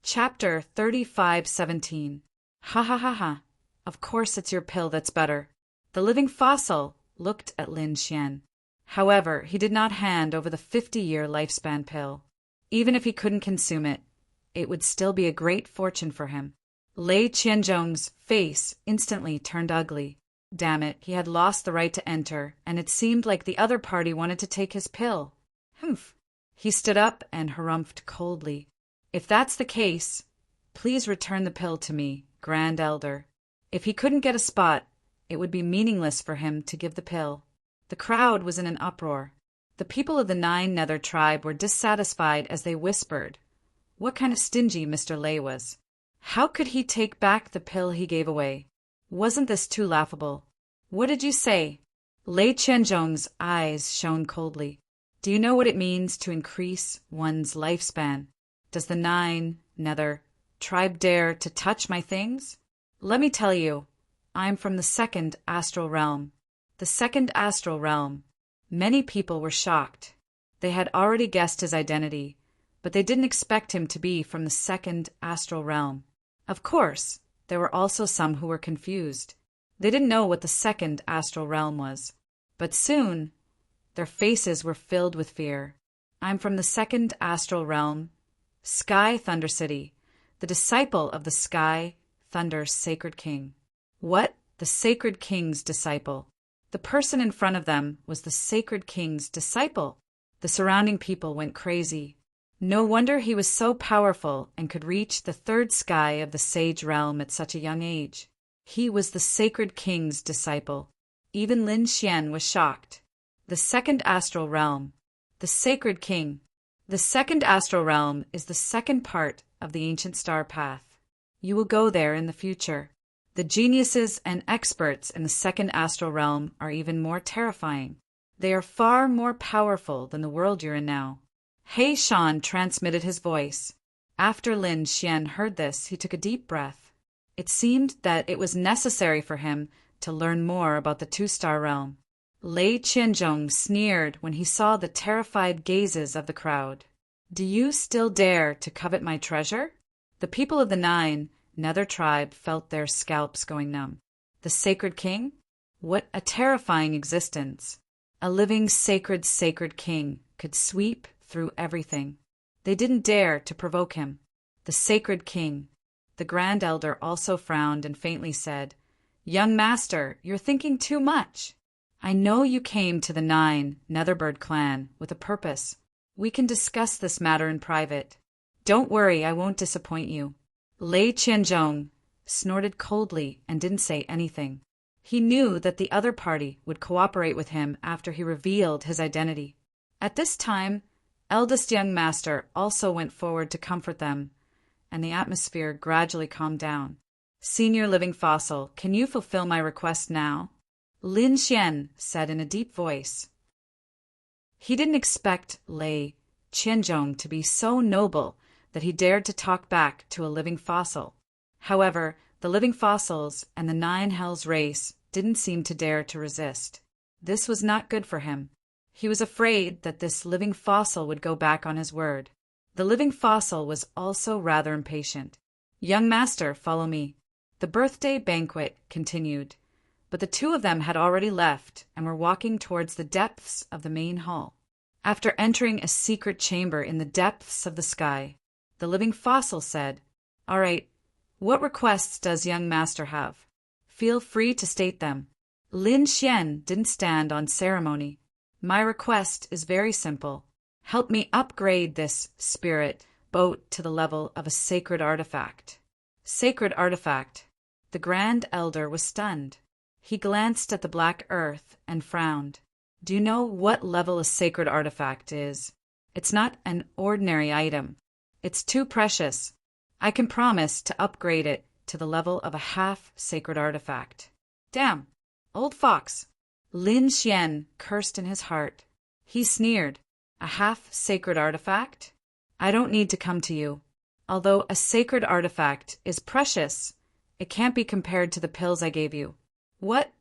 Chapter 35:17. Ha ha ha ha. Of course it's your pill that's better. The living fossil looked at Lin Xian. However, he did not hand over the 50-year lifespan pill. Even if he couldn't consume it, it would still be a great fortune for him. Lei Qianzhong's face instantly turned ugly. Damn it, he had lost the right to enter, and it seemed like the other party wanted to take his pill. Humph. He stood up and harumphed coldly. If that's the case, please return the pill to me, Grand Elder. If he couldn't get a spot, it would be meaningless for him to give the pill. The crowd was in an uproar. The people of the Nine Nether tribe were dissatisfied as they whispered what kind of stingy Mr. Lei was. How could he take back the pill he gave away? Wasn't this too laughable? What did you say? Lei Qianzhong's eyes shone coldly. Do you know what it means to increase one's lifespan? Does the Nine Nether tribe dare to touch my things? Let me tell you, I'm from the second astral realm. The second astral realm. Many people were shocked. They had already guessed his identity, but they didn't expect him to be from the second astral realm. Of course, there were also some who were confused. They didn't know what the second astral realm was. But soon, their faces were filled with fear. I'm from the second astral realm, Sky Thunder City, the disciple of the Sky Thunder Sacred King. What? The Sacred King's disciple. The person in front of them was the Sacred King's disciple. The surrounding people went crazy. No wonder he was so powerful and could reach the third sky of the Sage Realm at such a young age. He was the Sacred King's disciple. Even Lin Xian was shocked. The second astral realm. The Sacred King. The second astral realm is the second part of the ancient star path. You will go there in the future. The geniuses and experts in the second astral realm are even more terrifying. They are far more powerful than the world you're in now. He Shan transmitted his voice. After Lin Xian heard this, he took a deep breath. It seemed that it was necessary for him to learn more about the two-star realm. Lei Qianzhong sneered when he saw the terrified gazes of the crowd. Do you still dare to covet my treasure? The people of the Nine Nether tribe felt their scalps going numb. The Sacred King? What a terrifying existence. A living sacred king could sweep through everything. They didn't dare to provoke him. The Sacred King. The Grand Elder also frowned and faintly said, Young Master, you're thinking too much. I know you came to the Nine Netherbird clan with a purpose. We can discuss this matter in private. Don't worry, I won't disappoint you. Lei Qianzhong snorted coldly and didn't say anything. He knew that the other party would cooperate with him after he revealed his identity. At this time, eldest young master also went forward to comfort them, and the atmosphere gradually calmed down. Senior living fossil, can you fulfill my request now? Lin Xian said in a deep voice. He didn't expect Lei Qianzhong to be so noble that he dared to talk back to a living fossil. However, the living fossils and the Nine Hells race didn't seem to dare to resist. This was not good for him. He was afraid that this living fossil would go back on his word. The living fossil was also rather impatient. Young master, follow me. The birthday banquet continued, but the two of them had already left and were walking towards the depths of the main hall. After entering a secret chamber in the depths of the sky, the living fossil said, All right, what requests does young master have? Feel free to state them. Lin Xian didn't stand on ceremony. My request is very simple. Help me upgrade this spirit boat to the level of a sacred artifact. Sacred artifact. The Grand Elder was stunned. He glanced at the black earth and frowned. Do you know what level a sacred artifact is? It's not an ordinary item. It's too precious. I can promise to upgrade it to the level of a half-sacred artifact. Damn, old fox. Lin Xian cursed in his heart. He sneered. A half-sacred artifact? I don't need to come to you. Although a sacred artifact is precious, it can't be compared to the pills I gave you. What?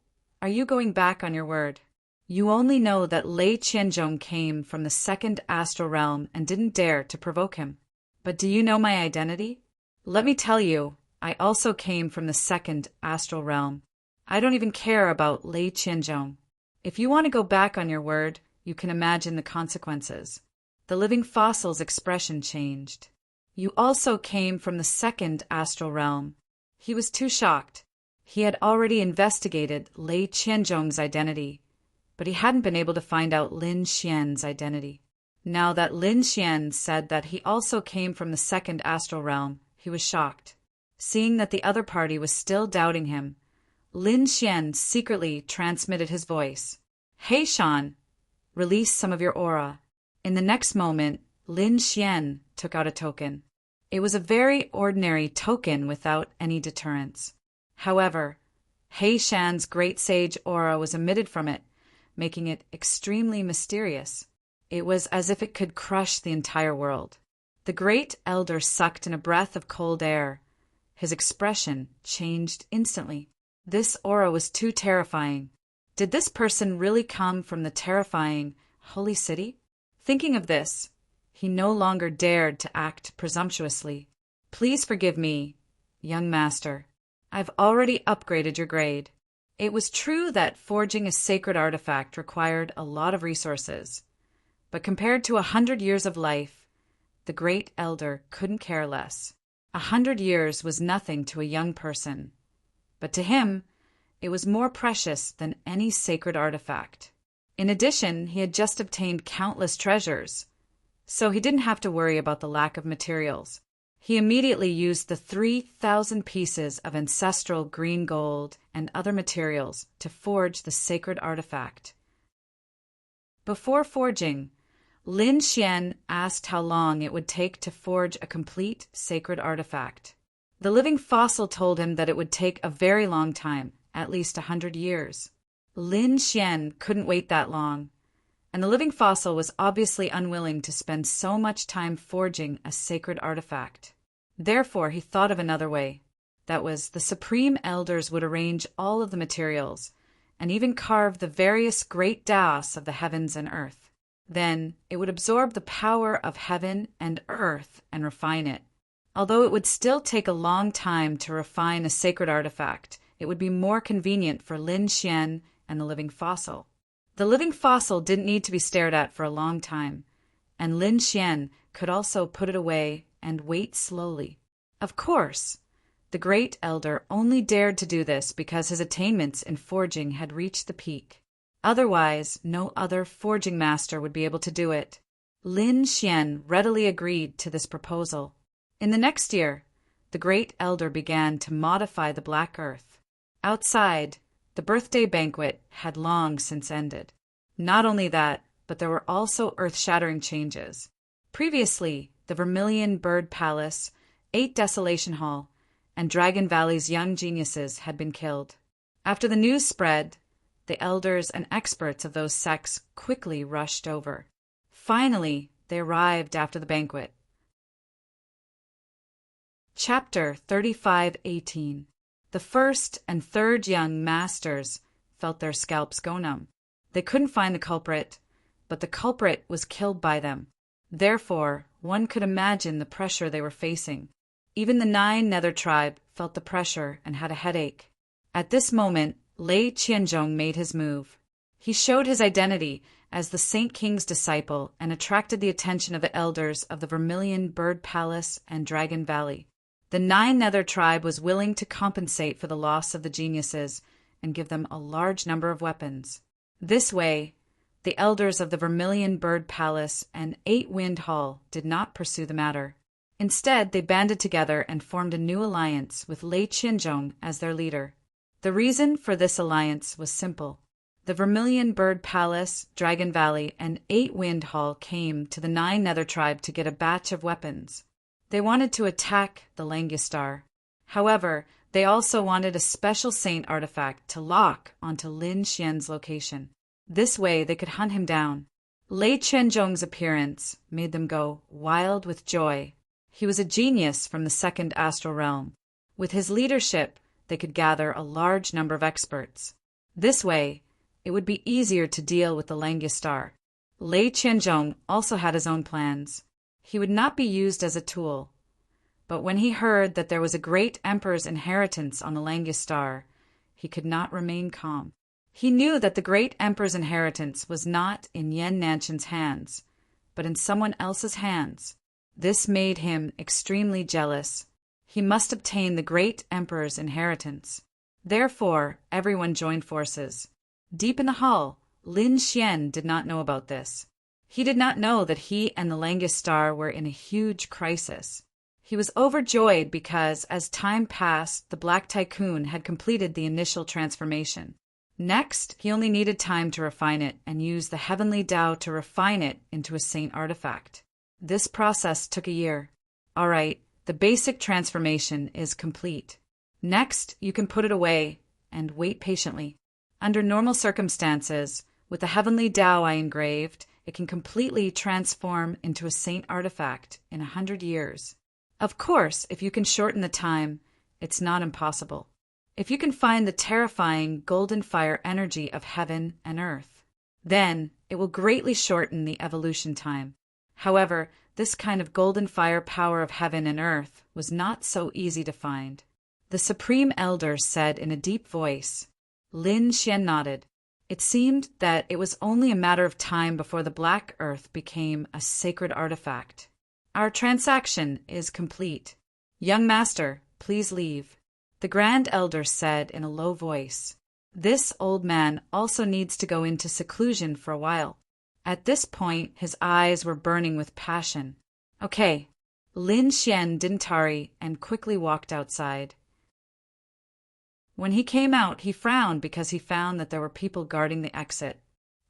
Are you going back on your word? You only know that Lei Qianzhong came from the second astral realm and didn't dare to provoke him. But do you know my identity? Let me tell you, I also came from the second astral realm. I don't even care about Lei Qianzhong. If you want to go back on your word, you can imagine the consequences. The living fossil's expression changed. You also came from the second astral realm. He was too shocked. He had already investigated Lei Qianzhong's identity, but he hadn't been able to find out Lin Xian's identity. Now that Lin Xian said that he also came from the second astral realm, he was shocked. Seeing that the other party was still doubting him, Lin Xian secretly transmitted his voice. "Hey, Shan, release some of your aura." In the next moment, Lin Xian took out a token. It was a very ordinary token without any deterrence. However, He Shan's great sage aura was emitted from it, making it extremely mysterious. It was as if it could crush the entire world. The great elder sucked in a breath of cold air. His expression changed instantly. This aura was too terrifying. Did this person really come from the terrifying Holy City? Thinking of this, he no longer dared to act presumptuously. "Please forgive me, young master. I've already upgraded your grade." It was true that forging a sacred artifact required a lot of resources, but compared to 100 years of life, the great elder couldn't care less. 100 years was nothing to a young person, but to him, it was more precious than any sacred artifact. In addition, he had just obtained countless treasures, so he didn't have to worry about the lack of materials. He immediately used the 3,000 pieces of ancestral green gold and other materials to forge the sacred artifact. Before forging, Lin Xian asked how long it would take to forge a complete sacred artifact. The living fossil told him that it would take a very long time, at least 100 years. Lin Xian couldn't wait that long, and the living fossil was obviously unwilling to spend so much time forging a sacred artifact. Therefore, he thought of another way. That was, the supreme elders would arrange all of the materials, and even carve the various great Daos of the heavens and earth. Then, it would absorb the power of heaven and earth and refine it. Although it would still take a long time to refine a sacred artifact, it would be more convenient for Lin Xian and the living fossil. The living fossil didn't need to be stared at for a long time, and Lin Xian could also put it away and wait slowly. Of course, the great elder only dared to do this because his attainments in forging had reached the peak. Otherwise, no other forging master would be able to do it. Lin Xian readily agreed to this proposal. In the next year, the great elder began to modify the black earth. Outside, the birthday banquet had long since ended. Not only that, but there were also earth-shattering changes. Previously, the Vermilion Bird Palace, 8 Desolation Hall, and Dragon Valley's young geniuses had been killed. After the news spread, the elders and experts of those sects quickly rushed over. Finally, they arrived after the banquet. Chapter 35:18. The first and third young masters felt their scalps go numb. They couldn't find the culprit, but the culprit was killed by them. Therefore, one could imagine the pressure they were facing. Even the 9 Nether tribe felt the pressure and had a headache. At this moment, Lei Qianzhong made his move. He showed his identity as the Saint King's disciple and attracted the attention of the elders of the Vermilion Bird Palace and Dragon Valley. The 9 Nether tribe was willing to compensate for the loss of the geniuses and give them a large number of weapons. This way, the elders of the Vermilion Bird Palace and 8 Wind Hall did not pursue the matter. Instead, they banded together and formed a new alliance with Lei Qianzhong as their leader. The reason for this alliance was simple. The Vermilion Bird Palace, Dragon Valley, and 8 Wind Hall came to the 9 Nether tribe to get a batch of weapons. They wanted to attack the Langistar. However, they also wanted a special saint artifact to lock onto Lin Xian's location. This way they could hunt him down. Lei Qianzhong's appearance made them go wild with joy. He was a genius from the second astral realm. With his leadership, they could gather a large number of experts. This way, it would be easier to deal with the Langistar. Lei Qianzhong also had his own plans. He would not be used as a tool, But when he heard that there was a great emperor's inheritance on the Langus star, he could not remain calm. He knew that the great emperor's inheritance was not in Yen Nanshan's hands, but in someone else's hands. This made him extremely jealous. He must obtain the great emperor's inheritance. Therefore, everyone joined forces. Deep in the hall, Lin Xian did not know about this. He did not know that he and the Langus star were in a huge crisis. He was overjoyed because, as time passed, the Black Tycoon had completed the initial transformation. Next, he only needed time to refine it and use the heavenly Tao to refine it into a saint artifact. This process took a year. All right, the basic transformation is complete. Next, you can put it away and wait patiently. Under normal circumstances, with the heavenly Tao I engraved, it can completely transform into a saint artifact in 100 years. Of course, if you can shorten the time, it's not impossible. If you can find the terrifying golden fire energy of heaven and earth, then it will greatly shorten the evolution time. However, this kind of golden fire power of heaven and earth was not so easy to find. The Supreme Elder said in a deep voice. Lin Xian nodded. It seemed that it was only a matter of time before the Black Earth became a sacred artifact. Our transaction is complete. Young master, please leave. The Grand Elder said in a low voice. This old man also needs to go into seclusion for a while. At this point, his eyes were burning with passion. Okay. Lin Xian didn't tarry and quickly walked outside. When he came out, he frowned because he found that there were people guarding the exit.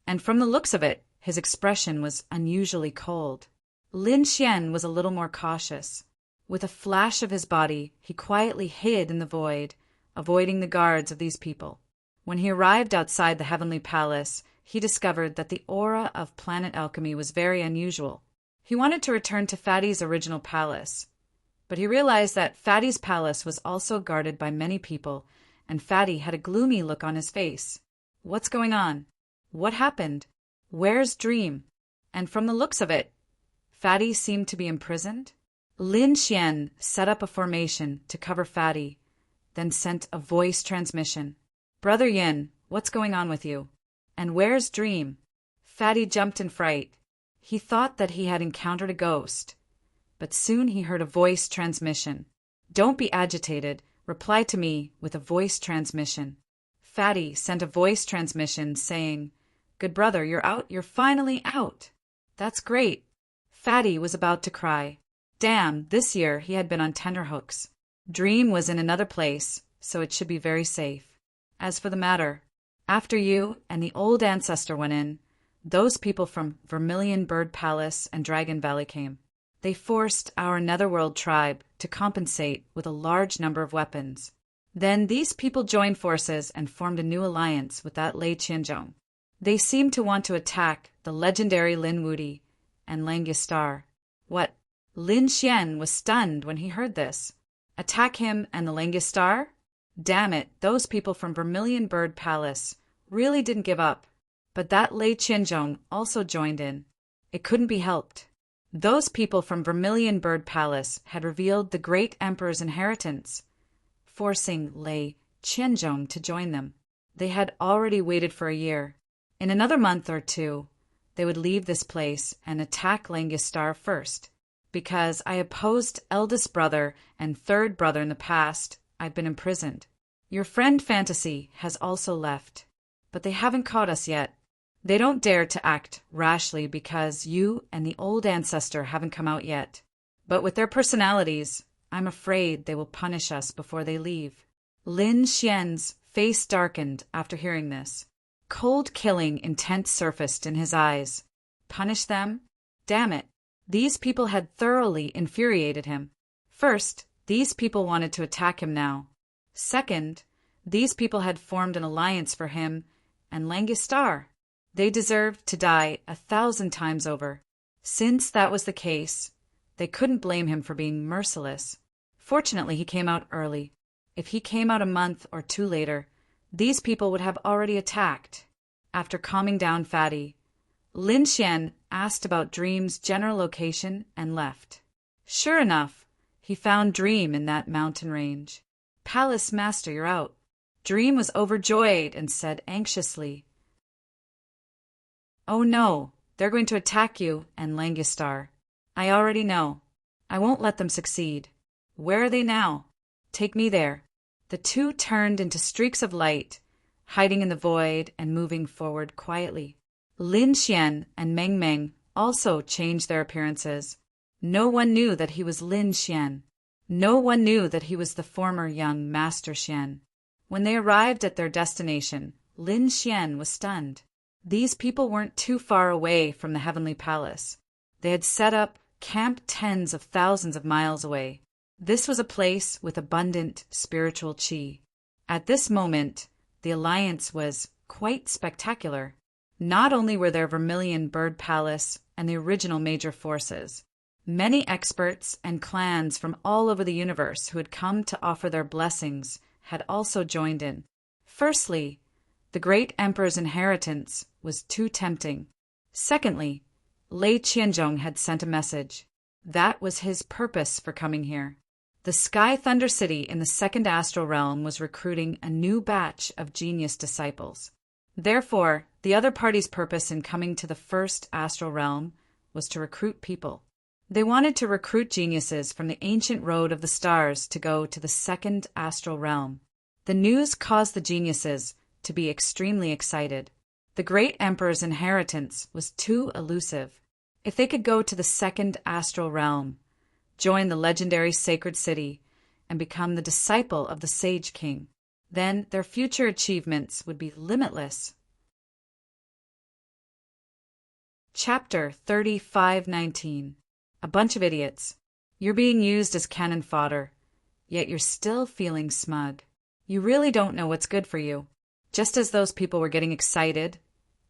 And from the looks of it, his expression was unusually cold. Lin Xian was a little more cautious. With a flash of his body, he quietly hid in the void, avoiding the guards of these people. When he arrived outside the heavenly palace, he discovered that the aura of planet alchemy was very unusual. He wanted to return to Fatty's original palace, but he realized that Fatty's palace was also guarded by many people, and Fatty had a gloomy look on his face. What's going on? What happened? Where's Dream? And from the looks of it, Fatty seemed to be imprisoned. Lin Xian set up a formation to cover Fatty, then sent a voice transmission. Brother Yin, what's going on with you? And where's Dream? Fatty jumped in fright. He thought that he had encountered a ghost, but soon he heard a voice transmission. Don't be agitated. Reply to me with a voice transmission. Fatty sent a voice transmission saying, Good brother, you're out. You're finally out. That's great. Fatty was about to cry. Damn, this year he had been on tenterhooks. Dream was in another place, so it should be very safe. As for the matter, after you and the old ancestor went in, those people from Vermilion Bird Palace and Dragon Valley came. They forced our Netherworld tribe to compensate with a large number of weapons. Then these people joined forces and formed a new alliance with that Lei Qianzhong. They seemed to want to attack the legendary Lin Wudi and Langus Star. What? Lin Xian was stunned when he heard this. Attack him and the Langus Star? Damn it, those people from Vermilion Bird Palace really didn't give up. But that Lei Qianzhong also joined in. It couldn't be helped. Those people from Vermilion Bird Palace had revealed the great emperor's inheritance, forcing Lei Qianzhong to join them. They had already waited for a year. In another month or two, they would leave this place and attack Langus Star first. Because I opposed eldest brother and third brother in the past, I've been imprisoned. Your friend Fantasy has also left, but they haven't caught us yet. They don't dare to act rashly because you and the old ancestor haven't come out yet. But with their personalities, I'm afraid they will punish us before they leave. Lin Xian's face darkened after hearing this. Cold killing intent surfaced in his eyes. Punish them? Damn it. These people had thoroughly infuriated him. First, these people wanted to attack him now. Second, these people had formed an alliance for him and Langus Star. They deserved to die 1,000 times over. Since that was the case, they couldn't blame him for being merciless. Fortunately, he came out early. If he came out a month or two later, these people would have already attacked. After calming down Fatty, Lin Xian asked about Dream's general location and left. Sure enough, He found Dream in that mountain range. "Palace Master, you're out." Dream was overjoyed and said anxiously, "Oh no, they're going to attack you and Langistar. I already know. I won't let them succeed. Where are they now? Take me there." The two turned into streaks of light, hiding in the void and moving forward quietly. Lin Xian and Meng Meng also changed their appearances. No one knew that he was Lin Xian. No one knew that he was the former young Master Xian. When they arrived at their destination, Lin Xian was stunned. These people weren't too far away from the Heavenly Palace. They had set up camp tens of thousands of miles away. This was a place with abundant spiritual qi. At this moment, the alliance was quite spectacular. Not only were there Vermilion Bird Palace and the original major forces, many experts and clans from all over the universe who had come to offer their blessings had also joined in. Firstly, the great emperor's inheritance was too tempting. Secondly, Lei Qianzhong had sent a message. That was his purpose for coming here. The Sky Thunder City in the second astral realm was recruiting a new batch of genius disciples. Therefore, the other party's purpose in coming to the first astral realm was to recruit people. They wanted to recruit geniuses from the ancient road of the stars to go to the second astral realm. The news caused the geniuses to be extremely excited. The great emperor's inheritance was too elusive. If they could go to the second astral realm, join the legendary sacred city, and become the disciple of the Sage King, then their future achievements would be limitless. Chapter 3519. A bunch of idiots. You're being used as cannon fodder, yet you're still feeling smug. You really don't know what's good for you. Just as those people were getting excited,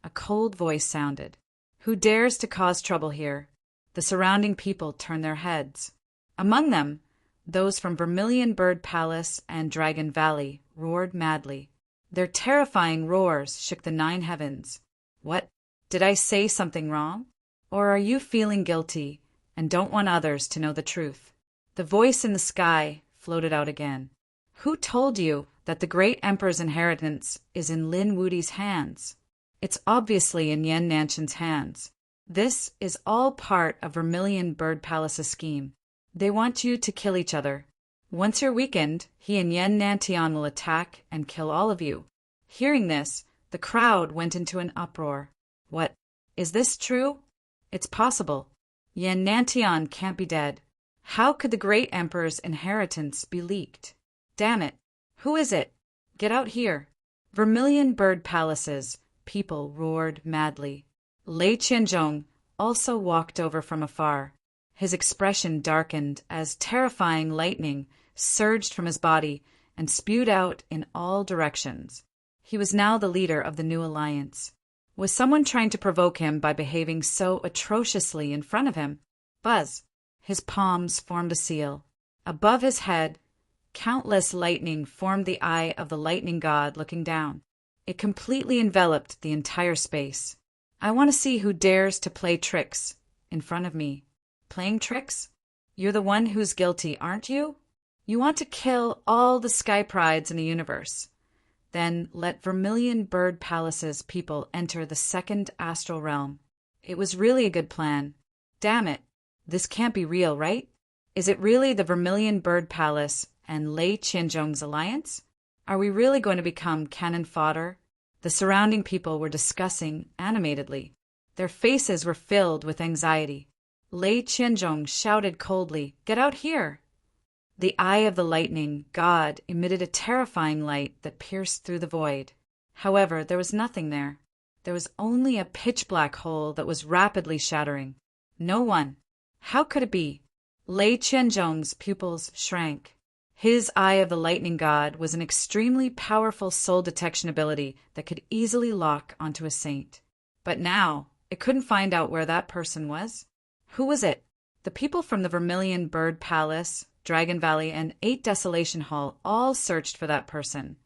a cold voice sounded. "Who dares to cause trouble here?" The surrounding people turned their heads. Among them, those from Vermilion Bird Palace and Dragon Valley roared madly. Their terrifying roars shook the 9 heavens. "What? Did I say something wrong? Or are you feeling guilty and don't want others to know the truth?" The voice in the sky floated out again. "Who told you that the great emperor's inheritance is in Lin Wudi's hands? It's obviously in Yan Nanshan's hands. This is all part of Vermilion Bird Palace's scheme. They want you to kill each other. Once you're weakened, he and Yan Nantian will attack and kill all of you." Hearing this, the crowd went into an uproar. "What? Is this true? It's possible. Yan Nantian can't be dead. How could the great emperor's inheritance be leaked? Damn it! Who is it? Get out here!" Vermilion Bird Palace's people roared madly. Lei Qianzhong also walked over from afar. His expression darkened as terrifying lightning surged from his body and spewed out in all directions. He was now the leader of the new alliance. Was someone trying to provoke him by behaving so atrociously in front of him? Buzz! His palms formed a seal. Above his head, countless lightning formed the eye of the lightning god looking down. It completely enveloped the entire space. "I want to see who dares to play tricks in front of me." "Playing tricks? You're the one who's guilty, aren't you? You want to kill all the sky prides in the universe. Then let Vermilion Bird Palace's people enter the second astral realm. It was really a good plan. Damn it, this can't be real, right? Is it really the Vermilion Bird Palace and Lei Qianzhong's alliance? Are we really going to become cannon fodder?" The surrounding people were discussing animatedly. Their faces were filled with anxiety. Lei Qianzhong shouted coldly, "Get out here!" The eye of the lightning god emitted a terrifying light that pierced through the void. However, there was nothing there. There was only a pitch-black hole that was rapidly shattering. No one. How could it be? Lei Qianzhong's pupils shrank. His eye of the lightning god was an extremely powerful soul detection ability that could easily lock onto a saint. But now, it couldn't find out where that person was. Who was it? The people from the Vermilion Bird Palace, Dragon Valley, and 8 Desolation Hall all searched for that person.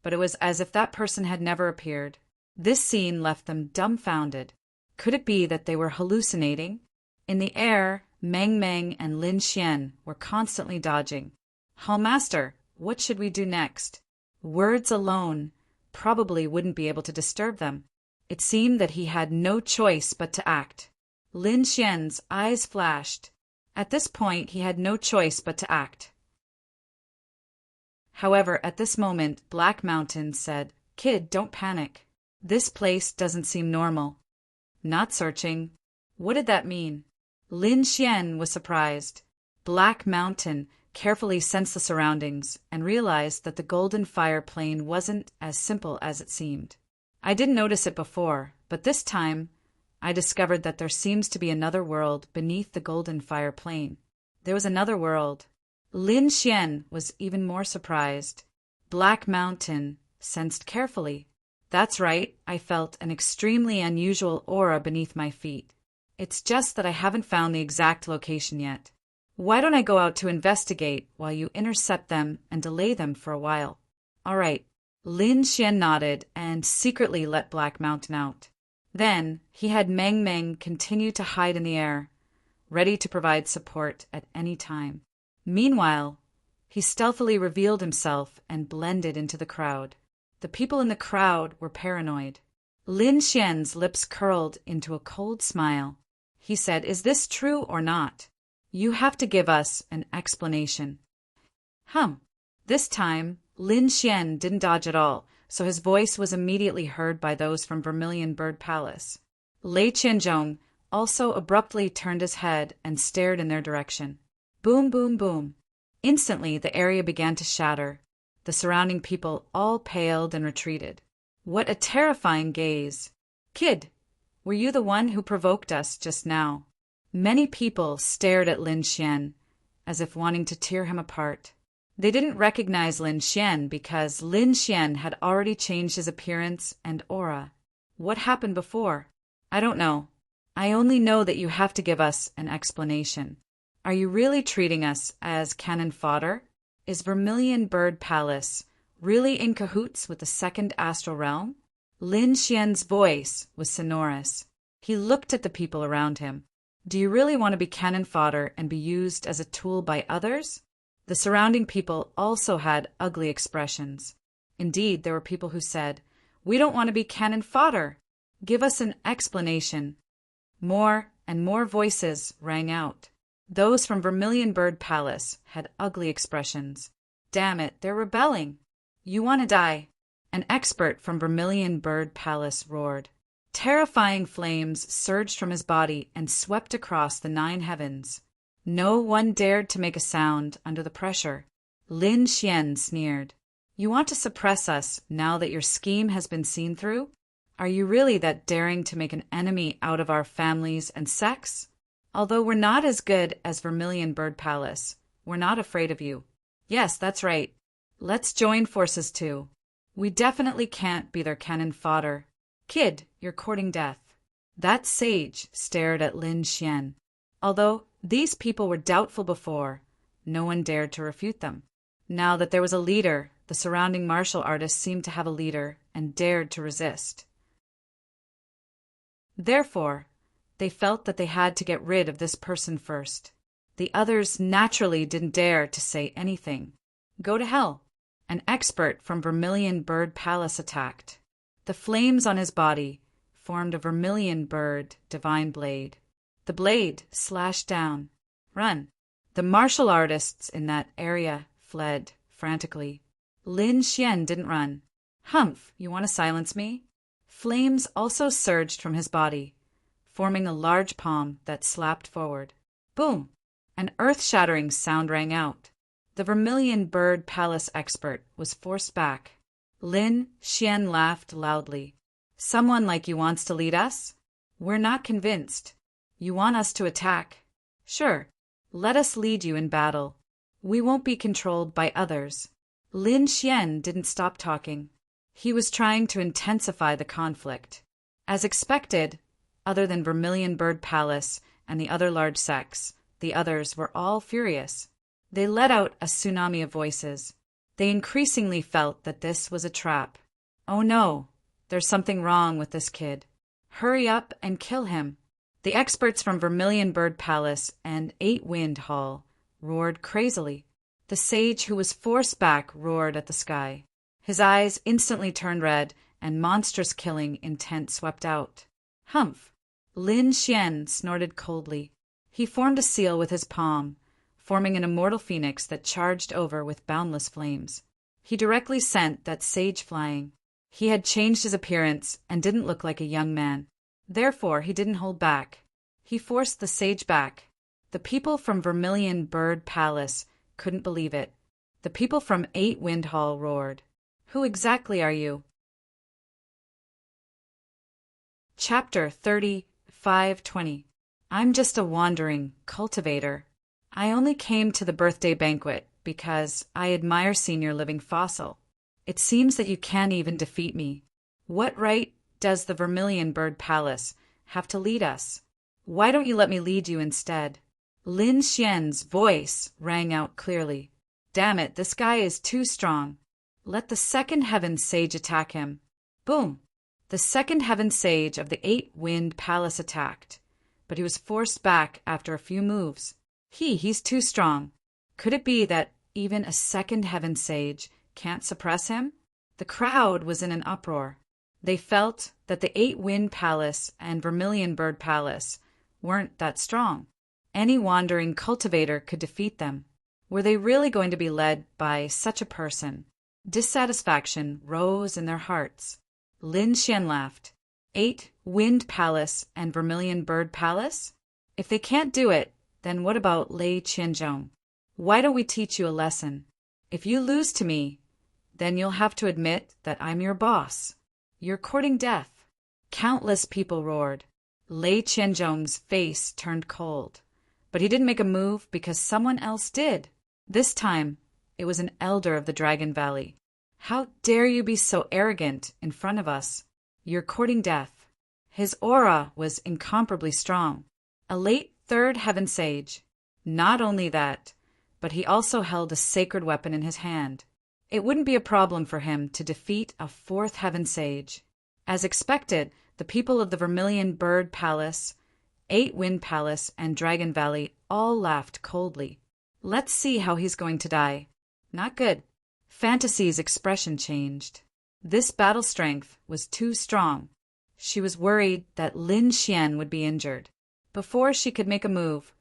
But it was as if that person had never appeared. This scene left them dumbfounded. Could it be that they were hallucinating? In the air, Meng Meng and Lin Xian were constantly dodging. Hall Master, what should we do next? Words alone probably wouldn't be able to disturb them. It seemed that he had no choice but to act. Lin Xian's eyes flashed. At this point, he had no choice but to act. However, at this moment, Black Mountain said, "Kid, don't panic. This place doesn't seem normal." Not searching. What did that mean? Lin Xian was surprised. Black Mountain carefully sensed the surroundings and realized that the golden fire plane wasn't as simple as it seemed. I didn't notice it before, but this time I discovered that there seems to be another world beneath the golden fire plane. There was another world. Lin Xian was even more surprised. Black Mountain sensed carefully. That's right, I felt an extremely unusual aura beneath my feet. It's just that I haven't found the exact location yet. Why don't I go out to investigate while you intercept them and delay them for a while? All right. Lin Xian nodded and secretly let Black Mountain out. Then he had Meng Meng continue to hide in the air, ready to provide support at any time. Meanwhile, he stealthily revealed himself and blended into the crowd. The people in the crowd were paranoid. Lin Xian's lips curled into a cold smile. He said, "Is this true or not? You have to give us an explanation." This time, Lin Xian didn't dodge at all, so his voice was immediately heard by those from Vermilion Bird Palace. Lei Qianzhong also abruptly turned his head and stared in their direction. Boom, boom, boom. Instantly, the area began to shatter. The surrounding people all paled and retreated. What a terrifying gaze. "Kid, were you the one who provoked us just now?" Many people stared at Lin Xian, as if wanting to tear him apart. They didn't recognize Lin Xian because Lin Xian had already changed his appearance and aura. What happened before? I don't know. I only know that you have to give us an explanation. Are you really treating us as cannon fodder? Is Vermilion Bird Palace really in cahoots with the second astral realm? Lin Xian's voice was sonorous. He looked at the people around him. Do you really want to be cannon fodder and be used as a tool by others? The surrounding people also had ugly expressions. Indeed, there were people who said, "We don't want to be cannon fodder. Give us an explanation." More and more voices rang out. Those from Vermilion Bird Palace had ugly expressions. "Damn it, they're rebelling. You want to die." An expert from Vermilion Bird Palace roared. Terrifying flames surged from his body and swept across the 9 heavens. No one dared to make a sound under the pressure. Lin Xian sneered. "You want to suppress us now that your scheme has been seen through? Are you really that daring to make an enemy out of our families and sects? Although we're not as good as Vermilion Bird Palace, we're not afraid of you." "Yes, that's right. Let's join forces too. We definitely can't be their cannon fodder. Kid, you're courting death." That sage stared at Lin Xian. Although these people were doubtful before, no one dared to refute them. Now that there was a leader, the surrounding martial artists seemed to have a leader and dared to resist. Therefore, they felt that they had to get rid of this person first. The others naturally didn't dare to say anything. "Go to hell." An expert from Vermilion Bird Palace attacked. The flames on his body formed a vermilion bird divine blade. The blade slashed down. "Run." The martial artists in that area fled frantically. Lin Xian didn't run. "Humph, you want to silence me?" Flames also surged from his body, forming a large palm that slapped forward. Boom! An earth-shattering sound rang out. The Vermilion Bird Palace expert was forced back. Lin Xian laughed loudly. "Someone like you wants to lead us? We're not convinced. You want us to attack? Sure, let us lead you in battle. We won't be controlled by others." Lin Xian didn't stop talking. He was trying to intensify the conflict. As expected, other than Vermilion Bird Palace and the other large sects, the others were all furious. They let out a tsunami of voices. They increasingly felt that this was a trap. "Oh no, there's something wrong with this kid. Hurry up and kill him." The experts from Vermilion Bird Palace and Eight Wind Hall roared crazily. The sage who was forced back roared at the sky. His eyes instantly turned red, and monstrous killing intent swept out. Humph! Lin Xian snorted coldly. He formed a seal with his palm, forming an immortal phoenix that charged over with boundless flames. He directly sent that sage flying. He had changed his appearance and didn't look like a young man. Therefore, he didn't hold back. He forced the sage back. The people from Vermilion Bird Palace couldn't believe it. The people from Eight Wind Hall roared. Who exactly are you? Chapter 35:20. I'm just a wandering cultivator. I only came to the birthday banquet because I admire Senior Living Fossil. It seems that you can't even defeat me. What right does the Vermilion Bird Palace have to lead us? Why don't you let me lead you instead? Lin Xian's voice rang out clearly. Damn it, this guy is too strong. Let the second heaven sage attack him. Boom! The second heaven sage of the Eight Wind Palace attacked, but he was forced back after a few moves. He's too strong. Could it be that even a second heaven sage can't suppress him? The crowd was in an uproar. They felt that the Eight Wind Palace and Vermilion Bird Palace weren't that strong. Any wandering cultivator could defeat them. Were they really going to be led by such a person? Dissatisfaction rose in their hearts. Lin Xian laughed. Eight Wind Palace and Vermilion Bird Palace? If they can't do it, then what about Lei Qianzhong? Why don't we teach you a lesson? If you lose to me, then you'll have to admit that I'm your boss. You're courting death. Countless people roared. Lei Qianzhong's face turned cold, but he didn't make a move because someone else did. This time, it was an elder of the Dragon Valley. How dare you be so arrogant in front of us? You're courting death. His aura was incomparably strong. A late third heaven sage. Not only that, but he also held a sacred weapon in his hand. It wouldn't be a problem for him to defeat a fourth heaven sage. As expected, the people of the Vermilion Bird Palace, Eight Wind Palace, and Dragon Valley all laughed coldly. Let's see how he's going to die. Not good. Fantasy's expression changed. This battle strength was too strong. She was worried that Lin Xian would be injured. Before she could make a move,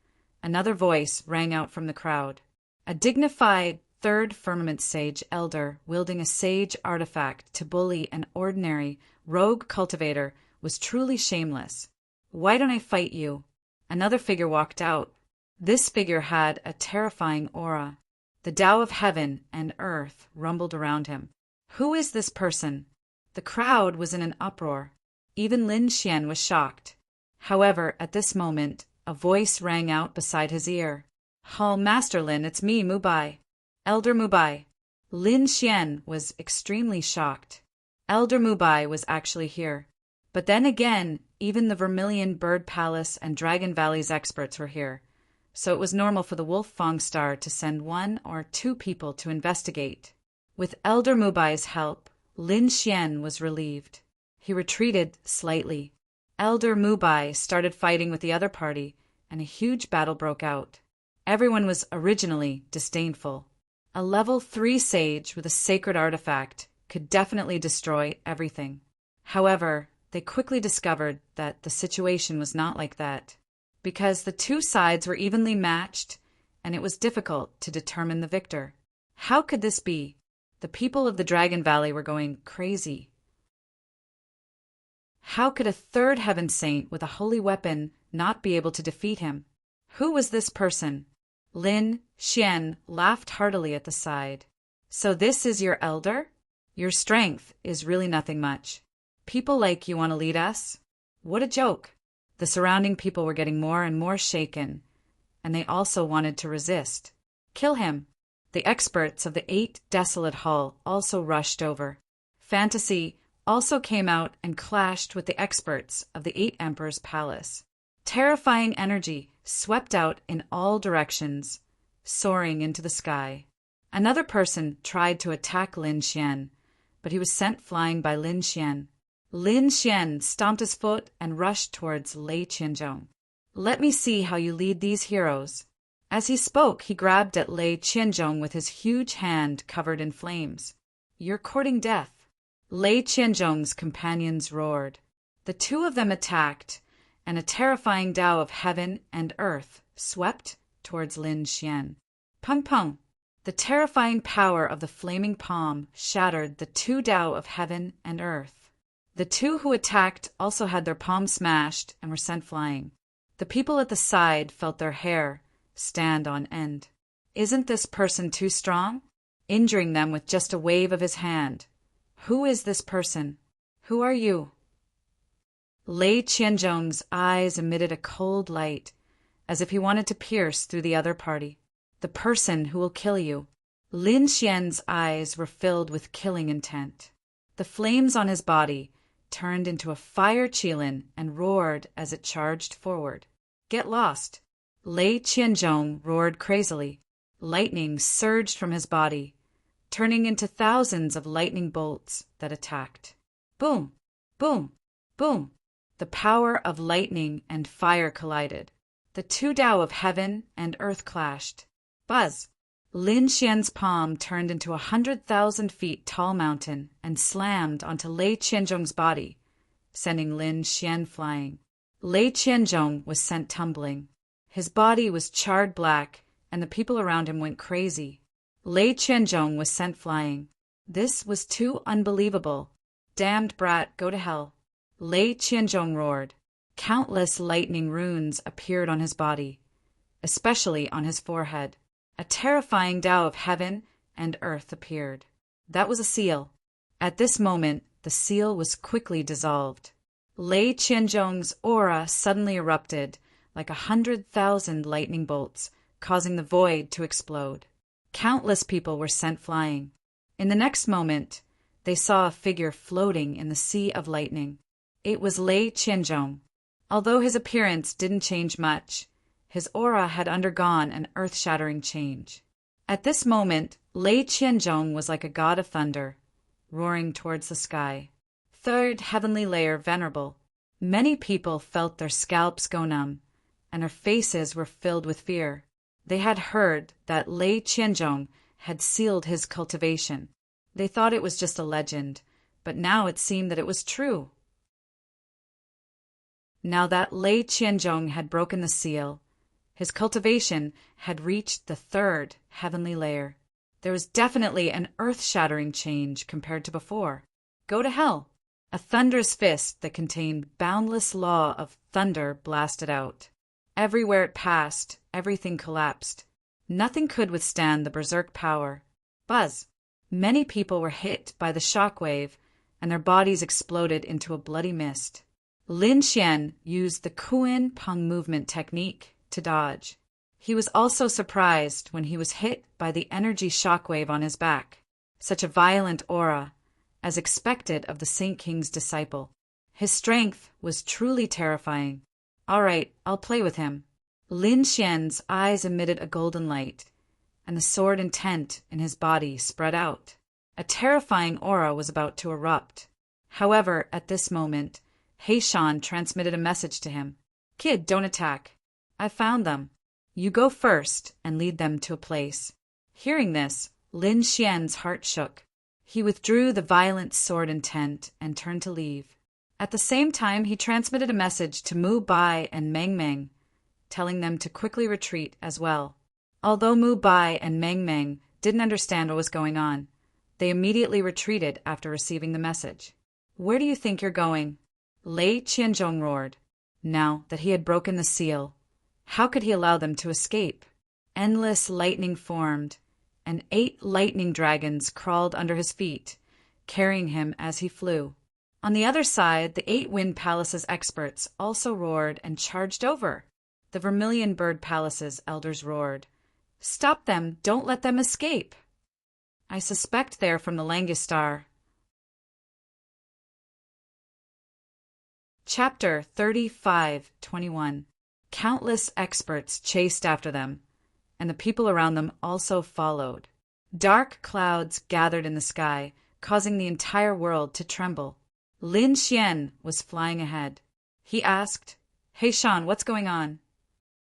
another voice rang out from the crowd. A dignified third firmament sage elder wielding a sage artifact to bully an ordinary rogue cultivator was truly shameless. Why don't I fight you? Another figure walked out. This figure had a terrifying aura. The Tao of heaven and earth rumbled around him. Who is this person? The crowd was in an uproar. Even Lin Xian was shocked. However, at this moment, a voice rang out beside his ear. "Hall Master Lin, it's me, Mubai. Elder Mubai." Lin Xian was extremely shocked. Elder Mubai was actually here. But then again, even the Vermilion Bird Palace and Dragon Valley's experts were here. So it was normal for the Wolf Fong Star to send one or two people to investigate. With Elder Mubai's help, Lin Xian was relieved. He retreated slightly. Elder Mubai started fighting with the other party, and a huge battle broke out. Everyone was originally disdainful. A level 3 sage with a sacred artifact could definitely destroy everything. However, they quickly discovered that the situation was not like that, because the two sides were evenly matched, and it was difficult to determine the victor. How could this be? The people of the Dragon Valley were going crazy. How could a third heaven saint with a holy weapon not be able to defeat him? Who was this person? Lin Xian laughed heartily at the side. So this is your elder? Your strength is really nothing much. People like you want to lead us? What a joke. The surrounding people were getting more and more shaken, and they also wanted to resist. Kill him. The experts of the 8 Desolate Hall also rushed over. Fantasy also came out and clashed with the experts of the 8 Emperors' Palace. Terrifying energy swept out in all directions, soaring into the sky. Another person tried to attack Lin Xian, but he was sent flying by Lin Xian. Lin Xian stomped his foot and rushed towards Lei Qianzhong. "Let me see how you lead these heroes." As he spoke, he grabbed at Lei Qianzhong with his huge hand covered in flames. "You're courting death." Lei Qianzhong's companions roared. The two of them attacked, and a terrifying Tao of heaven and earth swept towards Lin Xian. Peng peng! The terrifying power of the flaming palm shattered the two Tao of heaven and earth. The two who attacked also had their palms smashed and were sent flying. The people at the side felt their hair stand on end. Isn't this person too strong? Injuring them with just a wave of his hand. Who is this person? Who are you? Lei Qianzhong's eyes emitted a cold light, as if he wanted to pierce through the other party. The person who will kill you. Lin Xian's eyes were filled with killing intent. The flames on his body turned into a fire qilin and roared as it charged forward. Get lost! Lei Qianzhong roared crazily. Lightning surged from his body, turning into thousands of lightning bolts that attacked. Boom! Boom! Boom! The power of lightning and fire collided. The two Tao of heaven and earth clashed. Buzz! Lin Xian's palm turned into 100,000 feet tall mountain and slammed onto Lei Qianzhong's body, sending Lin Xian flying. Lei Qianzhong was sent tumbling. His body was charred black, and the people around him went crazy. Lei Qianzhong was sent flying. This was too unbelievable. Damned brat, go to hell. Lei Qianzhong roared. Countless lightning runes appeared on his body, especially on his forehead. A terrifying Tao of heaven and earth appeared. That was a seal. At this moment, the seal was quickly dissolved. Lei Qianzhong's aura suddenly erupted like 100,000 lightning bolts, causing the void to explode. Countless people were sent flying. In the next moment, they saw a figure floating in the sea of lightning. It was Lei Qianzhong. Although his appearance didn't change much, his aura had undergone an earth-shattering change. At this moment, Lei Qianzhong was like a god of thunder, roaring towards the sky. Third heavenly layer, venerable. Many people felt their scalps go numb, and their faces were filled with fear. They had heard that Lei Qianzhong had sealed his cultivation. They thought it was just a legend, but now it seemed that it was true. Now that Lei Qianzhong had broken the seal, his cultivation had reached the third heavenly layer. There was definitely an earth-shattering change compared to before. Go to hell! A thunderous fist that contained boundless law of thunder blasted out. Everywhere it passed, everything collapsed. Nothing could withstand the berserk power. Buzz! Many people were hit by the shockwave, and their bodies exploded into a bloody mist. Lin Xian used the Kuan Peng movement technique to dodge. He was also surprised when he was hit by the energy shockwave on his back. Such a violent aura, as expected of the Saint King's disciple. His strength was truly terrifying. All right, I'll play with him. Lin Xian's eyes emitted a golden light, and the sword intent in his body spread out. A terrifying aura was about to erupt. However, at this moment, Heishan transmitted a message to him. Kid, don't attack. I found them. You go first and lead them to a place. Hearing this, Lin Xian's heart shook. He withdrew the violent sword intent and turned to leave. At the same time, he transmitted a message to Mu Bai and Meng Meng, telling them to quickly retreat as well. Although Mu Bai and Meng Meng didn't understand what was going on, they immediately retreated after receiving the message. Where do you think you're going? Lei Qianzhong roared. Now that he had broken the seal, how could he allow them to escape? Endless lightning formed, and 8 lightning dragons crawled under his feet, carrying him as he flew. On the other side, the 8 Wind Palace's experts also roared and charged over. The Vermilion Bird Palace's elders roared. Stop them! Don't let them escape! I suspect they're from the Langistar. Chapter 35:21. Countless experts chased after them, and the people around them also followed. Dark clouds gathered in the sky, causing the entire world to tremble. Lin Xian was flying ahead. He asked, "Hey Sean, what's going on?"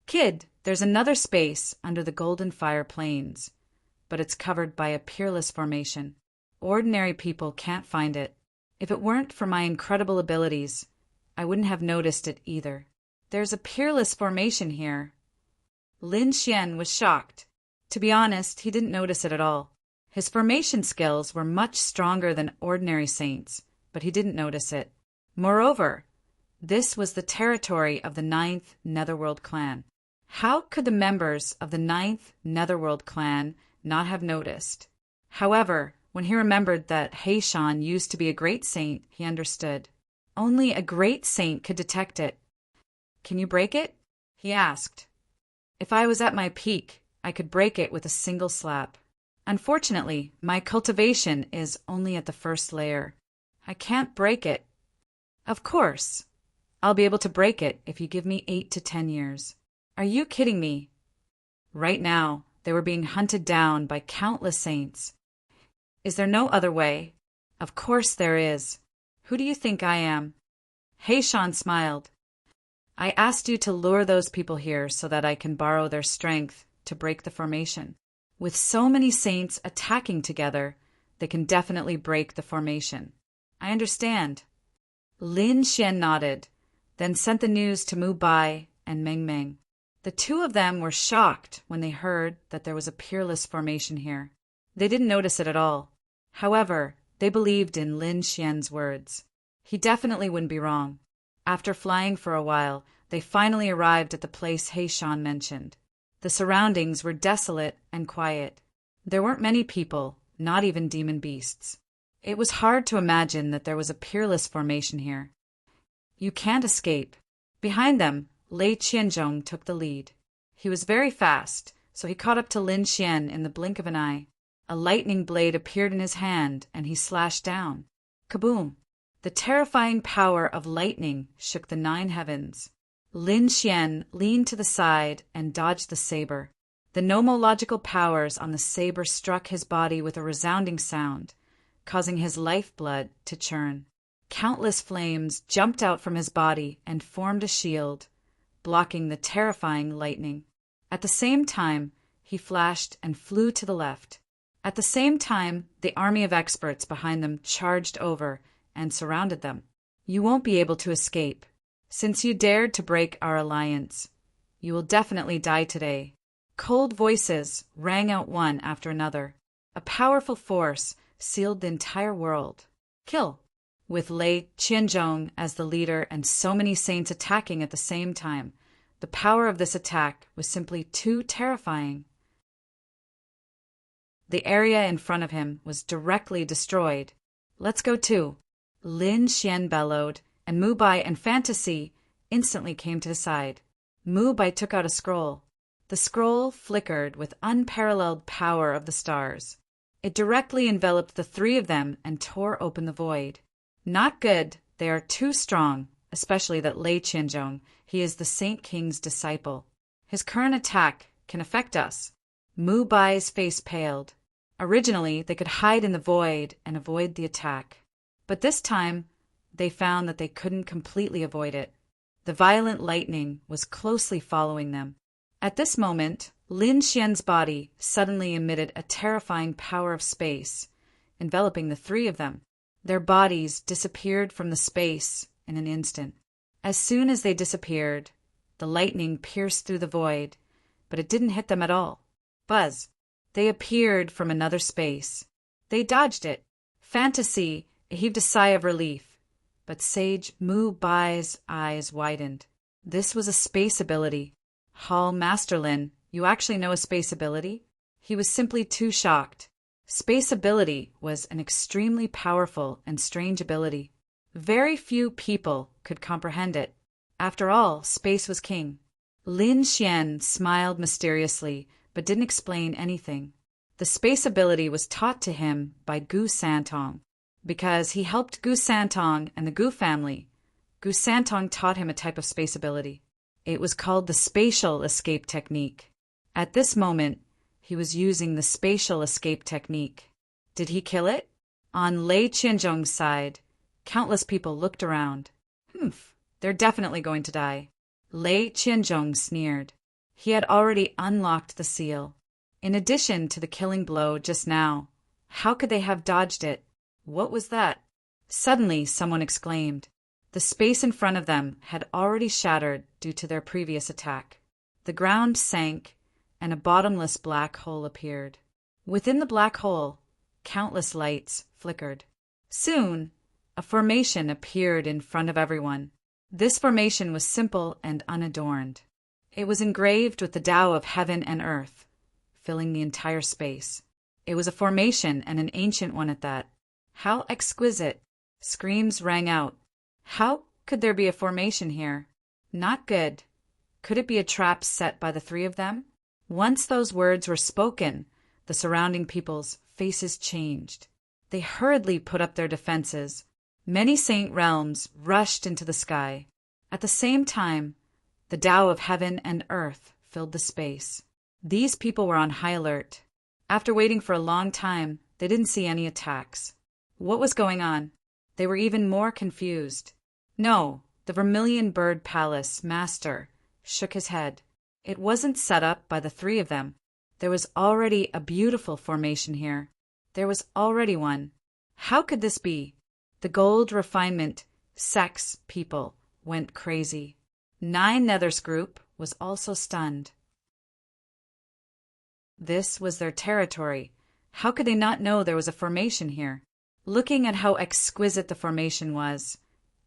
"Kid, there's another space under the Golden Fire Plains, but it's covered by a peerless formation. Ordinary people can't find it. If it weren't for my incredible abilities, I wouldn't have noticed it either. There's a peerless formation here." Lin Xian was shocked. To be honest, he didn't notice it at all. His formation skills were much stronger than ordinary saints, but he didn't notice it. Moreover, this was the territory of the 9th Netherworld clan. How could the members of the 9th Netherworld clan not have noticed? However, when he remembered that He Shan used to be a great saint, he understood. Only a great saint could detect it. "Can you break it?" he asked. "If I was at my peak, I could break it with a single slap. Unfortunately, my cultivation is only at the first layer. I can't break it." "Of course. I'll be able to break it if you give me 8 to 10 years. Are you kidding me?" Right now, they were being hunted down by countless saints. "Is there no other way?" "Of course there is. Who do you think I am?" He Shan smiled. "I asked you to lure those people here so that I can borrow their strength to break the formation. With so many saints attacking together, they can definitely break the formation." "I understand." Lin Xian nodded, then sent the news to Mu Bai and Meng Meng. The two of them were shocked when they heard that there was a peerless formation here. They didn't notice it at all. However, they believed in Lin Xian's words. He definitely wouldn't be wrong. After flying for a while, they finally arrived at the place He Shan mentioned. The surroundings were desolate and quiet. There weren't many people, not even demon beasts. It was hard to imagine that there was a peerless formation here. "You can't escape." Behind them, Lei Qianzhong took the lead. He was very fast, so he caught up to Lin Xian in the blink of an eye. A lightning blade appeared in his hand, and he slashed down. Kaboom! The terrifying power of lightning shook the 9 heavens. Lin Xian leaned to the side and dodged the saber. The nomological powers on the saber struck his body with a resounding sound, causing his lifeblood to churn. Countless flames jumped out from his body and formed a shield, blocking the terrifying lightning. At the same time, he flashed and flew to the left. At the same time, the army of experts behind them charged over and surrounded them. "You won't be able to escape. Since you dared to break our alliance, you will definitely die today." Cold voices rang out one after another. A powerful force sealed the entire world. Kill! With Lei Qianzhong as the leader and so many saints attacking at the same time, the power of this attack was simply too terrifying. The area in front of him was directly destroyed. "Let's go too!" Lin Xian bellowed, and Mu Bai and Fantasy instantly came to his side. Mu Bai took out a scroll. The scroll flickered with unparalleled power of the stars. It directly enveloped the 3 of them and tore open the void. "Not good. They are too strong, especially that Lei Qianzhong. He is the Saint King's disciple. His current attack can affect us." Mu Bai's face paled. Originally, they could hide in the void and avoid the attack. But this time, they found that they couldn't completely avoid it. The violent lightning was closely following them. At this moment, Lin Xian's body suddenly emitted a terrifying power of space, enveloping the 3 of them. Their bodies disappeared from the space in an instant. As soon as they disappeared, the lightning pierced through the void, but it didn't hit them at all. Buzz! They appeared from another space. They dodged it. Fantasy heaved a sigh of relief, but Sage Mu Bai's eyes widened. This was a space ability. Hall Masterlin, you actually know a space ability? He was simply too shocked. Space ability was an extremely powerful and strange ability. Very few people could comprehend it. After all, space was king. Lin Xian smiled mysteriously, but didn't explain anything. The space ability was taught to him by Gu Santong. Because he helped Gu Santong and the Gu family, Gu Santong taught him a type of space ability. It was called the spatial escape technique. At this moment, he was using the spatial escape technique. Did he kill it? On Lei Qianzhong's side, Countless people looked around. They're definitely going to die. Lei Qianzhong sneered. He had already unlocked the seal. In addition to the killing blow just now, how could they have dodged it? What was that? Suddenly, someone exclaimed. The space in front of them had already shattered due to their previous attack. The ground sank, and a bottomless black hole appeared. Within the black hole, countless lights flickered. Soon, a formation appeared in front of everyone. This formation was simple and unadorned. It was engraved with the Tao of heaven and earth, filling the entire space. It was a formation, and an ancient one at that. How exquisite! Screams rang out. How could there be a formation here? Not good. Could it be a trap set by the three of them? Once those words were spoken, the surrounding people's faces changed. They hurriedly put up their defenses. Many saint realms rushed into the sky. At the same time, the Tao of heaven and earth filled the space. These people were on high alert. After waiting for a long time, they didn't see any attacks. What was going on? They were even more confused. No, the Vermilion Bird Palace master shook his head. It wasn't set up by the three of them. There was already a beautiful formation here. There was already one. How could this be? The gold refinement sex people went crazy. 9 Nether's group was also stunned. This was their territory. How could they not know there was a formation here? Looking at how exquisite the formation was,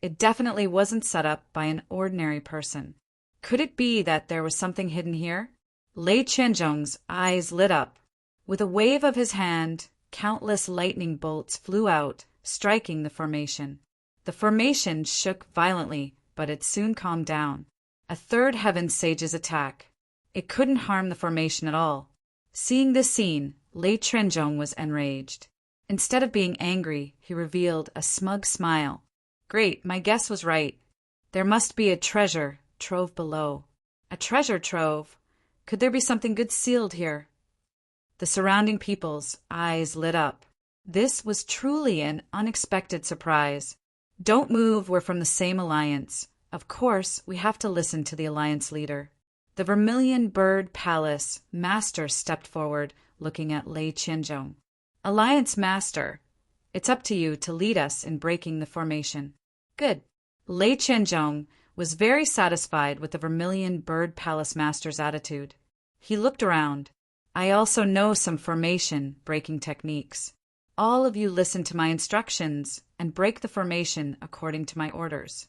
it definitely wasn't set up by an ordinary person. Could it be that there was something hidden here? Lei Qianzhong's eyes lit up. With a wave of his hand, countless lightning bolts flew out, striking the formation. The formation shook violently, but it soon calmed down. A third Heaven Sage's attack. It couldn't harm the formation at all. Seeing this scene, Lei Qianzhong was enraged. Instead of being angry, he revealed a smug smile. Great, my guess was right. There must be a treasure trove below. A treasure trove? Could there be something good sealed here? The surrounding people's eyes lit up. This was truly an unexpected surprise. Don't move, we're from the same alliance. Of course, we have to listen to the alliance leader. The Vermilion Bird Palace master stepped forward, looking at Lei Qianzhong. Alliance master, it's up to you to lead us in breaking the formation. Good. Lei Qianzhong was very satisfied with the Vermilion Bird Palace master's attitude. He looked around. I also know some formation breaking techniques. All of you listen to my instructions and break the formation according to my orders.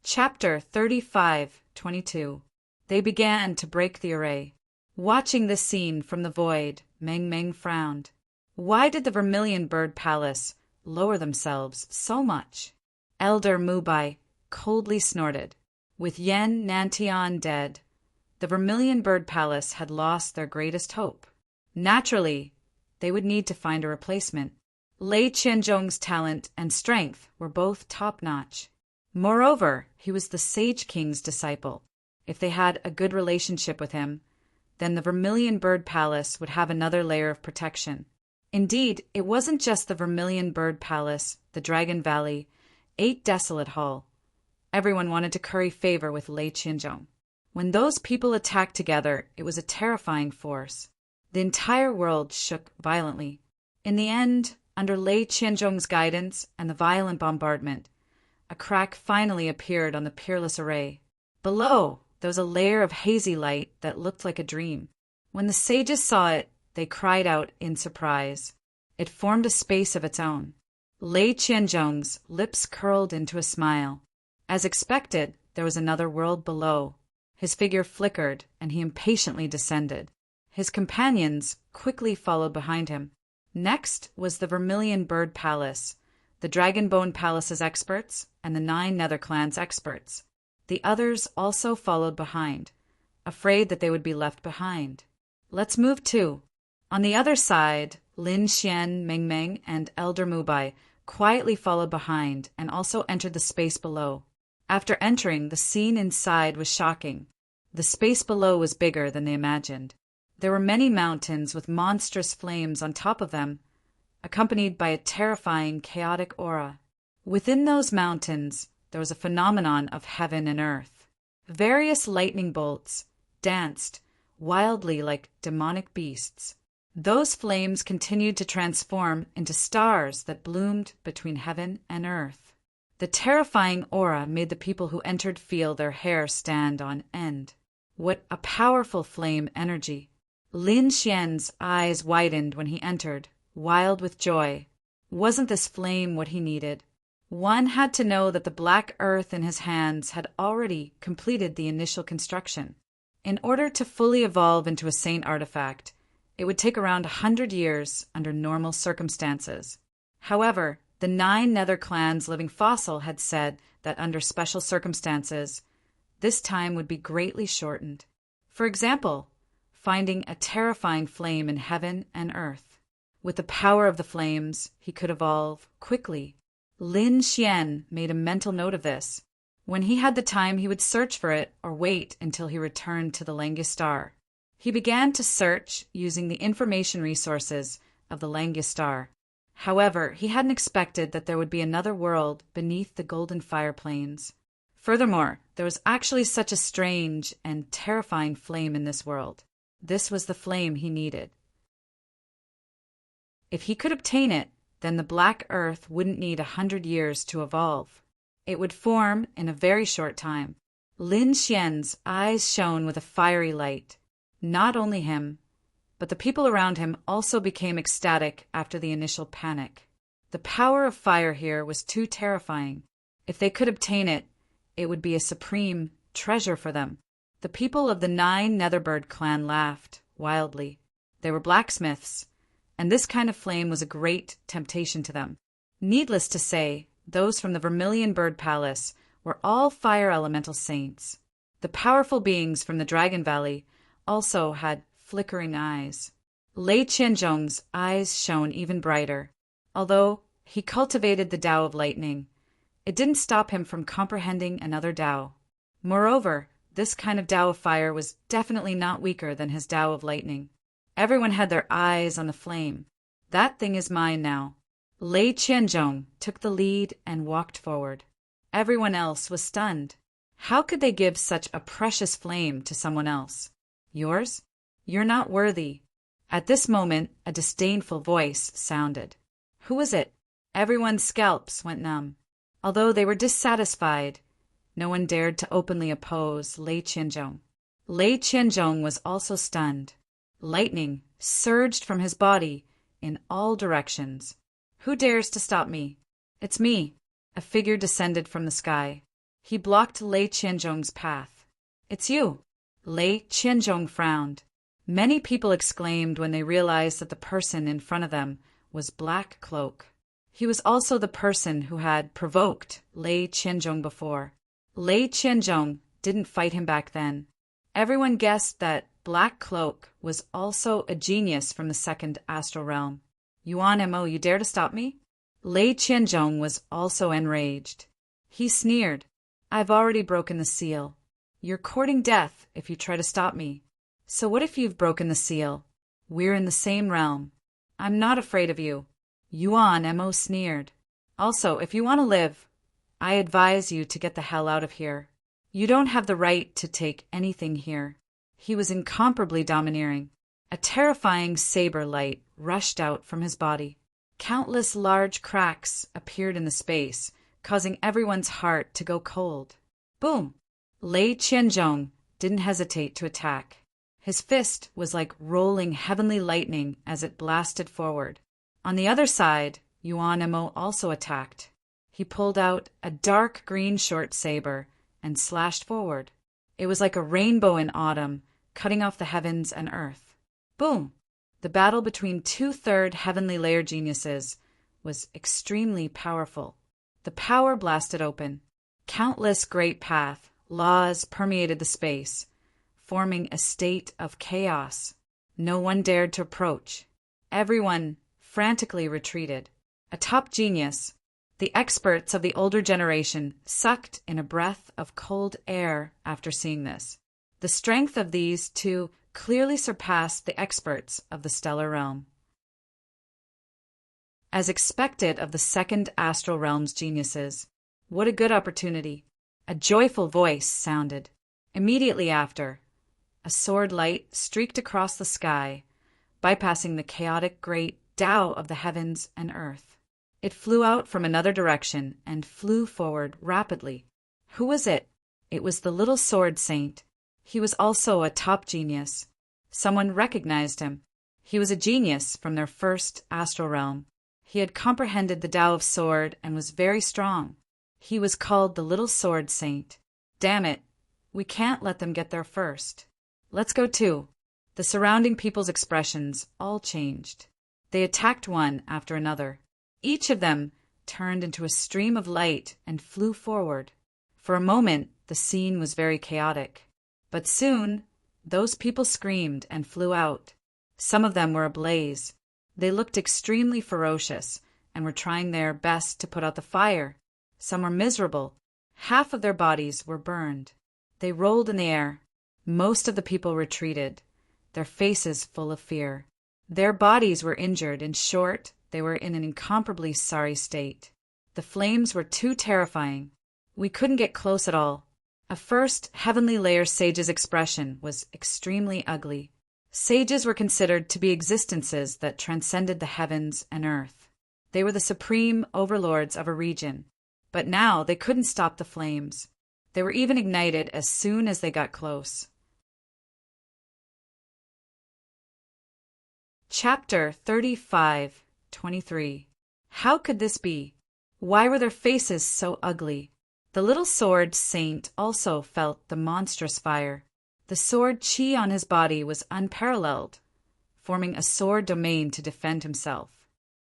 Chapter 35:22. They began to break the array. Watching this scene from the void, Meng Meng frowned. Why did the Vermilion Bird Palace lower themselves so much? Elder Mubai coldly snorted. With Yen Nantian dead, the Vermilion Bird Palace had lost their greatest hope. Naturally, they would need to find a replacement. Lei Qianzhong's talent and strength were both top-notch. Moreover, he was the Sage King's disciple. If they had a good relationship with him, then the Vermilion Bird Palace would have another layer of protection. Indeed, it wasn't just the Vermilion Bird Palace, the Dragon Valley, 8 Desolate Hall. Everyone wanted to curry favor with Lei Qianzhong. When those people attacked together, it was a terrifying force. The entire world shook violently. In the end, under Lei Qianzhong's guidance and the violent bombardment, a crack finally appeared on the peerless array. Below, there was a layer of hazy light that looked like a dream. When the sages saw it, they cried out in surprise. It formed a space of its own. Lei Qianzhong's lips curled into a smile. As expected, there was another world below. His figure flickered, and he impatiently descended. His companions quickly followed behind him. Next was the Vermilion Bird Palace, the Dragonbone Palace's experts, and the 9 Nether Clan's experts. The others also followed behind, afraid that they would be left behind. Let's move too. On the other side, Lin Xian, Meng Meng, and Elder Mubai quietly followed behind and also entered the space below. After entering, the scene inside was shocking. The space below was bigger than they imagined. There were many mountains with monstrous flames on top of them. accompanied by a terrifying, chaotic aura. Within those mountains, there was a phenomenon of heaven and earth. Various lightning bolts danced wildly like demonic beasts. Those flames continued to transform into stars that bloomed between heaven and earth. The terrifying aura made the people who entered feel their hair stand on end. What a powerful flame energy! Lin Xian's eyes widened when he entered, wild with joy. Wasn't this flame what he needed? One had to know that the black earth in his hands had already completed the initial construction. In order to fully evolve into a saint artifact, it would take around 100 years under normal circumstances. However, the 9 Nether clans living fossil had said that under special circumstances, this time would be greatly shortened. For example, finding a terrifying flame in heaven and earth. With the power of the flames, he could evolve quickly. Lin Xian made a mental note of this. When he had the time, he would search for it or wait until he returned to the Langia Star. He began to search using the information resources of the Langia Star. However, he hadn't expected that there would be another world beneath the golden fire plains. Furthermore, there was actually such a strange and terrifying flame in this world. This was the flame he needed. If he could obtain it, then the black earth wouldn't need 100 years to evolve. It would form in a very short time. Lin Xian's eyes shone with a fiery light. Not only him, but the people around him also became ecstatic after the initial panic. The power of fire here was too terrifying. If they could obtain it, it would be a supreme treasure for them. The people of the 9 Netherbird clan laughed wildly. They were blacksmiths, and this kind of flame was a great temptation to them. Needless to say, those from the Vermilion Bird Palace were all fire elemental saints. The powerful beings from the Dragon Valley also had flickering eyes. Lei Qianzhong's eyes shone even brighter. Although he cultivated the Tao of Lightning, it didn't stop him from comprehending another Tao. Moreover, this kind of Tao of Fire was definitely not weaker than his Tao of Lightning. Everyone had their eyes on the flame. That thing is mine now. Lei Qianzhong took the lead and walked forward. Everyone else was stunned. How could they give such a precious flame to someone else? Yours? You're not worthy. At this moment, a disdainful voice sounded. Who was it? Everyone's scalps went numb. Although they were dissatisfied, no one dared to openly oppose Lei Qianzhong. Lei Qianzhong was also stunned. Lightning surged from his body in all directions. Who dares to stop me? It's me. A figure descended from the sky. He blocked Lei Qianzhong's path. It's you. Lei Qianzhong frowned. Many people exclaimed when they realized that the person in front of them was Black Cloak. He was also the person who had provoked Lei Qianzhong before. Lei Qianzhong didn't fight him back then. Everyone guessed that Black Cloak was also a genius from the second astral realm. Yuan Mo, you dare to stop me? Lei Qianzhong was also enraged. He sneered. I've already broken the seal. You're courting death if you try to stop me. So what if you've broken the seal? We're in the same realm. I'm not afraid of you. Yuan Mo sneered. Also, if you want to live, I advise you to get the hell out of here. You don't have the right to take anything here. He was incomparably domineering. A terrifying saber light rushed out from his body. Countless large cracks appeared in the space, causing everyone's heart to go cold. Boom! Lei Qianzhong didn't hesitate to attack. His fist was like rolling heavenly lightning as it blasted forward. On the other side, Yuan Mo also attacked. He pulled out a dark green short saber and slashed forward. It was like a rainbow in autumn, cutting off the heavens and earth. Boom! The battle between 2/3 heavenly layer geniuses was extremely powerful. The power blasted open. Countless great path, laws permeated the space, forming a state of chaos. No one dared to approach. Everyone frantically retreated. A top genius, the experts of the older generation sucked in a breath of cold air after seeing this. The strength of these two clearly surpassed the experts of the stellar realm. as expected of the second astral realm's geniuses. What a good opportunity. A joyful voice sounded. Immediately after, a sword light streaked across the sky, bypassing the chaotic great Tao of the heavens and earth. It flew out from another direction and flew forward rapidly. Who was it? It was the little sword saint. He was also a top genius. Someone recognized him. He was a genius from their first astral realm. He had comprehended the Tao of sword and was very strong. He was called the little sword saint. Damn it, we can't let them get there first. Let's go too. The surrounding people's expressions all changed. They attacked one after another. Each of them turned into a stream of light and flew forward. For a moment, the scene was very chaotic. But soon, those people screamed and flew out. Some of them were ablaze. They looked extremely ferocious and were trying their best to put out the fire. Some were miserable. Half of their bodies were burned. They rolled in the air. Most of the people retreated, their faces full of fear. Their bodies were injured. In short, they were in an incomparably sorry state. The flames were too terrifying. We couldn't get close at all. A first heavenly layer sage's expression was extremely ugly. Sages were considered to be existences that transcended the heavens and earth. They were the supreme overlords of a region. But now they couldn't stop the flames. They were even ignited as soon as they got close. Chapter 35:23. How could this be? Why were their faces so ugly? The little sword saint also felt the monstrous fire. The sword chi on his body was unparalleled, forming a sword domain to defend himself.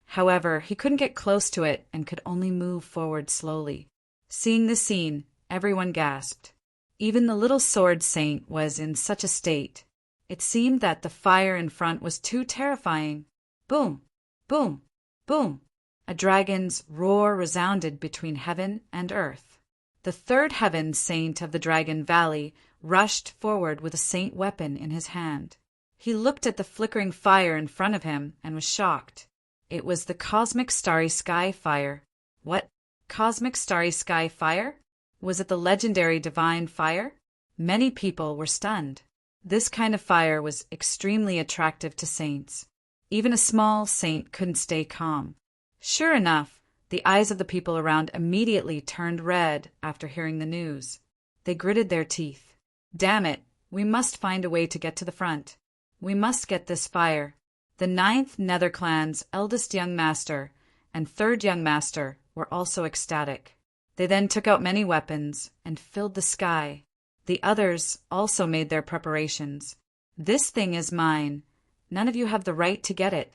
However, he couldn't get close to it and could only move forward slowly. Seeing this scene, everyone gasped. Even the little sword saint was in such a state. It seemed that the fire in front was too terrifying. Boom! Boom! Boom! A dragon's roar resounded between heaven and earth. The third heaven saint of the Dragon Valley rushed forward with a saint weapon in his hand. He looked at the flickering fire in front of him and was shocked. It was the cosmic starry sky fire. What? Cosmic starry sky fire? Was it the legendary divine fire? Many people were stunned. This kind of fire was extremely attractive to saints. Even a small saint couldn't stay calm. Sure enough, the eyes of the people around immediately turned red after hearing the news. They gritted their teeth. Damn it, we must find a way to get to the front. We must get this fire. The 9th Nether Clan's eldest young master and 3rd young master were also ecstatic. They then took out many weapons and filled the sky. The others also made their preparations. This thing is mine. None of you have the right to get it.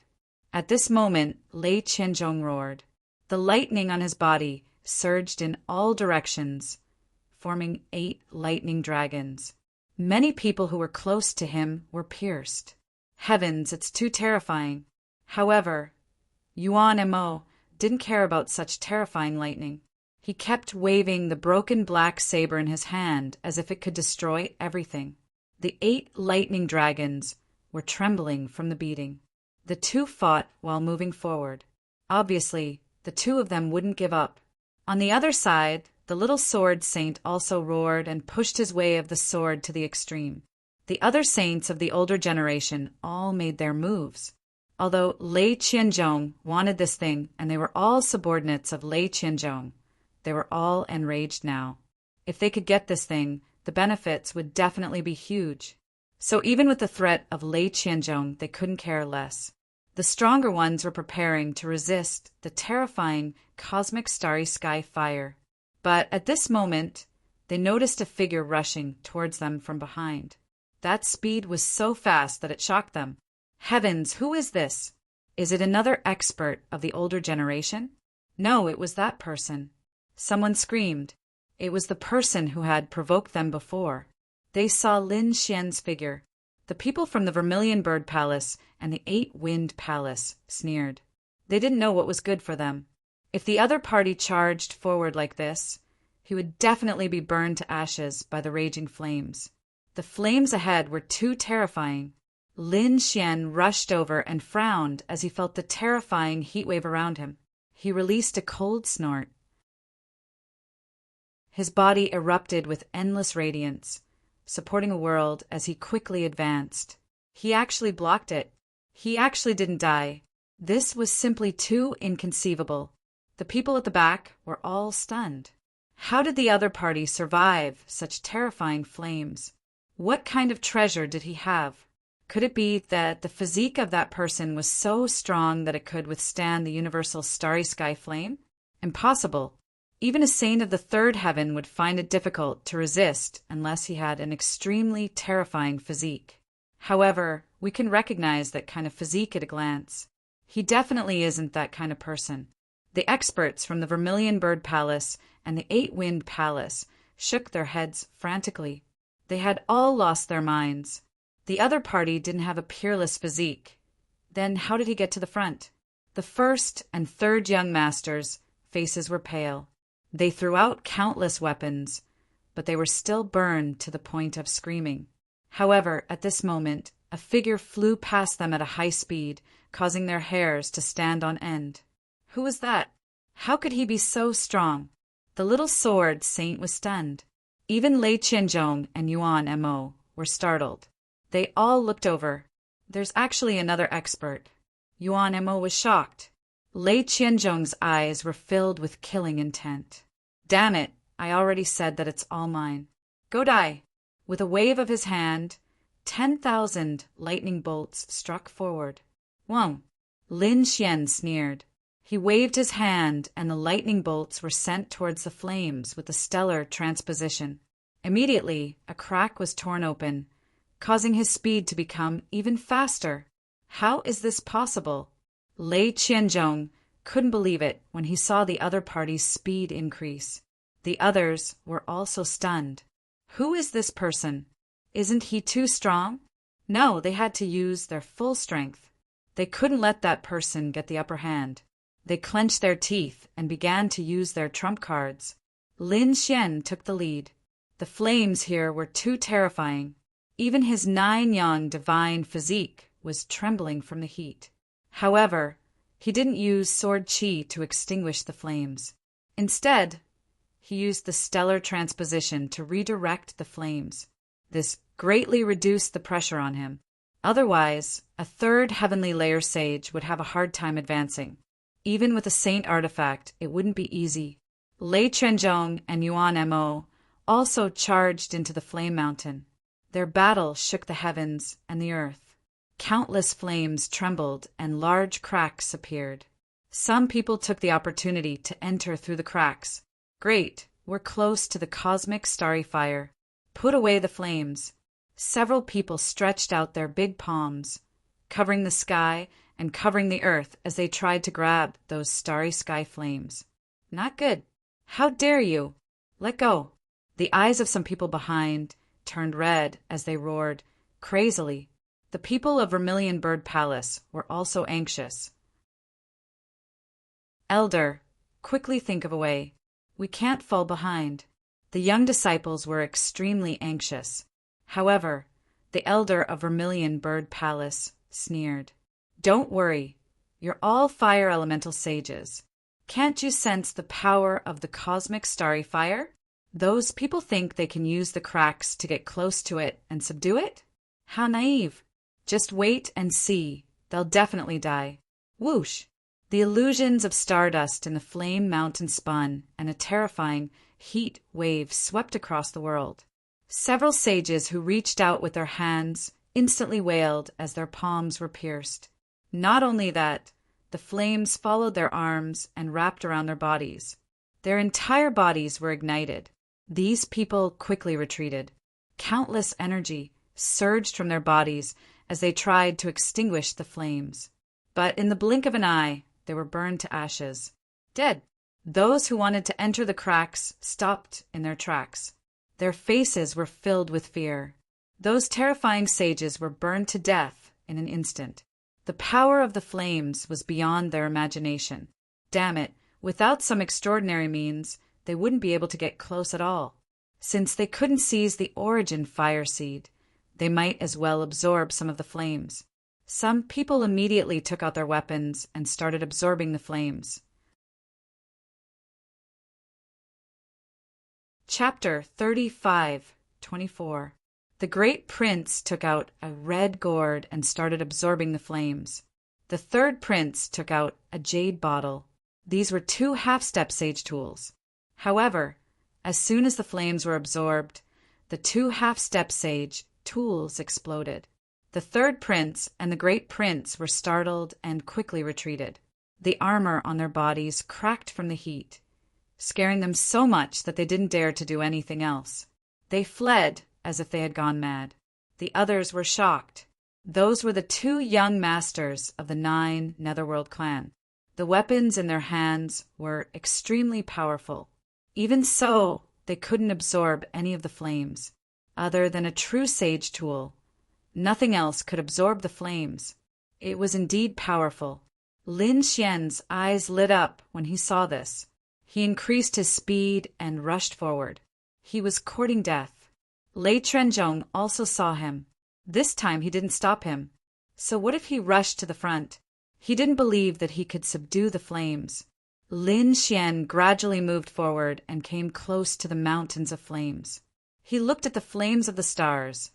At this moment, Lei Qianzhong roared. The lightning on his body surged in all directions, forming 8 lightning dragons. Many people who were close to him were pierced. Heavens, it's too terrifying. However, Yuan Mo didn't care about such terrifying lightning. He kept waving the broken black saber in his hand as if it could destroy everything. The 8 lightning dragons were trembling from the beating. The two fought while moving forward. Obviously, the two of them wouldn't give up. On the other side, the little sword saint also roared and pushed his way of the sword to the extreme. The other saints of the older generation all made their moves. Although Lei Qianzhong wanted this thing and they were all subordinates of Lei Qianzhong, they were all enraged now. If they could get this thing, the benefits would definitely be huge. So even with the threat of Lei Qianzhong, they couldn't care less. The stronger ones were preparing to resist the terrifying cosmic starry sky fire. But at this moment, they noticed a figure rushing towards them from behind. That speed was so fast that it shocked them. Heavens, who is this? Is it another expert of the older generation? No, it was that person. Someone screamed. It was the person who had provoked them before. They saw Lin Xian's figure. The people from the Vermilion Bird Palace and the 8-Wind Palace sneered. They didn't know what was good for them. If the other party charged forward like this, he would definitely be burned to ashes by the raging flames. The flames ahead were too terrifying. Lin Xian rushed over and frowned as he felt the terrifying heat wave around him. He released a cold snort. His body erupted with endless radiance, supporting a world as he quickly advanced. He actually blocked it. He actually didn't die. This was simply too inconceivable. The people at the back were all stunned. How did the other party survive such terrifying flames? What kind of treasure did he have? Could it be that the physique of that person was so strong that it could withstand the universal starry sky flame? Impossible. Even a saint of the third heaven would find it difficult to resist unless he had an extremely terrifying physique. However, we can recognize that kind of physique at a glance. He definitely isn't that kind of person. The experts from the Vermilion Bird Palace and the Eight-Wind Palace shook their heads frantically. They had all lost their minds. The other party didn't have a peerless physique. Then how did he get to the front? The first and third young masters' faces were pale. They threw out countless weapons, but they were still burned to the point of screaming. However, at this moment, a figure flew past them at a high speed, causing their hairs to stand on end. Who was that? How could he be so strong? The little sword saint was stunned. Even Lei Qianzhong and Yuan Mo were startled. They all looked over. There's actually another expert. Yuan Mo was shocked. Lei Qianzhong's eyes were filled with killing intent. Damn it, I already said that it's all mine. Go die. With a wave of his hand, 10,000 lightning bolts struck forward. Whoa! Lin Xian sneered. He waved his hand, and the lightning bolts were sent towards the flames with the stellar transposition. Immediately, a crack was torn open, causing his speed to become even faster. How is this possible? Lei Qianzhong couldn't believe it when he saw the other party's speed increase. The others were also stunned. Who is this person? Isn't he too strong? No, they had to use their full strength. They couldn't let that person get the upper hand. They clenched their teeth and began to use their trump cards. Lin Xian took the lead. The flames here were too terrifying. Even his 9-yang divine physique was trembling from the heat. However, he didn't use sword qi to extinguish the flames. Instead, he used the stellar transposition to redirect the flames. This greatly reduced the pressure on him. Otherwise, a third heavenly layer sage would have a hard time advancing. Even with a saint artifact, it wouldn't be easy. Lei Qianzhong and Yuan Mo also charged into the flame mountain. Their battle shook the heavens and the earth. Countless flames trembled and large cracks appeared. Some people took the opportunity to enter through the cracks. Great, we're close to the cosmic starry fire. Put away the flames. Several people stretched out their big palms, covering the sky and covering the earth as they tried to grab those starry sky flames. Not good. How dare you? Let go. The eyes of some people behind turned red as they roared, crazily. The people of Vermilion Bird Palace were also anxious. Elder, quickly think of a way. We can't fall behind. The young disciples were extremely anxious. However, the elder of Vermilion Bird Palace sneered. Don't worry. You're all fire elemental sages. Can't you sense the power of the cosmic starry fire? Those people think they can use the cracks to get close to it and subdue it? How naive. Just wait and see. They'll definitely die. Whoosh! The illusions of stardust in the flame mountain spun, and a terrifying heat wave swept across the world. Several sages who reached out with their hands instantly wailed as their palms were pierced. Not only that, the flames followed their arms and wrapped around their bodies. Their entire bodies were ignited. These people quickly retreated. Countless energy surged from their bodies as they tried to extinguish the flames. But in the blink of an eye, they were burned to ashes. Dead. Those who wanted to enter the cracks stopped in their tracks. Their faces were filled with fear. Those terrifying sages were burned to death in an instant. The power of the flames was beyond their imagination. Damn it, without some extraordinary means, they wouldn't be able to get close at all. Since they couldn't seize the origin fire seed, They might as well absorb some of the flames. Some people immediately took out their weapons and started absorbing the flames. Chapter 35:24. The great prince took out a red gourd and started absorbing the flames. The third prince took out a jade bottle. These were 2 half-step sage tools. However, as soon as the flames were absorbed, the 2 half-step sage tools exploded. The third prince and the great prince were startled and quickly retreated. The armor on their bodies cracked from the heat, scaring them so much that they didn't dare to do anything else. They fled as if they had gone mad. The others were shocked. Those were the 2 young masters of the 9 Netherworld clan. The weapons in their hands were extremely powerful. Even so, they couldn't absorb any of the flames. Other than a true sage tool, nothing else could absorb the flames. It was indeed powerful. Lin Xian's eyes lit up when he saw this. He increased his speed and rushed forward. He was courting death. Lei Trenjong also saw him. This time he didn't stop him. So what if he rushed to the front? He didn't believe that he could subdue the flames. Lin Xian gradually moved forward and came close to the mountains of flames. He looked at the flames of the stars,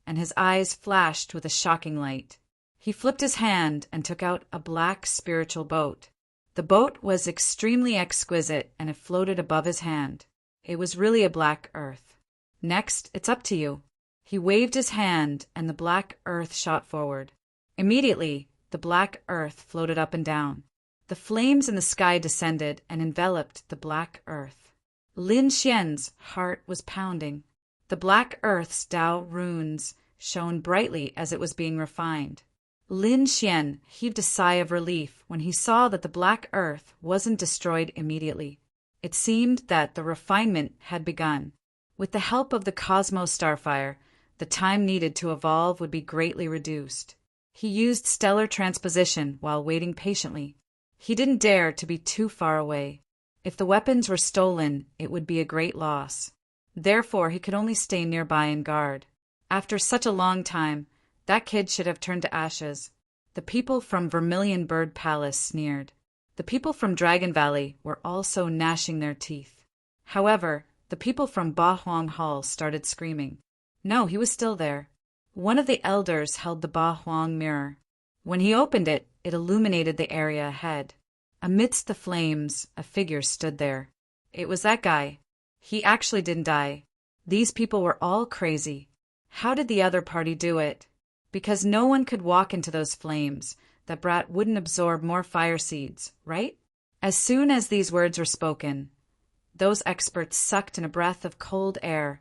and his eyes flashed with a shocking light. He flipped his hand and took out a black spiritual boat. The boat was extremely exquisite, and it floated above his hand. It was really a black earth. Next, it's up to you. He waved his hand, and the black earth shot forward. Immediately, the black earth floated up and down. The flames in the sky descended and enveloped the black earth. Lin Xian's heart was pounding. The black earth's Tao runes shone brightly as it was being refined. Lin Xian heaved a sigh of relief when he saw that the black earth wasn't destroyed immediately. It seemed that the refinement had begun. With the help of the Cosmos Starfire, the time needed to evolve would be greatly reduced. He used stellar transposition while waiting patiently. He didn't dare to be too far away. If the weapons were stolen, it would be a great loss. Therefore, he could only stay nearby and guard. After such a long time, that kid should have turned to ashes. The people from Vermilion Bird Palace sneered. The people from Dragon Valley were also gnashing their teeth. However, the people from Ba Huang Hall started screaming. No, he was still there. One of the elders held the Ba Huang mirror. When he opened it, it illuminated the area ahead. Amidst the flames, a figure stood there. It was that guy. He actually didn't die. These people were all crazy. How did the other party do it? Because no one could walk into those flames. That brat wouldn't absorb more fire seeds, right? As soon as these words were spoken, those experts sucked in a breath of cold air,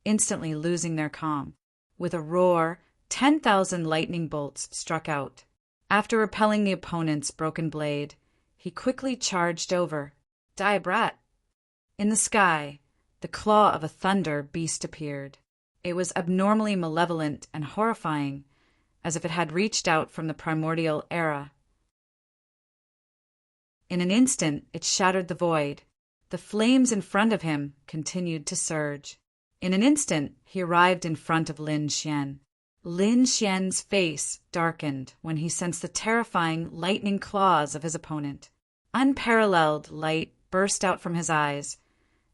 instantly losing their calm. With a roar, 10,000 lightning bolts struck out. After repelling the opponent's broken blade, he quickly charged over. Die, brat! In the sky, the claw of a thunder beast appeared. It was abnormally malevolent and horrifying, as if it had reached out from the primordial era. In an instant, it shattered the void. The flames in front of him continued to surge. In an instant, he arrived in front of Lin Xian. Lin Xian's face darkened when he sensed the terrifying lightning claws of his opponent. Unparalleled light burst out from his eyes,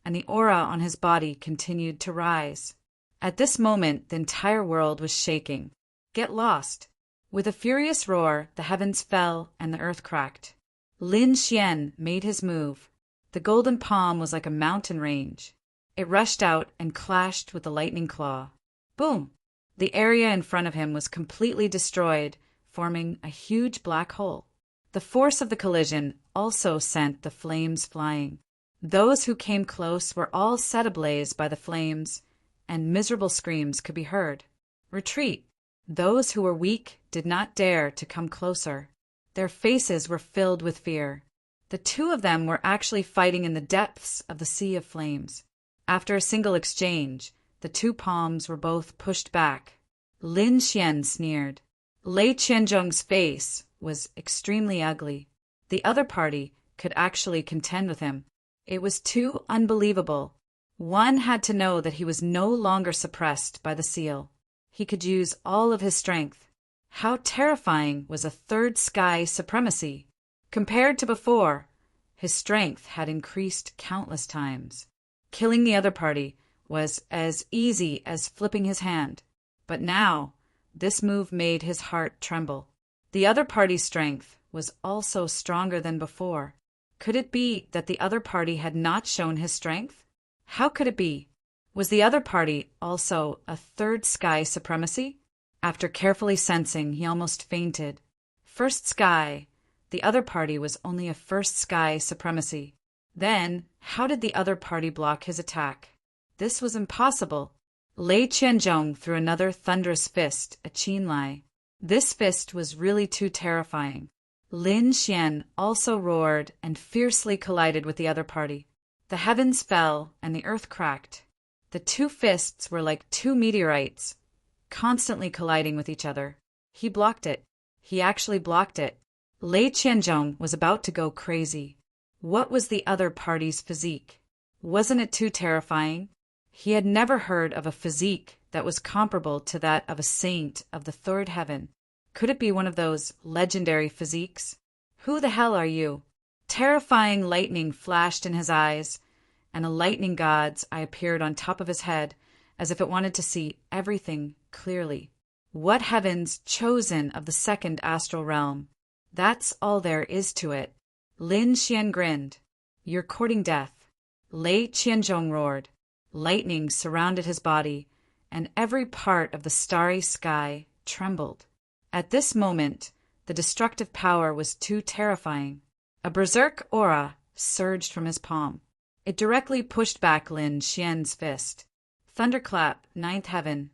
and the aura on his body continued to rise. At this moment, the entire world was shaking. Get lost! With a furious roar, the heavens fell and the earth cracked. Lin Xian made his move. The golden palm was like a mountain range. It rushed out and clashed with the lightning claw. Boom! The area in front of him was completely destroyed, forming a huge black hole. The force of the collision also sent the flames flying. Those who came close were all set ablaze by the flames, and miserable screams could be heard. Retreat! Those who were weak did not dare to come closer. Their faces were filled with fear. The 2 of them were actually fighting in the depths of the sea of flames. After a single exchange, the 2 palms were both pushed back. Lin Xian sneered. Lei Qianzhong's face was extremely ugly. The other party could actually contend with him. It was too unbelievable. One had to know that he was no longer suppressed by the seal. He could use all of his strength. How terrifying was a third sky supremacy! Compared to before, his strength had increased countless times. Killing the other party was as easy as flipping his hand. But now, this move made his heart tremble. The other party's strength was also stronger than before. Could it be that the other party had not shown his strength? How could it be? Was the other party also a third sky supremacy? After carefully sensing, he almost fainted. First sky. The other party was only a first sky supremacy. Then, how did the other party block his attack? This was impossible. Lei Qianzhong threw another thunderous fist at Qin Lai. This fist was really too terrifying. Lin Xian also roared and fiercely collided with the other party. The heavens fell and the earth cracked. The two fists were like two meteorites, constantly colliding with each other. He blocked it. He actually blocked it. Lei Qianzhong was about to go crazy. What was the other party's physique? Wasn't it too terrifying? He had never heard of a physique that was comparable to that of a saint of the third heaven. Could it be one of those legendary physiques? Who the hell are you? Terrifying lightning flashed in his eyes, and a lightning god's eye appeared on top of his head, as if it wanted to see everything clearly. What heavens chosen of the second astral realm? That's all there is to it. Lin Xian grinned. You're courting death. Lei Qianzhong roared. Lightning surrounded his body, and every part of the starry sky trembled. At this moment, the destructive power was too terrifying. A berserk aura surged from his palm. It directly pushed back Lin Xian's fist. Thunderclap, ninth heaven.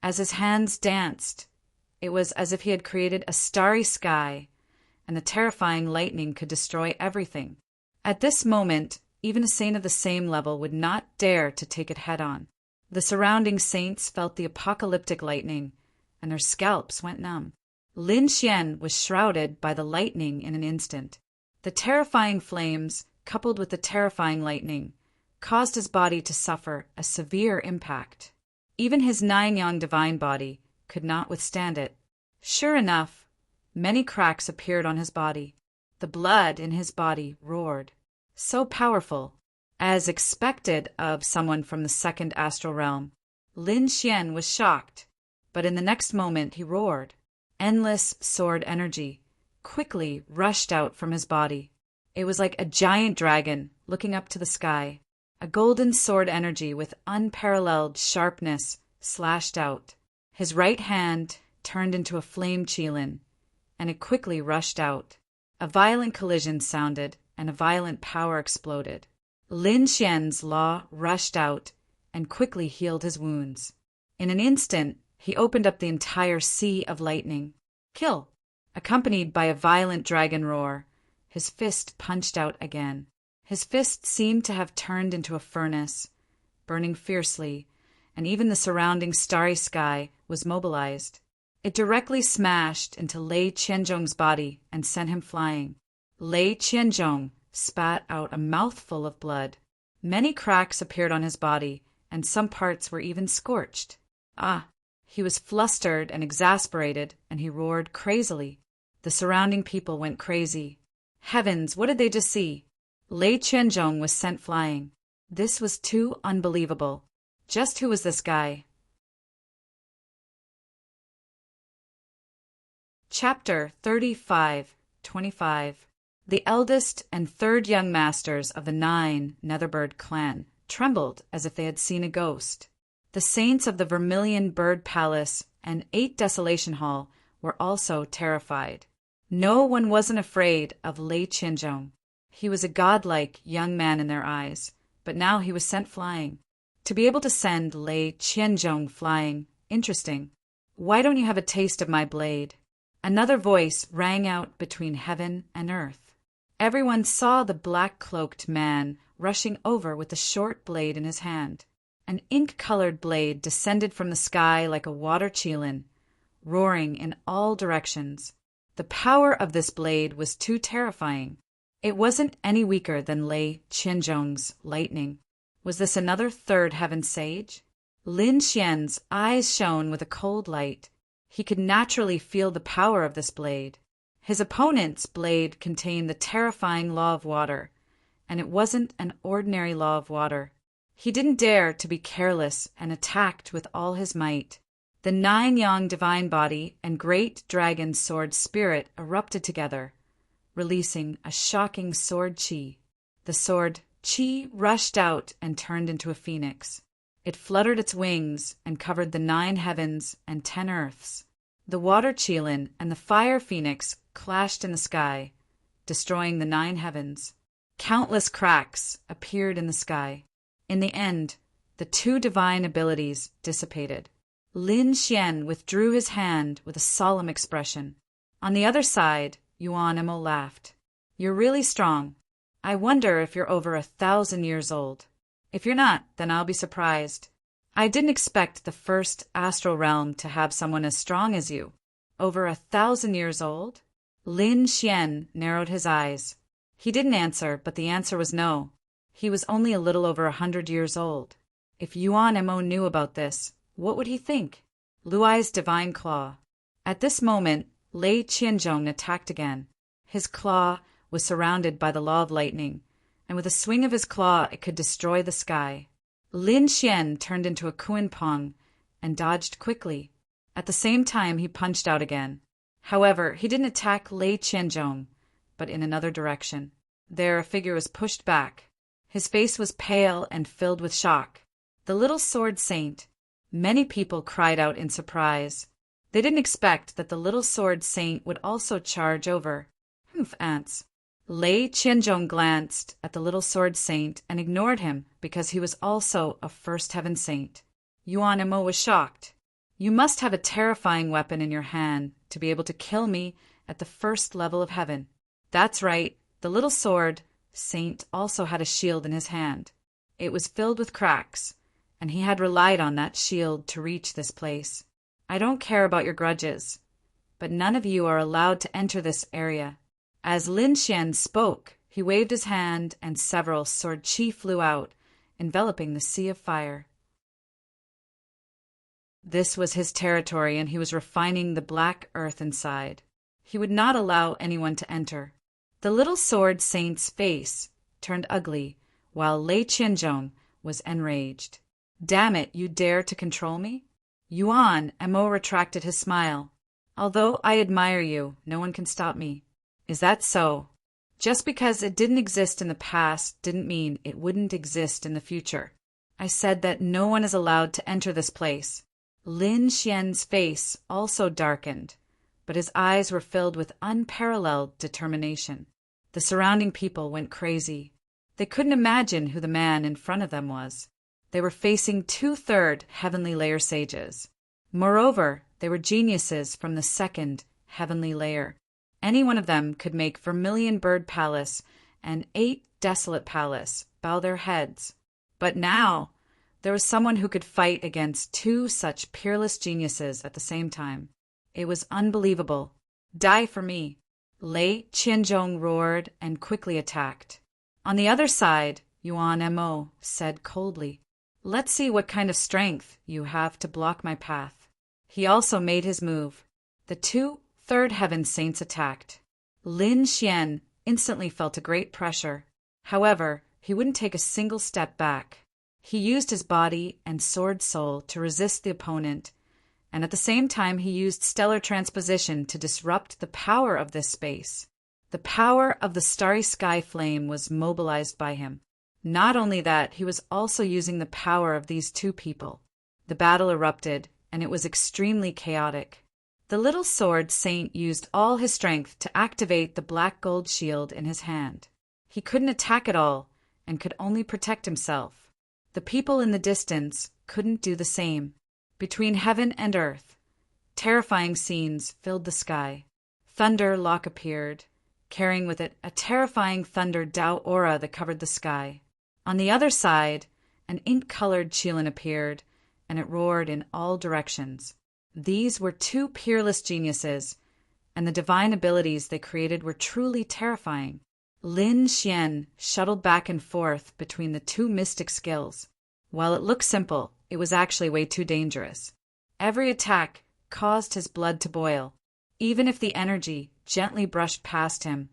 As his hands danced, it was as if he had created a starry sky, and the terrifying lightning could destroy everything. At this moment, even a saint of the same level would not dare to take it head-on. The surrounding saints felt the apocalyptic lightning, and their scalps went numb. Lin Xian was shrouded by the lightning in an instant. The terrifying flames, coupled with the terrifying lightning, caused his body to suffer a severe impact. Even his 9-yang divine body could not withstand it. Sure enough, many cracks appeared on his body. The blood in his body roared. So powerful, as expected of someone from the second astral realm. Lin Xian was shocked, but in the next moment he roared. Endless sword energy quickly rushed out from his body. It was like a giant dragon looking up to the sky. A golden sword energy with unparalleled sharpness slashed out. His right hand turned into a flame qilin, and it quickly rushed out. A violent collision sounded, and a violent power exploded. Lin Xian's law rushed out and quickly healed his wounds. In an instant, he opened up the entire sea of lightning. Kill! Accompanied by a violent dragon roar, his fist punched out again. His fist seemed to have turned into a furnace, burning fiercely, and even the surrounding starry sky was mobilized. It directly smashed into Lei Qianzhong's body and sent him flying. Lei Qianzhong spat out a mouthful of blood. Many cracks appeared on his body, and some parts were even scorched. He was flustered and exasperated, and he roared crazily. The surrounding people went crazy. Heavens, what did they just see? Lei Qianzhong was sent flying. This was too unbelievable. Just who was this guy? Chapter 35:25. The eldest and third young masters of the 9 Netherbird clan trembled as if they had seen a ghost. The saints of the Vermilion Bird Palace and 8 Desolation Hall were also terrified. No one wasn't afraid of Lei Qianzhong. He was a godlike young man in their eyes, but now he was sent flying. To be able to send Lei Qianzhong flying, interesting. Why don't you have a taste of my blade? Another voice rang out between heaven and earth. Everyone saw the black-cloaked man rushing over with the short blade in his hand. An ink-colored blade descended from the sky like a water qilin, roaring in all directions. The power of this blade was too terrifying. It wasn't any weaker than Lei Qianzhong's lightning. Was this another third heaven sage? Lin Xian's eyes shone with a cold light. He could naturally feel the power of this blade. His opponent's blade contained the terrifying law of water, and it wasn't an ordinary law of water. He didn't dare to be careless and attacked with all his might. The 9-yang divine body and great dragon sword spirit erupted together, releasing a shocking sword qi. The sword qi rushed out and turned into a phoenix. It fluttered its wings and covered the 9 heavens and 10 earths. The water qilin and the fire phoenix clashed in the sky, destroying the 9 heavens. Countless cracks appeared in the sky. In the end, the 2 divine abilities dissipated. Lin Xian withdrew his hand with a solemn expression. On the other side, Yuan Emo laughed. "You're really strong. I wonder if you're over 1,000 years old. If you're not, then I'll be surprised. I didn't expect the first astral realm to have someone as strong as you. Over 1,000 years old?" Lin Xian narrowed his eyes. He didn't answer, but the answer was no. He was only a little over 100 years old. If Yuan Emo knew about this, what would he think? Luai's divine claw. At this moment, Lei Qianzhong attacked again. His claw was surrounded by the law of lightning, and with a swing of his claw it could destroy the sky. Lin Xian turned into a Kuan and dodged quickly. At the same time he punched out again. However, he didn't attack Lei Qianzhong, but in another direction. There a figure was pushed back. His face was pale and filled with shock. The little sword saint. Many people cried out in surprise. They didn't expect that the little sword saint would also charge over. Ants. Lei Qianzhong glanced at the little sword saint and ignored him because he was also a first heaven saint. Yuan Emo was shocked. "You must have a terrifying weapon in your hand to be able to kill me at the first level of heaven." That's right, the little sword saint also had a shield in his hand. It was filled with cracks, and he had relied on that shield to reach this place. "I don't care about your grudges, but none of you are allowed to enter this area." As Lin Xian spoke, he waved his hand and several sword qi flew out, enveloping the sea of fire. This was his territory, and he was refining the black earth inside. He would not allow anyone to enter. The little sword saint's face turned ugly, while Lei Qianzhong was enraged. "Damn it, you dare to control me?" Yuan Emo retracted his smile. "Although I admire you, no one can stop me." "Is that so?" "Just because it didn't exist in the past didn't mean it wouldn't exist in the future. I said that no one is allowed to enter this place." Lin Xian's face also darkened, but his eyes were filled with unparalleled determination. The surrounding people went crazy. They couldn't imagine who the man in front of them was. They were facing 2/3 heavenly layer sages. Moreover, they were geniuses from the 2nd heavenly layer. Any one of them could make Vermilion Bird Palace and 8 Desolate Palace bow their heads. But now, there was someone who could fight against 2 such peerless geniuses at the same time. It was unbelievable. "Die for me!" Lei Qianzhong roared and quickly attacked. On the other side, Yuan Emo said coldly, "Let's see what kind of strength you have to block my path." He also made his move. The 2 third heaven saints attacked. Lin Xian instantly felt a great pressure. However, he wouldn't take a single step back. He used his body and sword soul to resist the opponent, and at the same time he used stellar transposition to disrupt the power of this space. The power of the starry sky flame was mobilized by him. Not only that, he was also using the power of these 2 people. The battle erupted, and it was extremely chaotic. The little sword saint used all his strength to activate the black gold shield in his hand. He couldn't attack at all, and could only protect himself. The people in the distance couldn't do the same. Between heaven and earth, terrifying scenes filled the sky. Thunder Lock appeared, carrying with it a terrifying thunder Dao aura that covered the sky. On the other side, an ink-colored Qilin appeared, and it roared in all directions. These were 2 peerless geniuses, and the divine abilities they created were truly terrifying. Lin Xian shuttled back and forth between the 2 mystic skills. While it looked simple, it was actually way too dangerous. Every attack caused his blood to boil. Even if the energy gently brushed past him,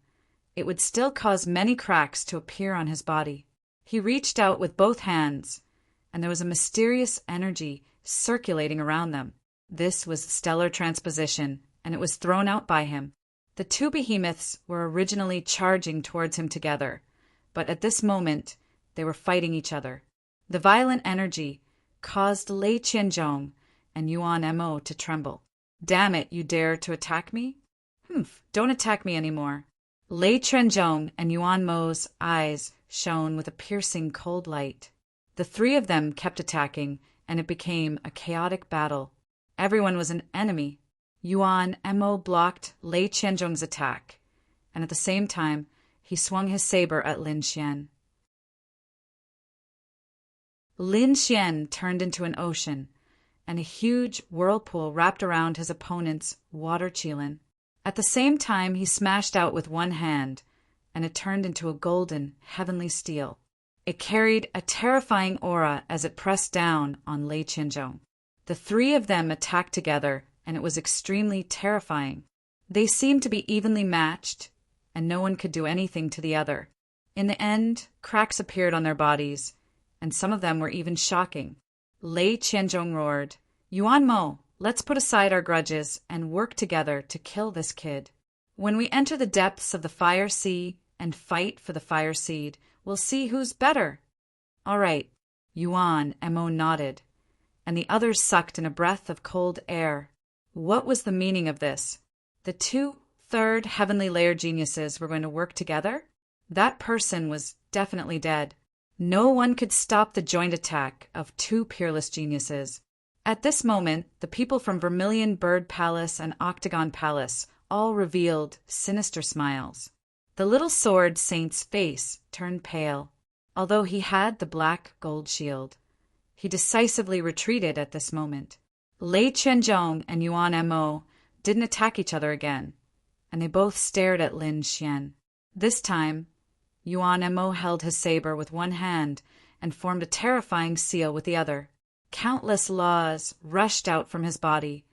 it would still cause many cracks to appear on his body. He reached out with both hands, and there was a mysterious energy circulating around them. This was stellar transposition, and it was thrown out by him. The two behemoths were originally charging towards him together, but at this moment they were fighting each other. The violent energy caused Lei Qianzhong and Yuan Mo to tremble. "Damn it, you dare to attack me?" "Humph, don't attack me anymore." Lei Qianzhong and Yuan Mo's eyes shone with a piercing cold light. The three of them kept attacking, and it became a chaotic battle. Everyone was an enemy. Yuan Mo blocked Lei Qianzhong's attack, and at the same time, he swung his saber at Lin Xian. Lin Xian turned into an ocean, and a huge whirlpool wrapped around his opponent's water qilin. At the same time, he smashed out with one hand, and it turned into a golden, heavenly steel. It carried a terrifying aura as it pressed down on Lei Qianzhong. The three of them attacked together, and it was extremely terrifying. They seemed to be evenly matched, and no one could do anything to the other. In the end, cracks appeared on their bodies, and some of them were even shocking. Lei Qianzhong roared, "Yuan Mo, let's put aside our grudges and work together to kill this kid. When we enter the depths of the Fire Sea and fight for the Fire Seed, we'll see who's better." "All right." Yuan Mo nodded, and the others sucked in a breath of cold air. What was the meaning of this? The two third heavenly layer geniuses were going to work together? That person was definitely dead. No one could stop the joint attack of two peerless geniuses. At this moment, the people from Vermilion Bird Palace and Octagon Palace all revealed sinister smiles. The little sword saint's face turned pale. Although he had the black gold shield, he decisively retreated at this moment. Lei Qianzhong and Yuan Mo didn't attack each other again, and they both stared at Lin Xian. This time, Yuan Mo held his saber with one hand and formed a terrifying seal with the other. Countless laws rushed out from his body,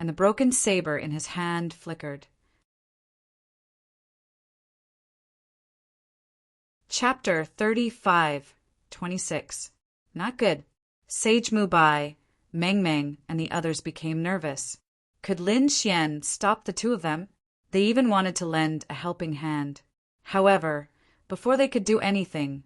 and the broken saber in his hand flickered. Chapter 35:26. Not good. Sage Mubai, Meng Meng, and the others became nervous. Could Lin Xian stop the two of them? They even wanted to lend a helping hand. However, before they could do anything,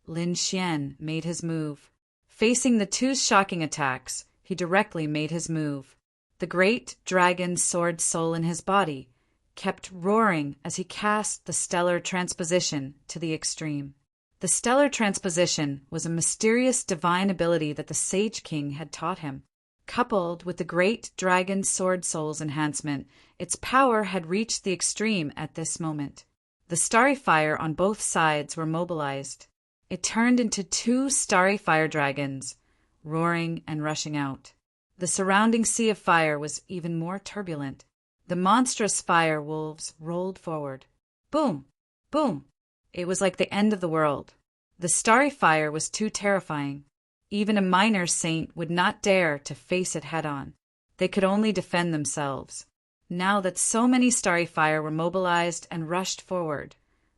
Lin Xian made his move. Facing the two shocking attacks, he directly made his move. The great dragon sword soul in his body kept roaring as he cast the stellar transposition to the extreme. The stellar transposition was a mysterious divine ability that the Sage King had taught him. Coupled with the great dragon sword soul's enhancement, its power had reached the extreme at this moment. The starry fire on both sides were mobilized. It turned into two starry fire dragons, roaring and rushing out. The surrounding sea of fire was even more turbulent. The monstrous fire wolves rolled forward. Boom! Boom! It was like the end of the world. The starry fire was too terrifying. Even a minor saint would not dare to face it head-on. They could only defend themselves. Now that so many starry fire were mobilized and rushed forward,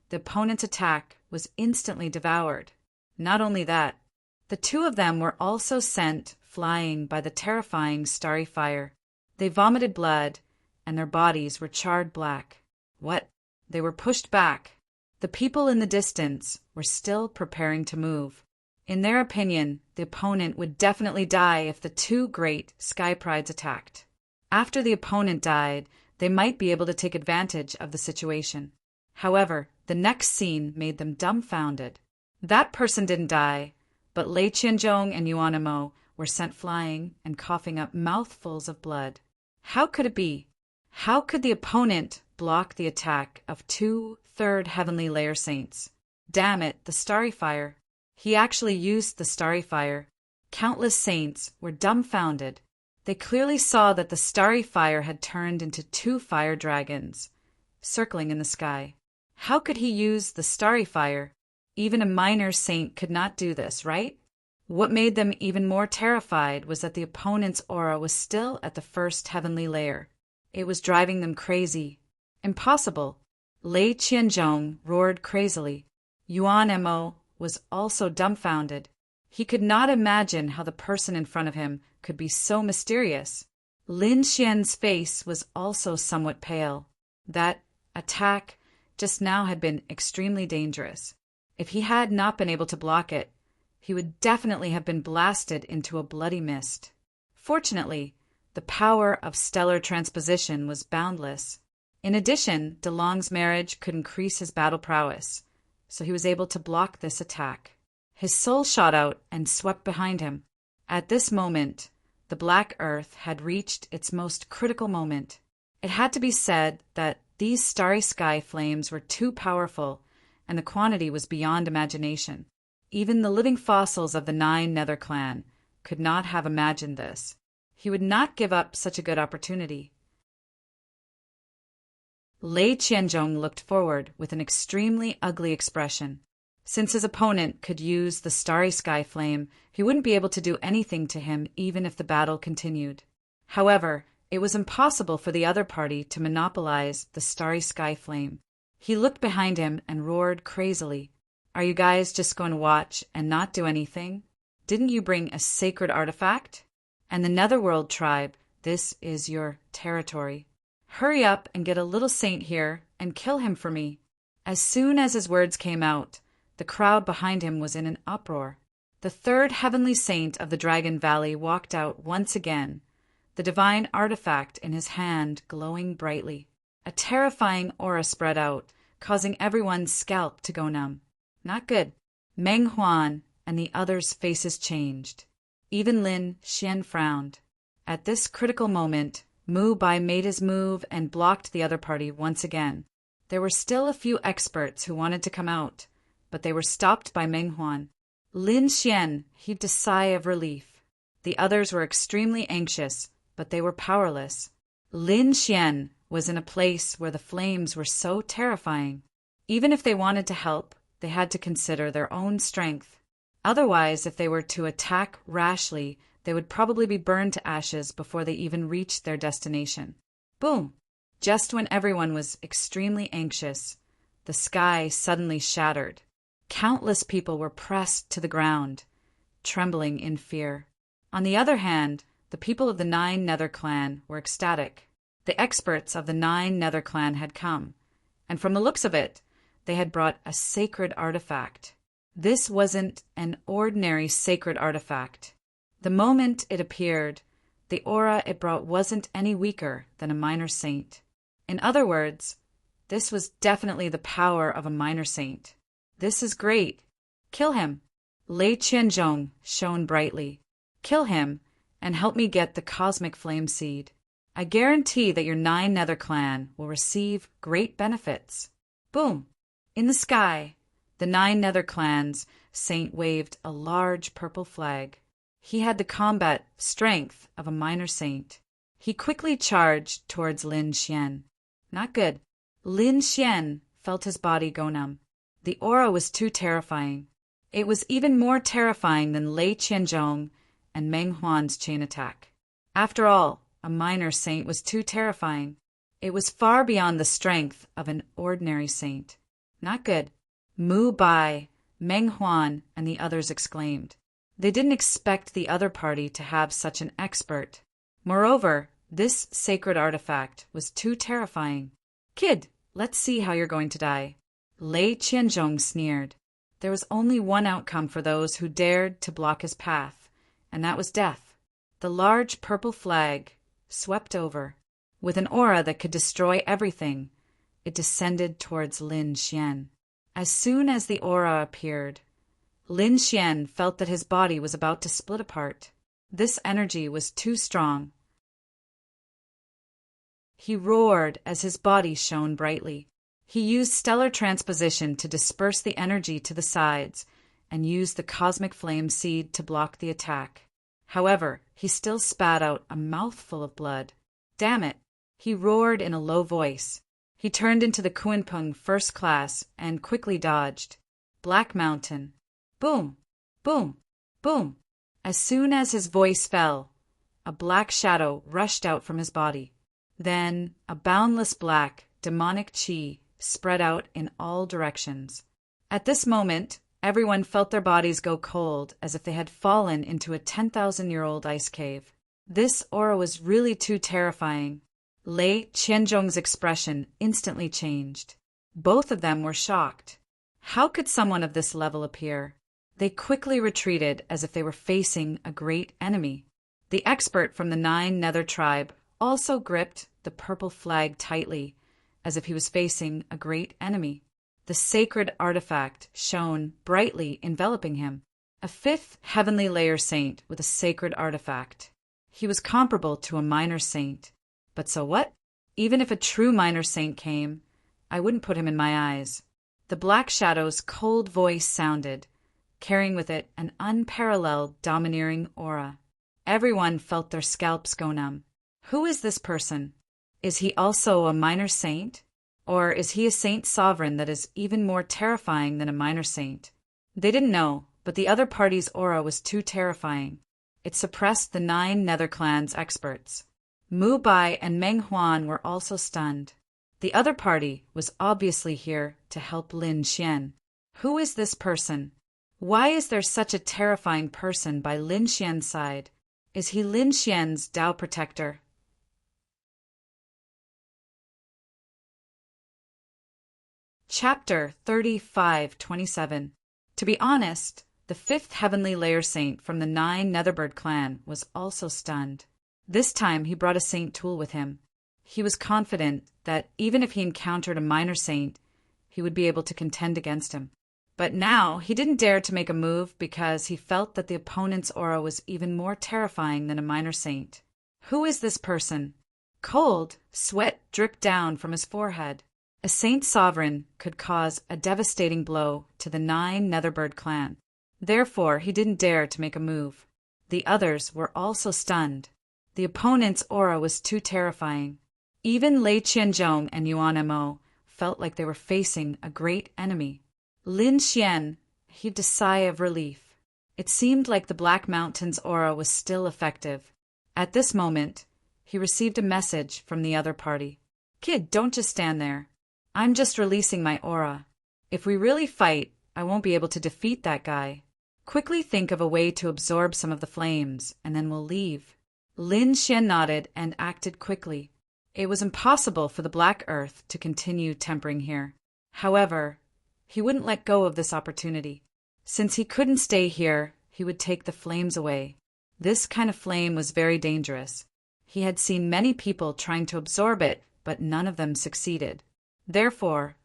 the opponent's attack was instantly devoured. Not only that, the two of them were also sent flying by the terrifying starry fire. They vomited blood, and their bodies were charred black. What? They were pushed back. The people in the distance were still preparing to move. In their opinion, the opponent would definitely die if the two great sky prides attacked. After the opponent died, they might be able to take advantage of the situation. However, the next scene made them dumbfounded. That person didn't die, but Lei Qianzhong and Yuan Mo were sent flying and coughing up mouthfuls of blood. How could it be? How could the opponent block the attack of two third heavenly layer saints? Damn it, the starry fire. He actually used the starry fire. Countless saints were dumbfounded. They clearly saw that the starry fire had turned into two fire dragons, circling in the sky. How could he use the starry fire? Even a minor saint could not do this, right? What made them even more terrified was that the opponent's aura was still at the first heavenly layer. It was driving them crazy. Impossible. Lei Qianzhong roared crazily. Yuan Mo was also dumbfounded. He could not imagine how the person in front of him could be so mysterious. Lin Xian's face was also somewhat pale. That attack just now had been extremely dangerous. If he had not been able to block it, he would definitely have been blasted into a bloody mist. Fortunately, the power of stellar transposition was boundless. In addition, DeLong's marriage could increase his battle prowess, so he was able to block this attack. His soul shot out and swept behind him. At this moment, the Black Earth had reached its most critical moment. It had to be said that these starry sky flames were too powerful, and the quantity was beyond imagination. Even the living fossils of the Nine Nether clan could not have imagined this. He would not give up such a good opportunity. Lei Qianzhong looked forward with an extremely ugly expression. Since his opponent could use the starry sky flame, he wouldn't be able to do anything to him even if the battle continued. However, it was impossible for the other party to monopolize the starry sky flame. He looked behind him and roared crazily. Are you guys just going to watch and not do anything? Didn't you bring a sacred artifact? And the Netherworld tribe, this is your territory. Hurry up and get a little saint here and kill him for me. As soon as his words came out, the crowd behind him was in an uproar. The third heavenly saint of the Dragon Valley walked out once again, the divine artifact in his hand glowing brightly. A terrifying aura spread out, causing everyone's scalp to go numb. Not good. Meng Huan and the others' faces changed. Even Lin Xian frowned. At this critical moment, Mu Bai made his move and blocked the other party once again. There were still a few experts who wanted to come out, but they were stopped by Meng Huan. Lin Xian heaved a sigh of relief. The others were extremely anxious, but they were powerless. Lin Xian was in a place where the flames were so terrifying. Even if they wanted to help, they had to consider their own strength. Otherwise, if they were to attack rashly, they would probably be burned to ashes before they even reached their destination. Boom! Just when everyone was extremely anxious, the sky suddenly shattered. Countless people were pressed to the ground, trembling in fear. On the other hand, the people of the Nine Nether clan were ecstatic. The experts of the Nine Nether clan had come, and from the looks of it, they had brought a sacred artifact. This wasn't an ordinary sacred artifact. The moment it appeared, the aura it brought wasn't any weaker than a minor saint. In other words, this was definitely the power of a minor saint. This is great. Kill him. Lei Qianzhong shone brightly. Kill him, and help me get the cosmic flame seed. I guarantee that your Nine Nether clan will receive great benefits. Boom! In the sky, the Nine Nether clan's saint waved a large purple flag. He had the combat strength of a minor saint. He quickly charged towards Lin Xian. Not good. Lin Xian felt his body go numb. The aura was too terrifying. It was even more terrifying than Lei Qianzhong and Meng Huan's chain attack. After all, a minor saint was too terrifying. It was far beyond the strength of an ordinary saint. Not good. Mu Bai, Meng Huan, and the others exclaimed. They didn't expect the other party to have such an expert. Moreover, this sacred artifact was too terrifying. Kid, let's see how you're going to die. Lei Qianzhong sneered. There was only one outcome for those who dared to block his path, and that was death. The large purple flag swept over. With an aura that could destroy everything, it descended towards Lin Xian. As soon as the aura appeared, Lin Xian felt that his body was about to split apart. This energy was too strong. He roared as his body shone brightly. He used stellar transposition to disperse the energy to the sides and used the cosmic flame seed to block the attack. However, he still spat out a mouthful of blood. Damn it! He roared in a low voice. He turned into the Kunpeng first class and quickly dodged. Black Mountain. Boom! Boom! Boom! As soon as his voice fell, a black shadow rushed out from his body. Then a boundless black, demonic chi spread out in all directions. At this moment, everyone felt their bodies go cold as if they had fallen into a 10,000-year-old ice cave. This aura was really too terrifying. Lei Qianzhong's expression instantly changed. Both of them were shocked. How could someone of this level appear? They quickly retreated as if they were facing a great enemy. The expert from the 9 Nether tribe also gripped the purple flag tightly, as if he was facing a great enemy. The sacred artifact shone brightly, enveloping him. A 5th heavenly layer saint with a sacred artifact. He was comparable to a minor saint. But so what? Even if a true minor saint came, I wouldn't put him in my eyes. The black shadow's cold voice sounded, carrying with it an unparalleled domineering aura. Everyone felt their scalps go numb. Who is this person? Is he also a minor saint? Or is he a saint sovereign that is even more terrifying than a minor saint? They didn't know, but the other party's aura was too terrifying. It suppressed the 9 Nether Clan's experts. Mu Bai and Meng Huan were also stunned. The other party was obviously here to help Lin Xian. Who is this person? Why is there such a terrifying person by Lin Xian's side? Is he Lin Xian's Tao protector? Chapter 35:27. To be honest, the 5th heavenly layer saint from the 9 Netherbird clan was also stunned. This time he brought a saint tool with him. He was confident that even if he encountered a minor saint, he would be able to contend against him. But now he didn't dare to make a move because he felt that the opponent's aura was even more terrifying than a minor saint. Who is this person? Cold sweat dripped down from his forehead. A saint sovereign could cause a devastating blow to the 9 Netherbird clan. Therefore, he didn't dare to make a move. The others were also stunned. The opponent's aura was too terrifying. Even Lei Qianzhong and Yuan Mo felt like they were facing a great enemy. Lin Xian heaved a sigh of relief. It seemed like the Black Mountain's aura was still effective. At this moment, he received a message from the other party. "Kid, don't just stand there. I'm just releasing my aura. If we really fight, I won't be able to defeat that guy. Quickly think of a way to absorb some of the flames, and then we'll leave." Lin Xian nodded and acted quickly. It was impossible for the Black Earth to continue tempering here. However, he wouldn't let go of this opportunity. Since he couldn't stay here, he would take the flames away. This kind of flame was very dangerous. He had seen many people trying to absorb it, but none of them succeeded. Therefore,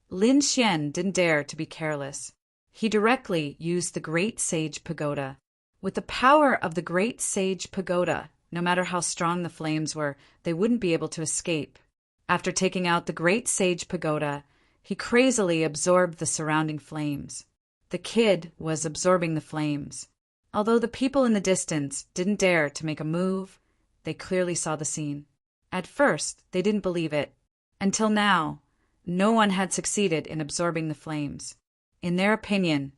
Lin Xian didn't dare to be careless. He directly used the Great Sage Pagoda. With the power of the Great Sage Pagoda, no matter how strong the flames were, they wouldn't be able to escape. After taking out the Great Sage Pagoda, he crazily absorbed the surrounding flames. The kid was absorbing the flames. Although the people in the distance didn't dare to make a move, they clearly saw the scene. At first, they didn't believe it. Until now, no one had succeeded in absorbing the flames. In their opinion,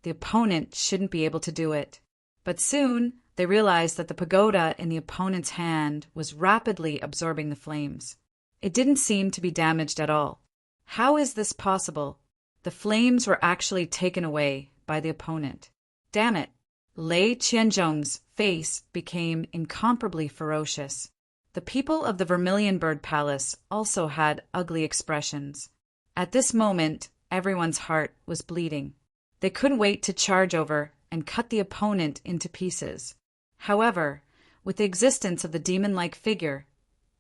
the opponent shouldn't be able to do it. But soon, they realized that the pagoda in the opponent's hand was rapidly absorbing the flames. It didn't seem to be damaged at all. How is this possible? The flames were actually taken away by the opponent. Damn it! Lei Qianzhong's face became incomparably ferocious. The people of the Vermilion Bird Palace also had ugly expressions. At this moment, everyone's heart was bleeding. They couldn't wait to charge over and cut the opponent into pieces. However, with the existence of the demon-like figure,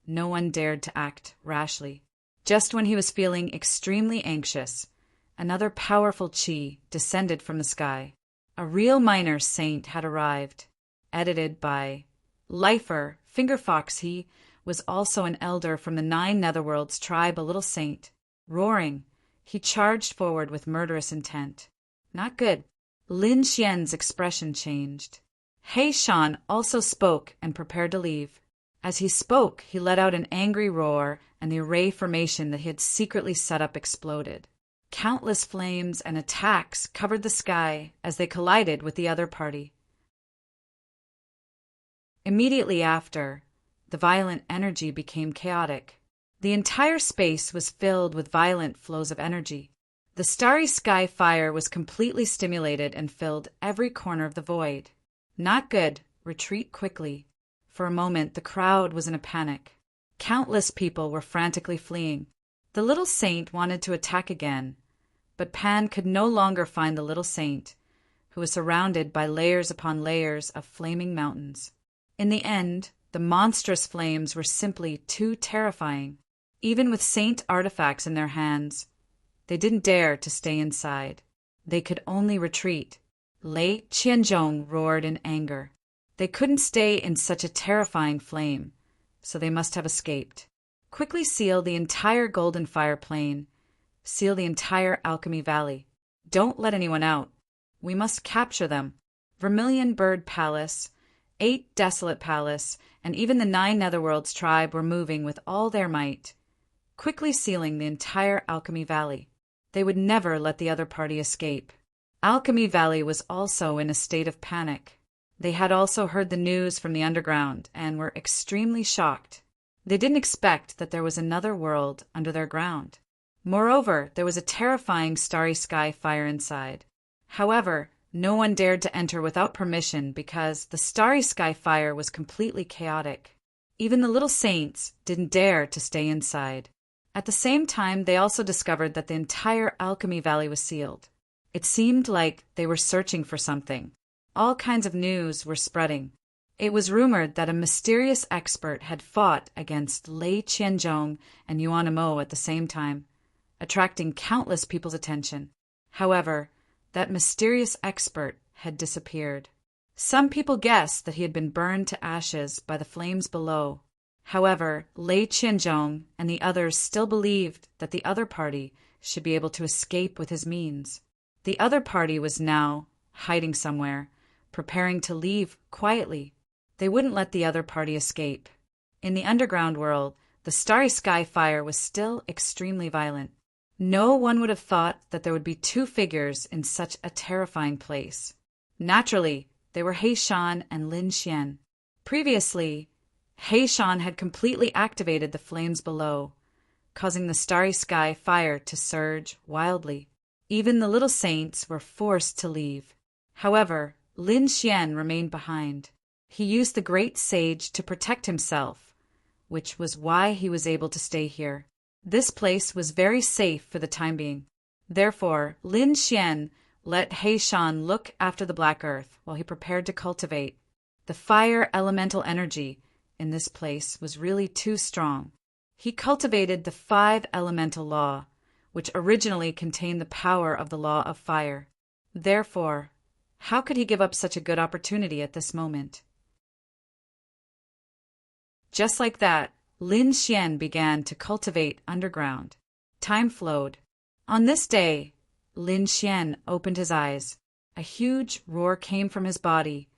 no one dared to act rashly. Just when he was feeling extremely anxious, another powerful chi descended from the sky. A real minor saint had arrived. Edited by Lifer Fingerfox. He was also an elder from the 9 Netherworlds tribe, a little saint. Roaring, he charged forward with murderous intent. Not good. Lin Xian's expression changed. He Shan also spoke and prepared to leave. As he spoke, he let out an angry roar, and the array formation that he had secretly set up exploded. Countless flames and attacks covered the sky as they collided with the other party. Immediately after, the violent energy became chaotic. The entire space was filled with violent flows of energy. The starry sky fire was completely stimulated and filled every corner of the void. Not good. Retreat quickly. For a moment, the crowd was in a panic. Countless people were frantically fleeing. The little saint wanted to attack again, but Pan could no longer find the little saint, who was surrounded by layers upon layers of flaming mountains. In the end, the monstrous flames were simply too terrifying. Even with saint artifacts in their hands, they didn't dare to stay inside. They could only retreat. Lei Qianzhong roared in anger. They couldn't stay in such a terrifying flame, so they must have escaped. Quickly seal the entire Golden Fire Plain. Seal the entire Alchemy Valley. Don't let anyone out. We must capture them. Vermilion Bird Palace, 8 Desolate Palace, and even the 9 Netherworlds tribe were moving with all their might, quickly sealing the entire Alchemy Valley. They would never let the other party escape. Alchemy Valley was also in a state of panic. They had also heard the news from the underground and were extremely shocked. They didn't expect that there was another world under their ground. Moreover, there was a terrifying starry sky fire inside. However, no one dared to enter without permission because the starry sky fire was completely chaotic. Even the little saints didn't dare to stay inside. At the same time, they also discovered that the entire Alchemy Valley was sealed. It seemed like they were searching for something. All kinds of news were spreading. It was rumored that a mysterious expert had fought against Lei Qianzhong and Yuan Mo at the same time, attracting countless people's attention. However, that mysterious expert had disappeared. Some people guessed that he had been burned to ashes by the flames below. However, Lei Qianzhong and the others still believed that the other party should be able to escape with his means. The other party was now hiding somewhere, preparing to leave quietly. They wouldn't let the other party escape. In the underground world, the starry sky fire was still extremely violent. No one would have thought that there would be 2 figures in such a terrifying place. Naturally, they were He Shan and Lin Xian. Previously, He Shan had completely activated the flames below, causing the starry sky fire to surge wildly. Even the little saints were forced to leave. However, Lin Xian remained behind. He used the great sage to protect himself, which was why he was able to stay here. This place was very safe for the time being. Therefore, Lin Xian let He Shan look after the Black Earth while he prepared to cultivate. The fire elemental energy in this place was really too strong. He cultivated the 5 elemental law, which originally contained the power of the law of fire. Therefore, how could he give up such a good opportunity at this moment? Just like that, Lin Xian began to cultivate underground. Time flowed. On this day, Lin Xian opened his eyes. A huge roar came from his body,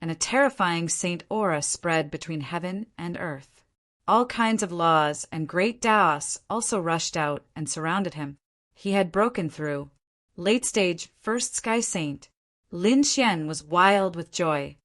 and a terrifying saint aura spread between heaven and earth. All kinds of laws and great Daos also rushed out and surrounded him. He had broken through. Late stage first sky saint, Lin Xian was wild with joy.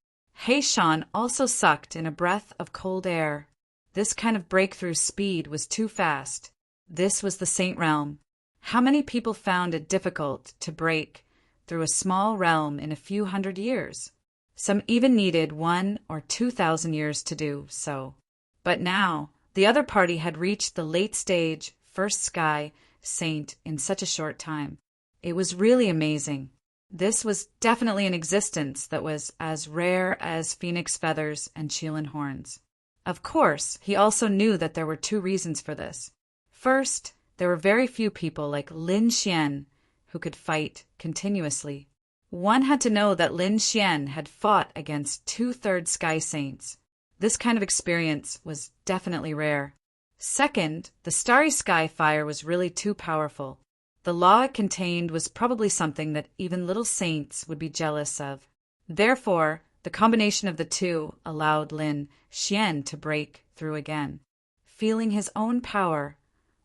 He Shan also sucked in a breath of cold air. This kind of breakthrough speed was too fast. This was the saint realm. How many people found it difficult to break through a small realm in a few hundred years? Some even needed 1,000 or 2,000 years to do so. But now, the other party had reached the late stage first sky saint in such a short time. It was really amazing. This was definitely an existence that was as rare as phoenix feathers and Qilin horns. Of course, he also knew that there were 2 reasons for this. First, there were very few people like Lin Xian who could fight continuously. One had to know that Lin Xian had fought against 2/3 sky saints. This kind of experience was definitely rare. Second, the starry sky fire was really too powerful. The law it contained was probably something that even little saints would be jealous of. Therefore, the combination of the 2 allowed Lin Xian to break through again. Feeling his own power,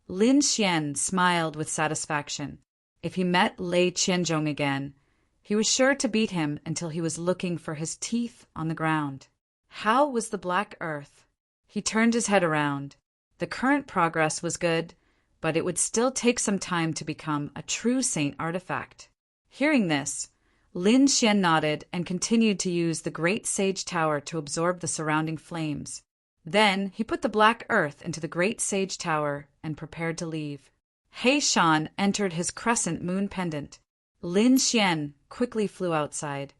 Lin Xian smiled with satisfaction. If he met Lei Qianzhong again, he was sure to beat him until he was looking for his teeth on the ground. How was the black earth? He turned his head around. The current progress was good, but it would still take some time to become a true saint artifact. Hearing this, Lin Xian nodded and continued to use the great sage tower to absorb the surrounding flames. Then he put the black earth into the great sage tower and prepared to leave. He Shan entered his crescent moon pendant. Lin Xian quickly flew outside.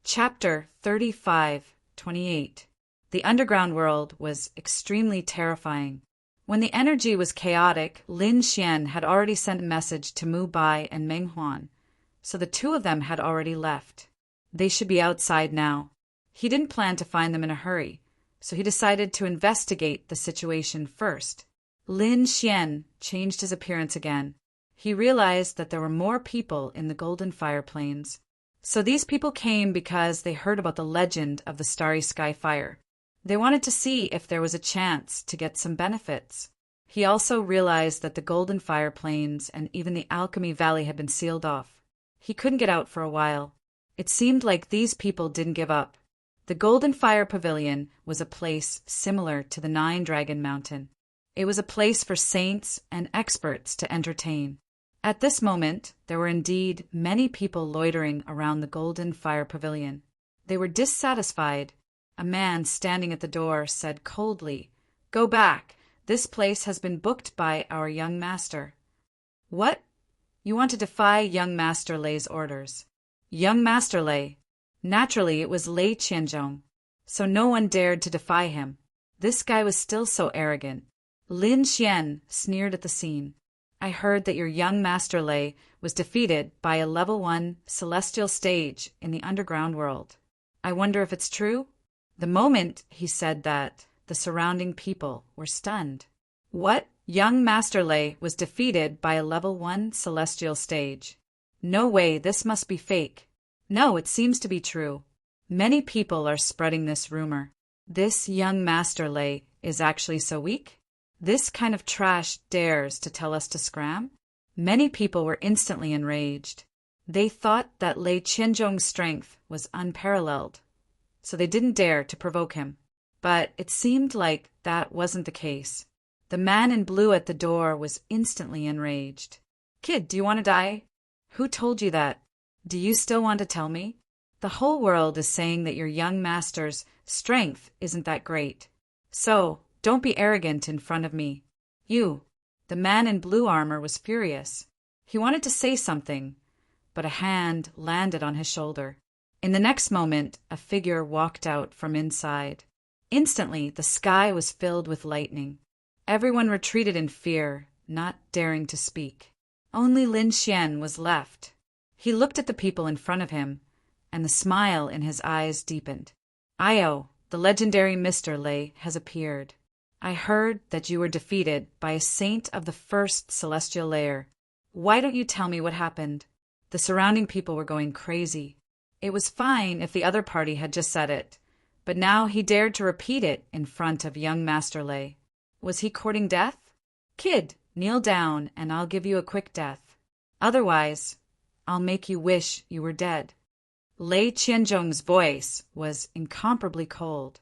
Chapter 35:28. The underground world was extremely terrifying. When the energy was chaotic, Lin Xian had already sent a message to Mu Bai and Meng Huan, so the two of them had already left. They should be outside now. He didn't plan to find them in a hurry, so he decided to investigate the situation first. Lin Xian changed his appearance again. He realized that there were more people in the Golden Fire Plains. So these people came because they heard about the legend of the Starry Sky Fire. They wanted to see if there was a chance to get some benefits. He also realized that the Golden Fire Plains and even the Alchemy Valley had been sealed off. He couldn't get out for a while. It seemed like these people didn't give up. The Golden Fire Pavilion was a place similar to the Nine Dragon Mountain. It was a place for saints and experts to entertain. At this moment, there were indeed many people loitering around the Golden Fire Pavilion. They were dissatisfied. A man standing at the door said coldly, "Go back. This place has been booked by our young master." "What? You want to defy young Master Lei's orders?" Young Master Lei. Naturally, it was Lei Qianzhong, so no one dared to defy him. This guy was still so arrogant. Lin Xian sneered at the scene. "I heard that your young Master Lei was defeated by a level 1 celestial stage in the underground world. I wonder if it's true?" The moment he said that, the surrounding people were stunned. What? Young Master Lei was defeated by a level 1 celestial stage. No way, this must be fake. No, it seems to be true. Many people are spreading this rumor. This young Master Lei is actually so weak? This kind of trash dares to tell us to scram? Many people were instantly enraged. They thought that Lei Qianzhong's strength was unparalleled, so they didn't dare to provoke him. But it seemed like that wasn't the case. The man in blue at the door was instantly enraged. "Kid, do you want to die? Who told you that? Do you still want to tell me? The whole world is saying that your young master's strength isn't that great. So, don't be arrogant in front of me. You." The man in blue armor was furious. He wanted to say something, but a hand landed on his shoulder. In the next moment, a figure walked out from inside. Instantly, the sky was filled with lightning. Everyone retreated in fear, not daring to speak. Only Lin Xian was left. He looked at the people in front of him, and the smile in his eyes deepened. "Io, the legendary Mr. Lei has appeared. I heard that you were defeated by a saint of the first celestial layer. Why don't you tell me what happened?" The surrounding people were going crazy. It was fine if the other party had just said it, but now he dared to repeat it in front of young Master Lei. Was he courting death? "Kid, kneel down and I'll give you a quick death. Otherwise, I'll make you wish you were dead." Lei Qianzhong's voice was incomparably cold.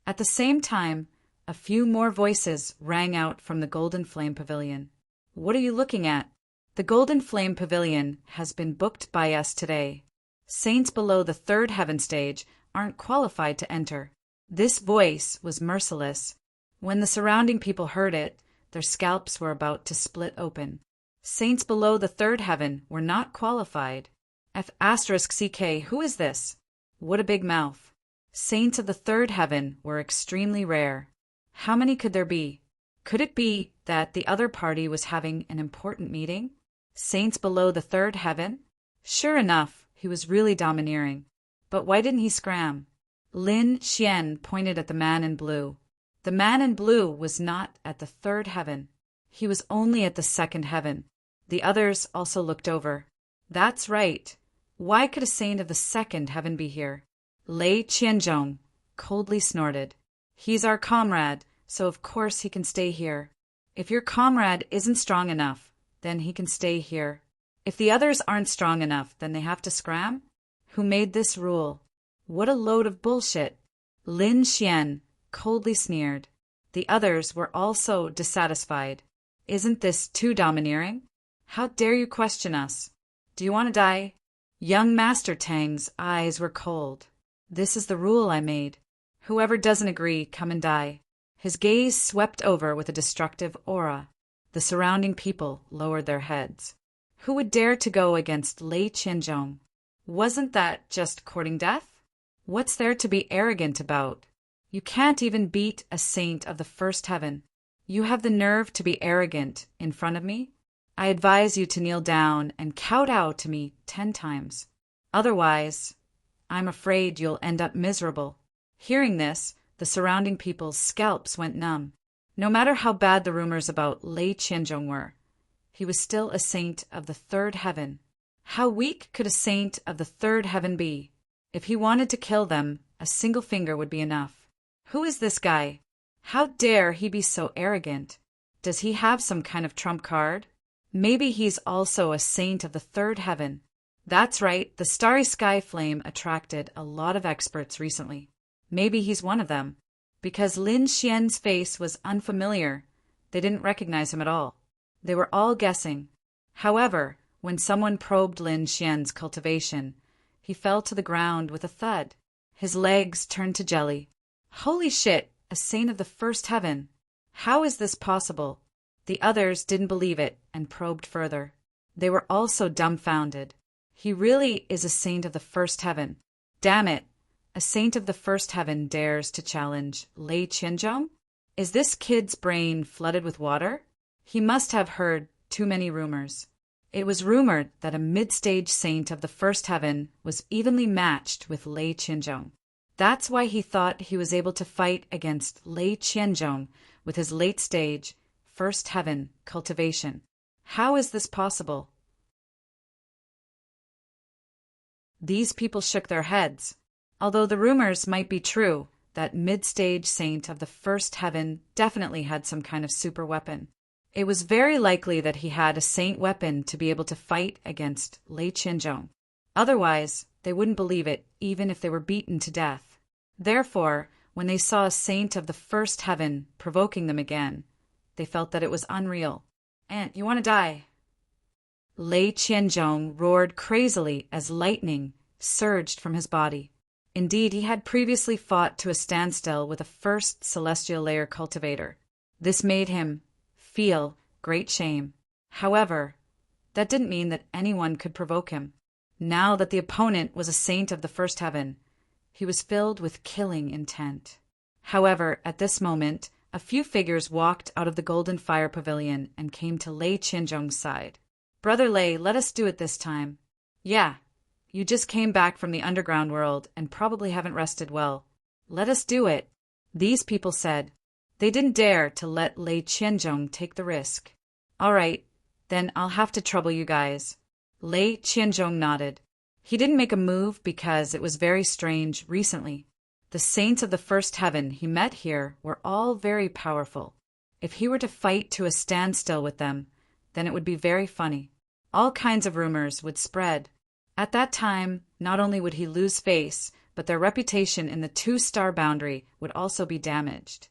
At the same time, a few more voices rang out from the Golden Flame Pavilion. "What are you looking at? The Golden Flame Pavilion has been booked by us today. Saints below the 3rd heaven stage aren't qualified to enter." This voice was merciless. When the surrounding people heard it, their scalps were about to split open. Saints below the 3rd heaven were not qualified. F***CK, who is this? What a big mouth. Saints of the 3rd heaven were extremely rare. How many could there be? Could it be that the other party was having an important meeting? Saints below the 3rd heaven? Sure enough, he was really domineering. But why didn't he scram? Lin Xian pointed at the man in blue. The man in blue was not at the 3rd heaven. He was only at the 2nd heaven. The others also looked over. That's right. Why could a saint of the 2nd heaven be here? Lei Qianzhong coldly snorted. "He's our comrade, so of course he can stay here. If your comrade isn't strong enough, then he can stay here." If the others aren't strong enough, then they have to scram? Who made this rule? What a load of bullshit. Lin Xian coldly sneered. The others were also dissatisfied. Isn't this too domineering? How dare you question us? Do you want to die? Young Master Tang's eyes were cold. This is the rule I made. Whoever doesn't agree, come and die. His gaze swept over with a destructive aura. The surrounding people lowered their heads. Who would dare to go against Lei Qianzhong? Wasn't that just courting death? What's there to be arrogant about? You can't even beat a saint of the first heaven. You have the nerve to be arrogant in front of me? I advise you to kneel down and kowtow to me 10 times. Otherwise, I'm afraid you'll end up miserable. Hearing this, the surrounding people's scalps went numb. No matter how bad the rumors about Lei Qianzhong were, he was still a saint of the third heaven. How weak could a saint of the third heaven be? If he wanted to kill them, a single finger would be enough. Who is this guy? How dare he be so arrogant? Does he have some kind of trump card? Maybe he's also a saint of the third heaven. That's right, the starry sky flame attracted a lot of experts recently. Maybe he's one of them. Because Lin Xian's face was unfamiliar, they didn't recognize him at all. They were all guessing. However, when someone probed Lin Xian's cultivation, he fell to the ground with a thud. His legs turned to jelly. Holy shit, a saint of the first heaven. How is this possible? The others didn't believe it and probed further. They were also dumbfounded. He really is a saint of the first heaven. Damn it! A saint of the first heaven dares to challenge Lei Qianzhong? Is this kid's brain flooded with water? He must have heard too many rumors. It was rumored that a mid-stage saint of the first heaven was evenly matched with Lei Qianzhong. That's why he thought he was able to fight against Lei Qianzhong with his late-stage, first heaven cultivation. How is this possible? These people shook their heads. Although the rumors might be true, that mid-stage saint of the first heaven definitely had some kind of super weapon. It was very likely that he had a saint weapon to be able to fight against Lei Qianzhong. Otherwise, they wouldn't believe it even if they were beaten to death. Therefore, when they saw a saint of the first heaven provoking them again, they felt that it was unreal. "Aunt, you want to die?" Lei Qianzhong roared crazily as lightning surged from his body. Indeed, he had previously fought to a standstill with a first celestial layer cultivator. This made him feel great shame. However, that didn't mean that anyone could provoke him. Now that the opponent was a saint of the first heaven, he was filled with killing intent. However, at this moment, a few figures walked out of the Golden Fire Pavilion and came to Lei Qianzhong's side. "Brother Lei, let us do it this time." "Yeah. You just came back from the underground world and probably haven't rested well. Let us do it," these people said. They didn't dare to let Lei Qianzhong take the risk. "All right, then I'll have to trouble you guys." Lei Qianzhong nodded. He didn't make a move because it was very strange recently. The saints of the first heaven he met here were all very powerful. If he were to fight to a standstill with them, then it would be very funny. All kinds of rumors would spread. At that time, not only would he lose face, but their reputation in the 2-star boundary would also be damaged.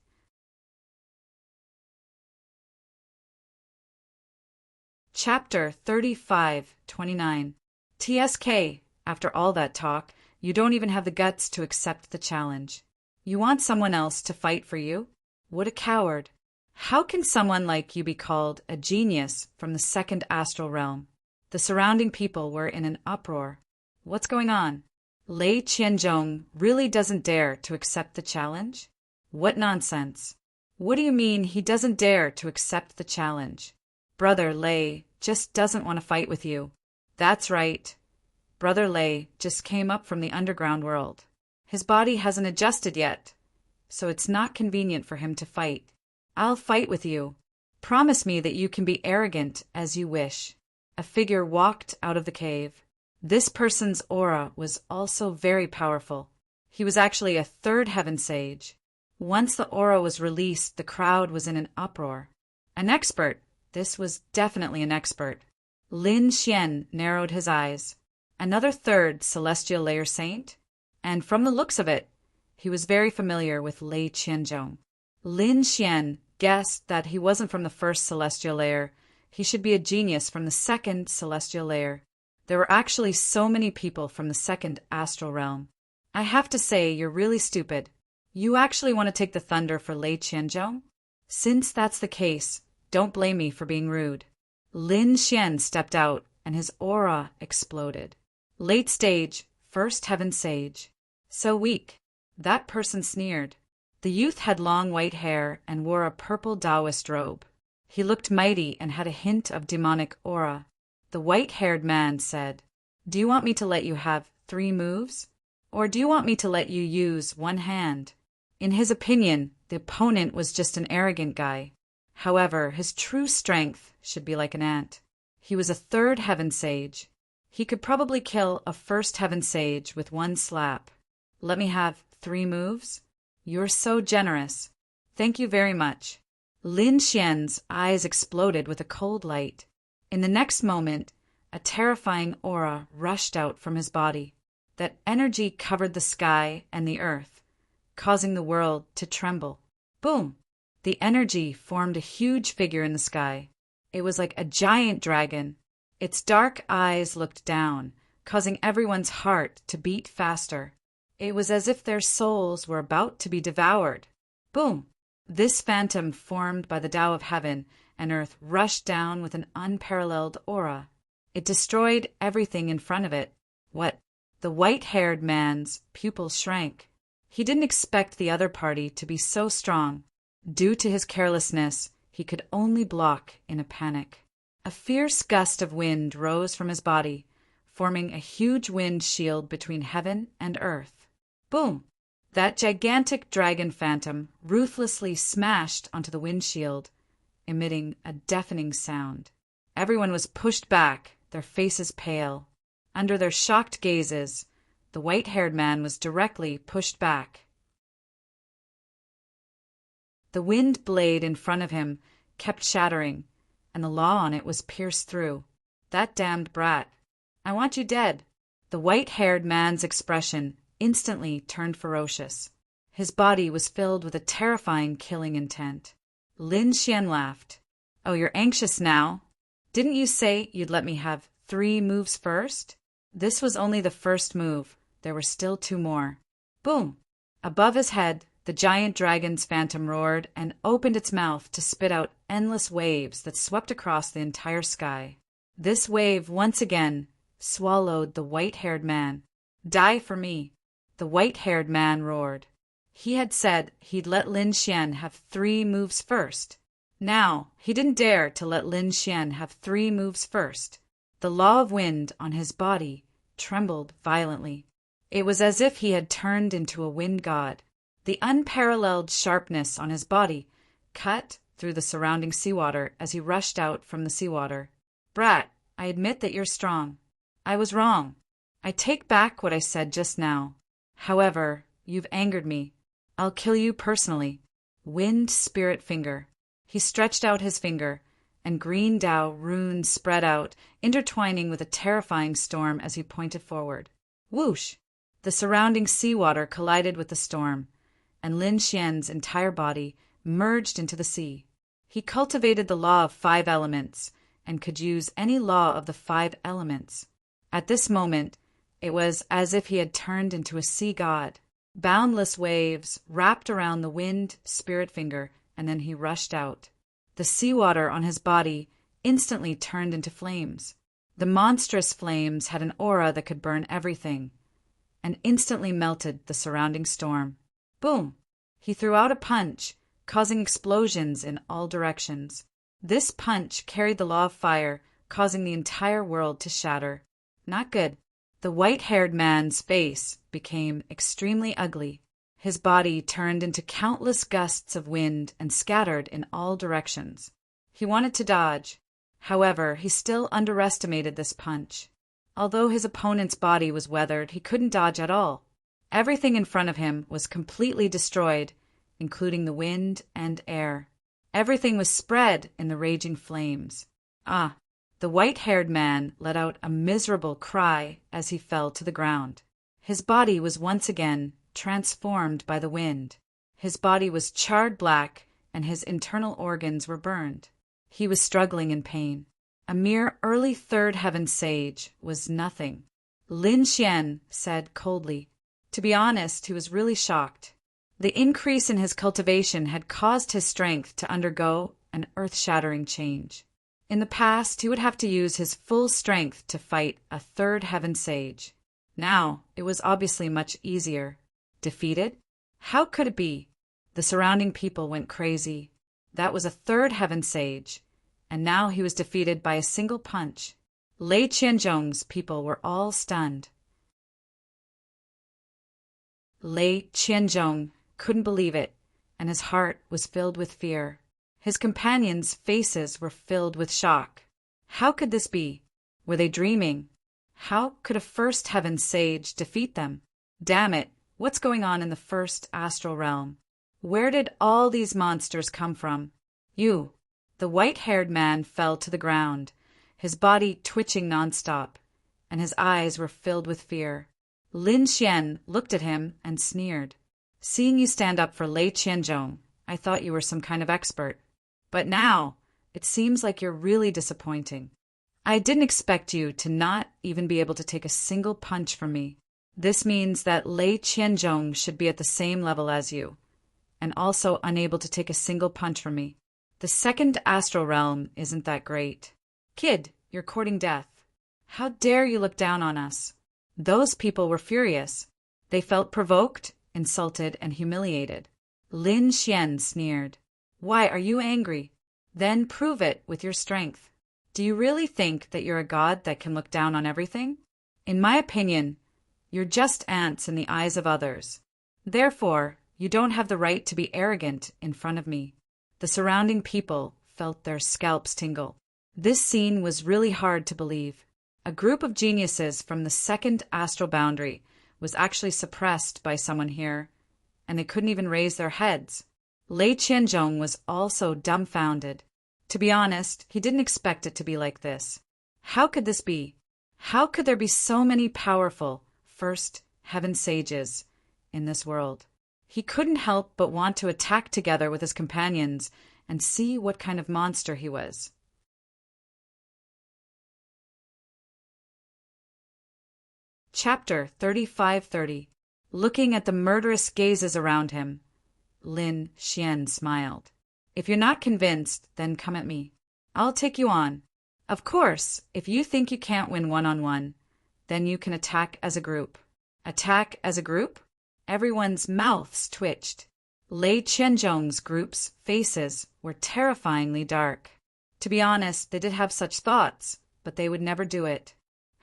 Chapter 35-29. TSK, after all that talk, you don't even have the guts to accept the challenge. You want someone else to fight for you? What a coward. How can someone like you be called a genius from the second astral realm? The surrounding people were in an uproar. What's going on? Lei Qianzhong really doesn't dare to accept the challenge? What nonsense. What do you mean he doesn't dare to accept the challenge? Brother Lei just doesn't want to fight with you. That's right. Brother Lei just came up from the underground world. His body hasn't adjusted yet, so it's not convenient for him to fight. I'll fight with you. Promise me that you can be arrogant as you wish. A figure walked out of the cave. This person's aura was also very powerful. He was actually a third heaven sage. Once the aura was released, the crowd was in an uproar. An expert. This was definitely an expert. Lin Xian narrowed his eyes. Another third celestial layer saint? And from the looks of it, he was very familiar with Lei Qianzhong. Lin Xian guessed that he wasn't from the first celestial layer. He should be a genius from the second celestial layer. There were actually so many people from the second astral realm. I have to say, you're really stupid. You actually want to take the thunder for Lei Qianzhong? Since that's the case, don't blame me for being rude. Lin Xian stepped out, and his aura exploded. Late stage, first heaven sage. So weak. That person sneered. The youth had long white hair and wore a purple Taoist robe. He looked mighty and had a hint of demonic aura. The white-haired man said, "Do you want me to let you have 3 moves? Or do you want me to let you use 1 hand?" In his opinion, the opponent was just an arrogant guy. However, his true strength should be like an ant. He was a 3rd heaven sage. He could probably kill a 1st heaven sage with 1 slap. Let me have 3 moves? You're so generous. Thank you very much. Lin Xian's eyes exploded with a cold light. In the next moment, a terrifying aura rushed out from his body. That energy covered the sky and the earth, causing the world to tremble. Boom! The energy formed a huge figure in the sky. It was like a giant dragon. Its dark eyes looked down, causing everyone's heart to beat faster. It was as if their souls were about to be devoured. Boom! This phantom formed by the Tao of heaven and earth rushed down with an unparalleled aura. It destroyed everything in front of it. What? The white-haired man's pupils shrank. He didn't expect the other party to be so strong. Due to his carelessness, he could only block in a panic. A fierce gust of wind rose from his body, forming a huge wind shield between heaven and earth. Boom! That gigantic dragon phantom ruthlessly smashed onto the windshield, emitting a deafening sound. Everyone was pushed back, their faces pale. Under their shocked gazes, the white-haired man was directly pushed back. The wind blade in front of him kept shattering, and the law on it was pierced through. That damned brat. I want you dead. The white-haired man's expression instantly turned ferocious. His body was filled with a terrifying killing intent. Lin Xian laughed. Oh, you're anxious now? Didn't you say you'd let me have 3 moves first? This was only the first move. There were still 2 more. Boom! Above his head, the giant dragon's phantom roared and opened its mouth to spit out endless waves that swept across the entire sky. This wave once again swallowed the white-haired man. Die for me! The white-haired man roared. He had said he'd let Lin Xian have 3 moves first. Now, he didn't dare to let Lin Xian have 3 moves first. The law of wind on his body trembled violently. It was as if he had turned into a wind god. The unparalleled sharpness on his body cut through the surrounding seawater as he rushed out from the seawater. Brat, I admit that you're strong. I was wrong. I take back what I said just now. However, you've angered me. I'll kill you personally. Wind Spirit Finger. He stretched out his finger, and green Tao runes spread out, intertwining with a terrifying storm as he pointed forward. Whoosh! The surrounding seawater collided with the storm, and Lin Xian's entire body merged into the sea. He cultivated the law of 5 elements, and could use any law of the 5 elements. At this moment, it was as if he had turned into a sea god. Boundless waves wrapped around the wind Spirit Finger, and then he rushed out. The seawater on his body instantly turned into flames. The monstrous flames had an aura that could burn everything, and instantly melted the surrounding storm. Boom! He threw out a punch, causing explosions in all directions. This punch carried the law of fire, causing the entire world to shatter. Not good. The white-haired man's face became extremely ugly. His body turned into countless gusts of wind and scattered in all directions. He wanted to dodge. However, he still underestimated this punch. Although his opponent's body was weathered, he couldn't dodge at all. Everything in front of him was completely destroyed, including the wind and air. Everything was spread in the raging flames. Ah, The white-haired man let out a miserable cry as he fell to the ground. His body was once again transformed by the wind. His body was charred black, and his internal organs were burned. He was struggling in pain. A mere early third heaven sage was nothing. Lin Xian said coldly. To be honest, he was really shocked. The increase in his cultivation had caused his strength to undergo an earth-shattering change. In the past, he would have to use his full strength to fight a third heaven sage. Now, it was obviously much easier. Defeated? How could it be? The surrounding people went crazy. That was a third heaven sage, and now he was defeated by a single punch. Lei Qianzhong's people were all stunned. Lei Qianzhong couldn't believe it, and his heart was filled with fear. His companions' faces were filled with shock. How could this be? Were they dreaming? How could a first heaven sage defeat them? Damn it, what's going on in the first astral realm? Where did all these monsters come from? You. The white-haired man fell to the ground, his body twitching nonstop, and his eyes were filled with fear. Lin Xian looked at him and sneered. Seeing you stand up for Lei Qianzhong, I thought you were some kind of expert. But now, it seems like you're really disappointing. I didn't expect you to not even be able to take a single punch from me. This means that Lei Qianzhong should be at the same level as you, and also unable to take a single punch from me. The second astral realm isn't that great. Kid, you're courting death. How dare you look down on us? Those people were furious. They felt provoked, insulted, and humiliated. Lin Xian sneered. Why are you angry? Then prove it with your strength. Do you really think that you're a god that can look down on everything? In my opinion, you're just ants in the eyes of others. Therefore, you don't have the right to be arrogant in front of me. The surrounding people felt their scalps tingle. This scene was really hard to believe. A group of geniuses from the second astral boundary was actually suppressed by someone here, and they couldn't even raise their heads. Lei Qianzhong was also dumbfounded. To be honest, he didn't expect it to be like this. How could this be? How could there be so many powerful first heaven sages in this world? He couldn't help but want to attack together with his companions and see what kind of monster he was. Chapter 3530. Looking at the murderous gazes around him, Lin Xian smiled. If you're not convinced, then come at me. I'll take you on. Of course, if you think you can't win one-on-one, then you can attack as a group. Attack as a group? Everyone's mouths twitched. Lei Qianzhong's group's faces were terrifyingly dark. To be honest, they did have such thoughts, but they would never do it.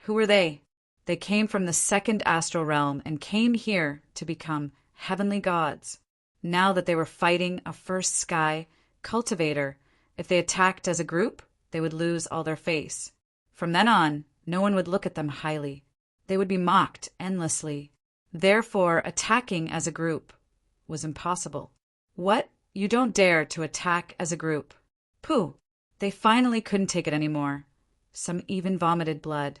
Who were they? They came from the second astral realm and came here to become heavenly gods. Now that they were fighting a first sky cultivator, if they attacked as a group, they would lose all their face. From then on, no one would look at them highly. They would be mocked endlessly. Therefore, attacking as a group was impossible. What? You don't dare to attack as a group? Pooh! They finally couldn't take it anymore. Some even vomited blood.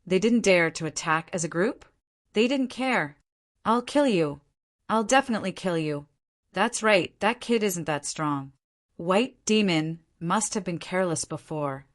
They didn't dare to attack as a group? They didn't care. I'll kill you. I'll definitely kill you. That's right, that kid isn't that strong. White Demon must have been careless before.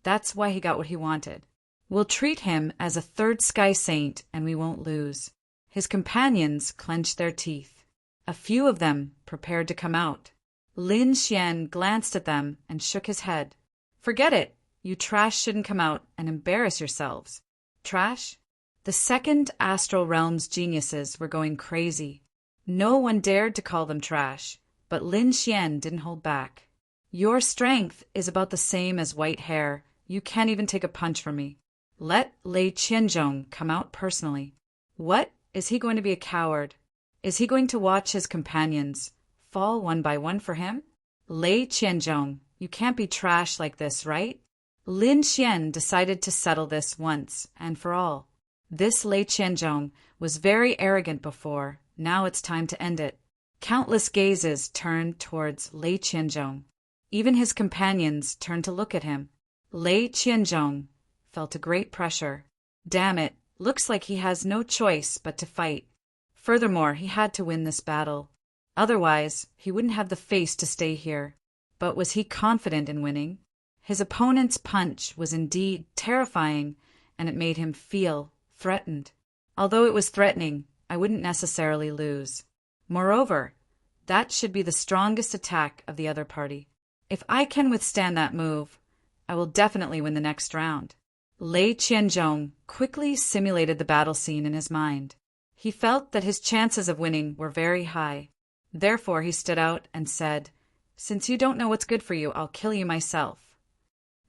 That's why he got what he wanted. We'll treat him as a third sky saint and we won't lose. His companions clenched their teeth. A few of them prepared to come out. Lin Xian glanced at them and shook his head. Forget it. You trash shouldn't come out and embarrass yourselves. Trash? The second astral realm's geniuses were going crazy. No one dared to call them trash, but Lin Xian didn't hold back. Your strength is about the same as white hair. You can't even take a punch from me. Let Lei Qianzhong come out personally. What? Is he going to be a coward? Is he going to watch his companions fall one by one for him? Lei Qianzhong, you can't be trash like this, right? Lin Xian decided to settle this once and for all. This Lei Qianzhong was very arrogant before. Now it's time to end it. Countless gazes turned towards Lei Qianzhong. Even his companions turned to look at him. Lei Qianzhong felt a great pressure. Damn it, looks like he has no choice but to fight. Furthermore, he had to win this battle. Otherwise, he wouldn't have the face to stay here. But was he confident in winning? His opponent's punch was indeed terrifying, and it made him feel threatened. Although it was threatening, I wouldn't necessarily lose. Moreover, that should be the strongest attack of the other party. If I can withstand that move, I will definitely win the next round. Lei Qianzhong quickly simulated the battle scene in his mind. He felt that his chances of winning were very high. Therefore, he stood out and said, "Since you don't know what's good for you, I'll kill you myself."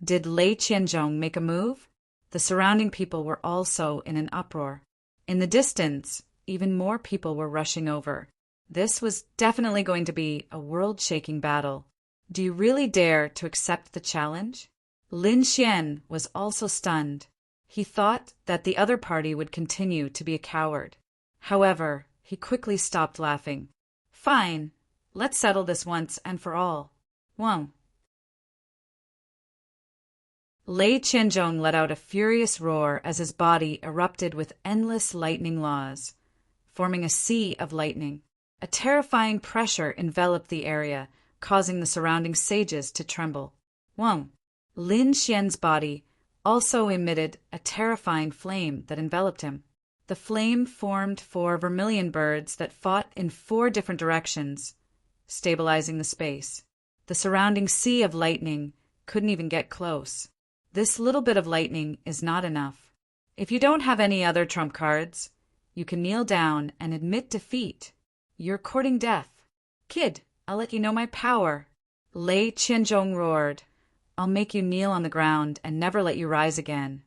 Did Lei Qianzhong make a move? The surrounding people were also in an uproar. In the distance, even more people were rushing over. This was definitely going to be a world-shaking battle. Do you really dare to accept the challenge? Lin Xian was also stunned. He thought that the other party would continue to be a coward. However, he quickly stopped laughing. Fine, let's settle this once and for all. Wang. Lei Qianzhong let out a furious roar as his body erupted with endless lightning laws, forming a sea of lightning. A terrifying pressure enveloped the area, causing the surrounding sages to tremble. Wang. Lin Xian's body also emitted a terrifying flame that enveloped him. The flame formed 4 vermilion birds that fought in 4 different directions, stabilizing the space. The surrounding sea of lightning couldn't even get close. This little bit of lightning is not enough. If you don't have any other trump cards, you can kneel down and admit defeat. You're courting death. Kid, I'll let you know my power. Lei Qianzhong roared. I'll make you kneel on the ground and never let you rise again.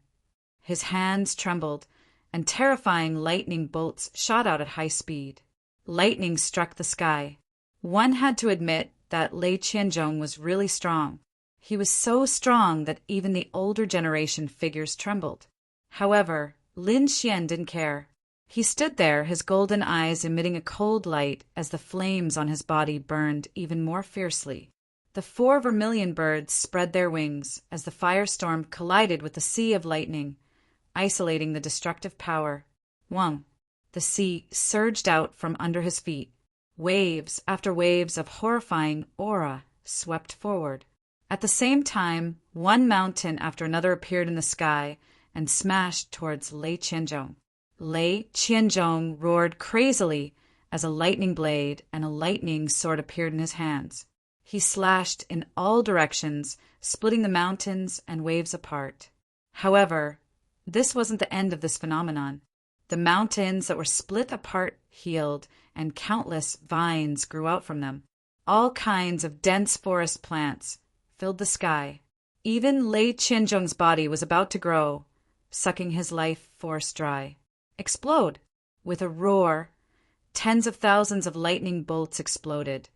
His hands trembled, and terrifying lightning bolts shot out at high speed. Lightning struck the sky. One had to admit that Lei Qianzhong was really strong. He was so strong that even the older generation figures trembled. However, Lin Xian didn't care. He stood there, his golden eyes emitting a cold light as the flames on his body burned even more fiercely. The 4 vermilion birds spread their wings as the firestorm collided with the sea of lightning, isolating the destructive power. Wang. The sea surged out from under his feet. Waves after waves of horrifying aura swept forward. At the same time, one mountain after another appeared in the sky and smashed towards Lei Qianzhong. Lei Qianzhong roared crazily as a lightning blade and a lightning sword appeared in his hands. He slashed in all directions, splitting the mountains and waves apart. However, this wasn't the end of this phenomenon. The mountains that were split apart healed, and countless vines grew out from them. All kinds of dense forest plants filled the sky. Even Lei Qianzhong's body was about to grow, sucking his life force dry. Explode! With a roar, tens of thousands of lightning bolts exploded,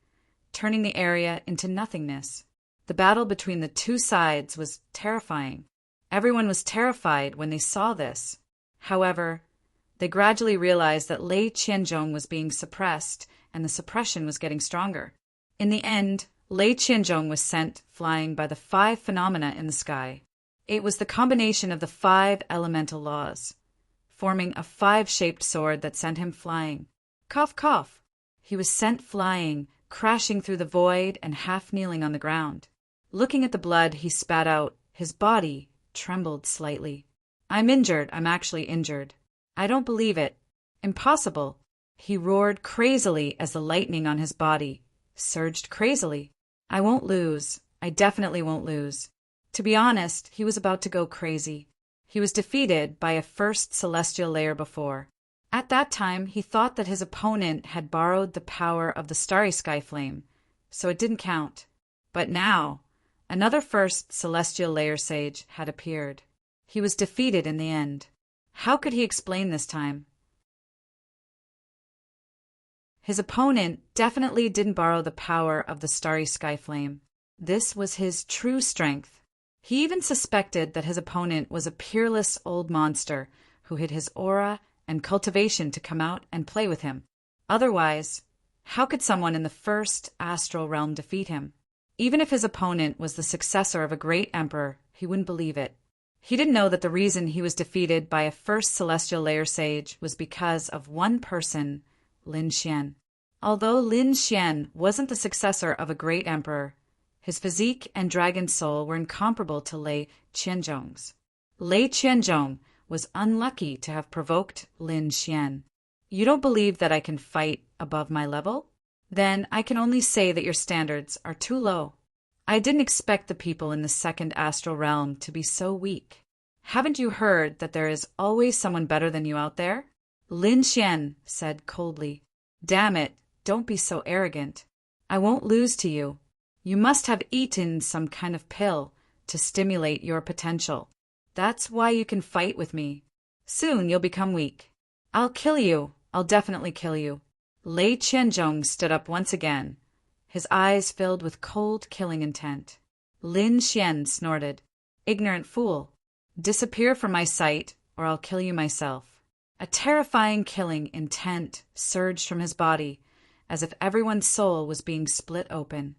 turning the area into nothingness. The battle between the two sides was terrifying. Everyone was terrified when they saw this. However, they gradually realized that Lei Qianzhong was being suppressed, and the suppression was getting stronger. In the end, Lei Qianzhong was sent flying by the 5 phenomena in the sky. It was the combination of the 5 elemental laws, forming a 5-shaped sword that sent him flying. Cough, cough. He was sent flying, crashing through the void and half kneeling on the ground. Looking at the blood he spat out, his body trembled slightly. I'm injured. I'm actually injured. I don't believe it. Impossible. He roared crazily as the lightning on his body surged crazily. I won't lose. I definitely won't lose. To be honest, he was about to go crazy. He was defeated by a first celestial layer before. At that time, he thought that his opponent had borrowed the power of the starry sky flame, so it didn't count. But now, another first celestial layer sage had appeared. He was defeated in the end. How could he explain this time? His opponent definitely didn't borrow the power of the starry sky flame. This was his true strength. He even suspected that his opponent was a peerless old monster who hid his aura and cultivation to come out and play with him. Otherwise, how could someone in the first astral realm defeat him? Even if his opponent was the successor of a great emperor, He wouldn't believe it. He didn't know that the reason he was defeated by a first celestial layer sage was because of one person, Lin Xian. Although Lin Xian wasn't the successor of a great emperor, his physique and dragon soul were incomparable to Lei Qianzhong's. Lei Qianzhong was unlucky to have provoked Lin Xian. You don't believe that I can fight above my level? Then I can only say that your standards are too low. I didn't expect the people in the second astral realm to be so weak. Haven't you heard that there is always someone better than you out there? Lin Xian said coldly. Damn it, don't be so arrogant. I won't lose to you. You must have eaten some kind of pill to stimulate your potential. That's why you can fight with me. Soon you'll become weak. I'll kill you. I'll definitely kill you. Lei Qianzhong stood up once again, his eyes filled with cold, killing intent. Lin Xian snorted. Ignorant fool. Disappear from my sight, or I'll kill you myself. A terrifying killing intent surged from his body, as if everyone's soul was being split open.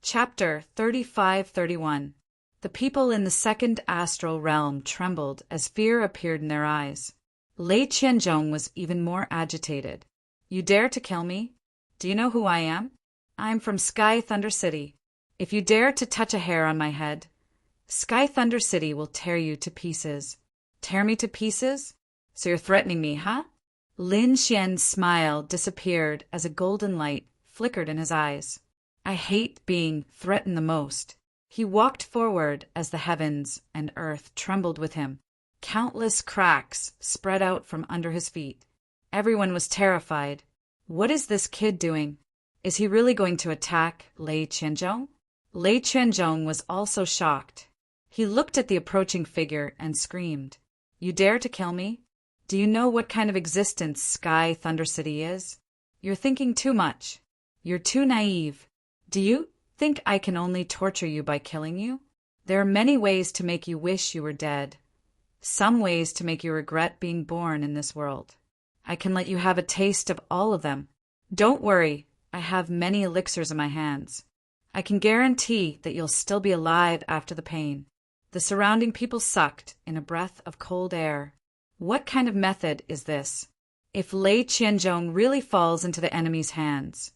Chapter 35-31. The people in the second astral realm trembled as fear appeared in their eyes. Lei Qianzhong was even more agitated. You dare to kill me? Do you know who I am? I'm from Sky Thunder City. If you dare to touch a hair on my head, Sky Thunder City will tear you to pieces. Tear me to pieces? So you're threatening me, huh? Lin Xian's smile disappeared as a golden light flickered in his eyes. I hate being threatened the most. He walked forward as the heavens and earth trembled with him. Countless cracks spread out from under his feet. Everyone was terrified. What is this kid doing? Is he really going to attack Lei Qianzhong? Lei Qianzhong was also shocked. He looked at the approaching figure and screamed, You dare to kill me? Do you know what kind of existence Sky Thunder City is? You're thinking too much. You're too naive. Do you think I can only torture you by killing you? There are many ways to make you wish you were dead. Some ways to make you regret being born in this world. I can let you have a taste of all of them. Don't worry, I have many elixirs in my hands. I can guarantee that you'll still be alive after the pain. The surrounding people sucked in a breath of cold air. What kind of method is this? If Lei Qianzhong really falls into the enemy's hands,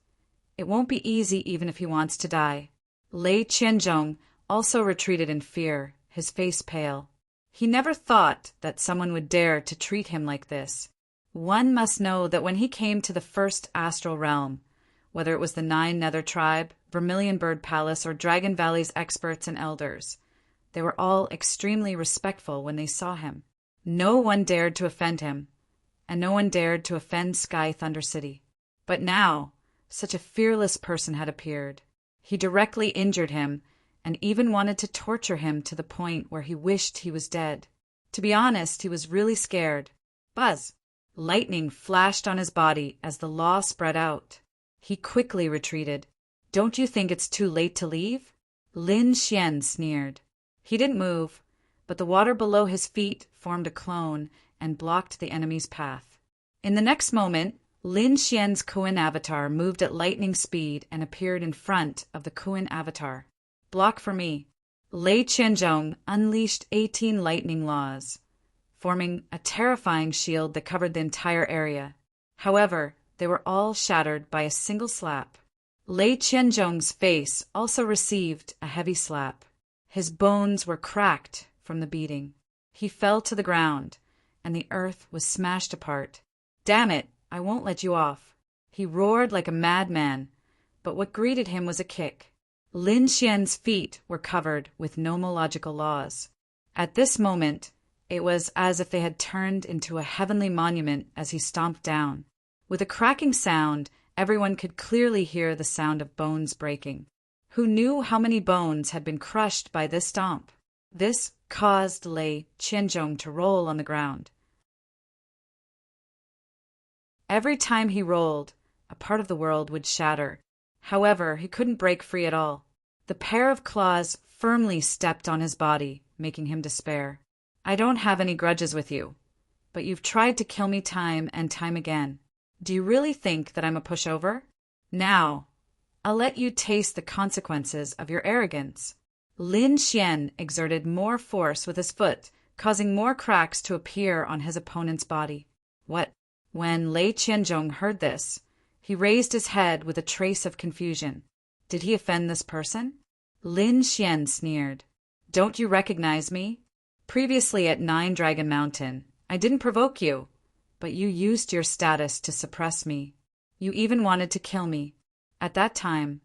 it won't be easy even if he wants to die. Lei Qianzhong also retreated in fear, his face pale. He never thought that someone would dare to treat him like this. One must know that when he came to the first astral realm, whether it was the Nine Nether Tribe, Vermilion Bird Palace, or Dragon Valley's experts and elders, they were all extremely respectful when they saw him. No one dared to offend him, and no one dared to offend Sky Thunder City. But now, such a fearless person had appeared. He directly injured him, and even wanted to torture him to the point where he wished he was dead. To be honest, he was really scared. Buzz! Lightning flashed on his body as the law spread out. He quickly retreated. Don't you think it's too late to leave? Lin Xian sneered. He didn't move, but the water below his feet formed a clone and blocked the enemy's path. In the next moment, Lin Xian's Kuan avatar moved at lightning speed and appeared in front of the Kuan avatar. Block for me. Lei Qianzhong unleashed 18 lightning laws, forming a terrifying shield that covered the entire area. However, they were all shattered by a single slap. Lei Qianzhong's face also received a heavy slap. His bones were cracked from the beating. He fell to the ground, and the earth was smashed apart. Damn it, I won't let you off. He roared like a madman, but what greeted him was a kick. Lin Xian's feet were covered with nomological laws. At this moment, it was as if they had turned into a heavenly monument as he stomped down. With a cracking sound, everyone could clearly hear the sound of bones breaking. Who knew how many bones had been crushed by this stomp? This caused Lei Qianzhong to roll on the ground. Every time he rolled, a part of the world would shatter. However, he couldn't break free at all. The pair of claws firmly stepped on his body, making him despair. I don't have any grudges with you, but you've tried to kill me time and time again. Do you really think that I'm a pushover? Now, I'll let you taste the consequences of your arrogance. Lin Xian exerted more force with his foot, causing more cracks to appear on his opponent's body. What? When Lei Qianzhong heard this, he raised his head with a trace of confusion. Did he offend this person? Lin Xian sneered. Don't you recognize me? Previously at Nine Dragon Mountain, I didn't provoke you, but you used your status to suppress me. You even wanted to kill me. At that time,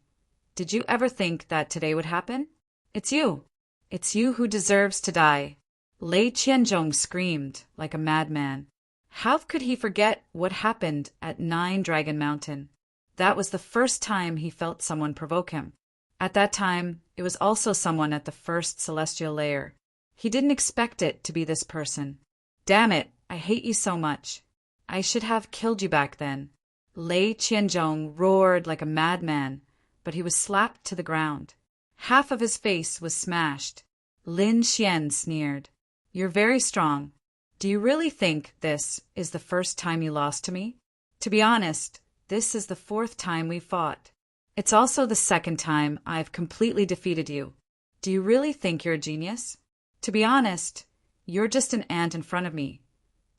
did you ever think that today would happen? It's you. It's you who deserves to die. Lei Qianzhong screamed like a madman. How could he forget what happened at Nine Dragon Mountain? That was the first time he felt someone provoke him. At that time, it was also someone at the first celestial layer. He didn't expect it to be this person. Damn it, I hate you so much. I should have killed you back then. Lei Qianzhong roared like a madman, but he was slapped to the ground. Half of his face was smashed. Lin Xian sneered. You're very strong. Do you really think this is the first time you lost to me? To be honest, this is the 4th time we've fought. It's also the 2nd time I've completely defeated you. Do you really think you're a genius? To be honest, you're just an ant in front of me,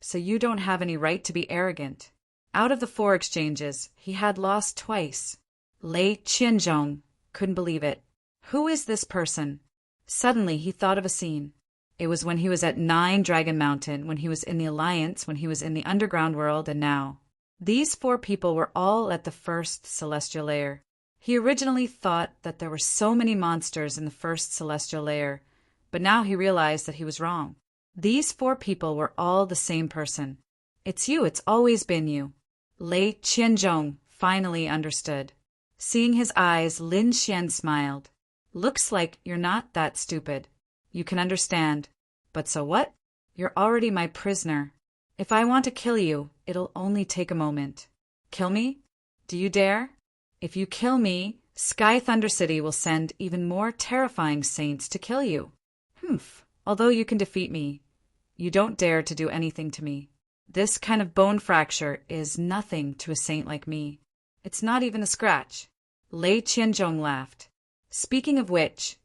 so you don't have any right to be arrogant. Out of the 4 exchanges, he had lost twice. Lei Qianzhong couldn't believe it. Who is this person? Suddenly he thought of a scene. It was when he was at Nine Dragon Mountain, when he was in the Alliance, when he was in the underground world, and now. These 4 people were all at the first celestial layer. He originally thought that there were so many monsters in the first celestial layer, but now he realized that he was wrong. These 4 people were all the same person. It's you, it's always been you. Lei Qianzhong finally understood. Seeing his eyes, Lin Xian smiled. Looks like you're not that stupid. You can understand. But so what? You're already my prisoner. If I want to kill you, it'll only take a moment. Kill me? Do you dare? If you kill me, Sky Thunder City will send even more terrifying saints to kill you. Humph. Although you can defeat me, you don't dare to do anything to me. This kind of bone fracture is nothing to a saint like me. It's not even a scratch. Lei Qianzhong laughed. Speaking of which,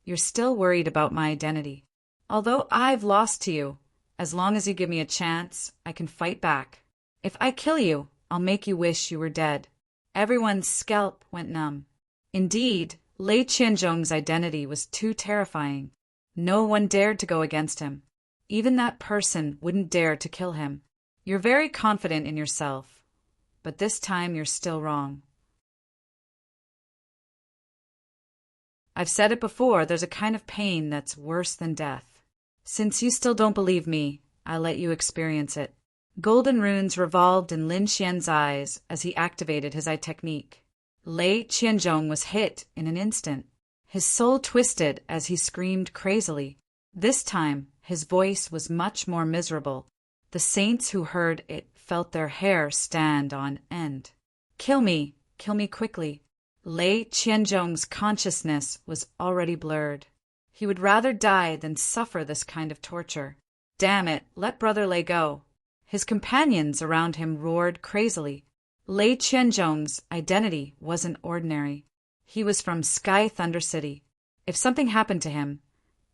you're still worried about my identity. Although I've lost to you, as long as you give me a chance, I can fight back. If I kill you, I'll make you wish you were dead. Everyone's scalp went numb. Indeed, Lei Qianzhong's identity was too terrifying. No one dared to go against him. Even that person wouldn't dare to kill him. You're very confident in yourself, but this time you're still wrong. I've said it before, there's a kind of pain that's worse than death. Since you still don't believe me, I'll let you experience it. Golden runes revolved in Lin Xian's eyes as he activated his eye technique. Lei Qianzhong was hit in an instant. His soul twisted as he screamed crazily. This time, his voice was much more miserable. The saints who heard it felt their hair stand on end. Kill me quickly. Lei Qianzhong's consciousness was already blurred. He would rather die than suffer this kind of torture. Damn it, let Brother Lei go. His companions around him roared crazily. Lei Qianzhong's identity wasn't ordinary. He was from Sky Thunder City. If something happened to him,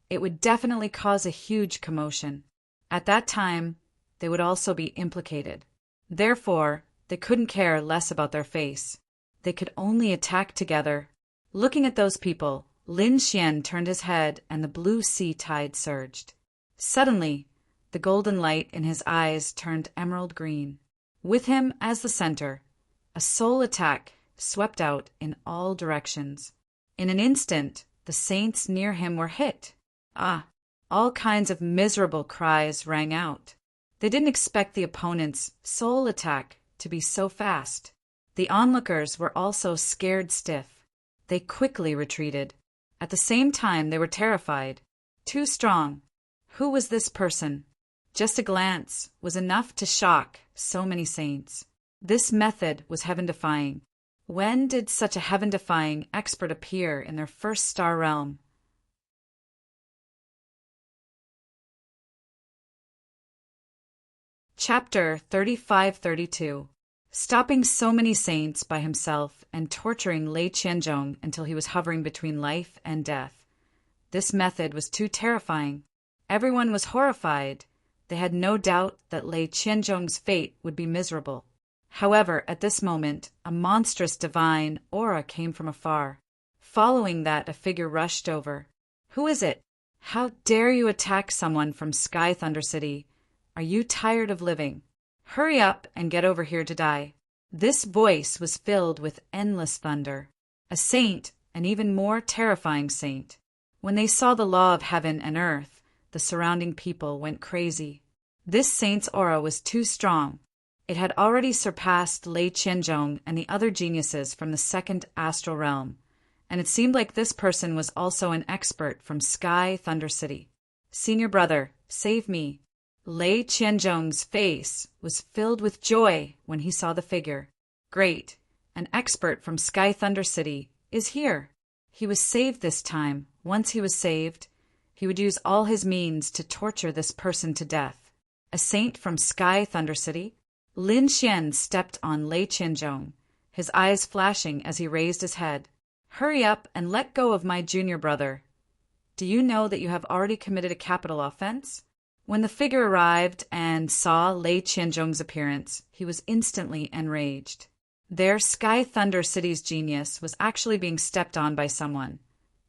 it would definitely cause a huge commotion. At that time, they would also be implicated. Therefore, they couldn't care less about their face. They could only attack together. Looking at those people, Lin Xian turned his head and the blue sea tide surged. Suddenly, the golden light in his eyes turned emerald green. With him as the center, a soul attack swept out in all directions. In an instant, the saints near him were hit. All kinds of miserable cries rang out. They didn't expect the opponent's soul attack to be so fast. The onlookers were also scared stiff. They quickly retreated. At the same time, they were terrified. Too strong. Who was this person? Just a glance was enough to shock so many saints. This method was heaven-defying. When did such a heaven-defying expert appear in their first star realm? Chapter 3532. stopping so many saints by himself and torturing Lei Qianzhong until he was hovering between life and death. This method was too terrifying. Everyone was horrified. They had no doubt that Lei Qianzhong's fate would be miserable. However, at this moment, a monstrous divine aura came from afar. Following that, a figure rushed over. "Who is it? How dare you attack someone from Sky Thunder City? Are you tired of living? Hurry up and get over here to die." This voice was filled with endless thunder. A saint, an even more terrifying saint. When they saw the law of heaven and earth, the surrounding people went crazy. This saint's aura was too strong. It had already surpassed Lei Qianzhong and the other geniuses from the second astral realm, and it seemed like this person was also an expert from Sky Thunder City. "Senior brother, save me." Lei Qianzhong's face was filled with joy when he saw the figure. Great, an expert from Sky Thunder City is here. He was saved this time. Once he was saved, he would use all his means to torture this person to death. A saint from Sky Thunder City? Lin Xian stepped on Lei Qianzhong, his eyes flashing as he raised his head. "Hurry up and let go of my junior brother. Do you know that you have already committed a capital offense?" When the figure arrived and saw Lei Qianzhong's appearance, he was instantly enraged. Their Sky Thunder City's genius was actually being stepped on by someone.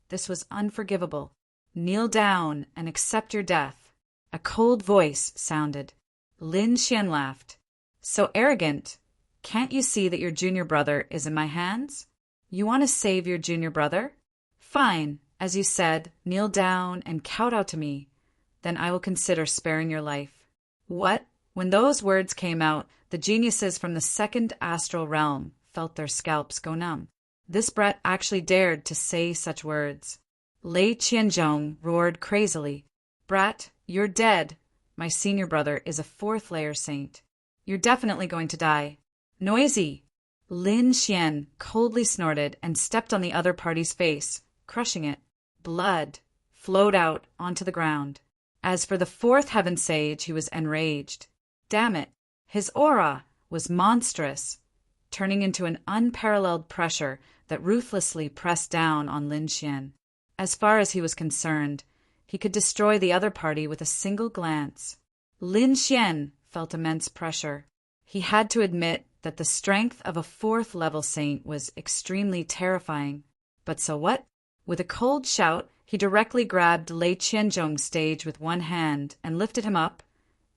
This was unforgivable. "Kneel down and accept your death." A cold voice sounded. Lin Xian laughed. "So arrogant. Can't you see that your junior brother is in my hands? You want to save your junior brother? Fine, as you said, kneel down and kowtow to me. Then I will consider sparing your life." What? When those words came out, the geniuses from the second astral realm felt their scalps go numb. This brat actually dared to say such words. Lei Qianzhong roared crazily. "Brat, you're dead. My senior brother is a fourth layer saint. You're definitely going to die." "Noisy!" Lin Xian coldly snorted and stepped on the other party's face, crushing it. Blood flowed out onto the ground. As for the fourth heaven sage, he was enraged. Damn it! His aura was monstrous, turning into an unparalleled pressure that ruthlessly pressed down on Lin Xian. As far as he was concerned, he could destroy the other party with a single glance. Lin Xian felt immense pressure. He had to admit that the strength of a fourth-level saint was extremely terrifying. But so what? With a cold shout, he directly grabbed Lei Qianzhong's stage with one hand and lifted him up,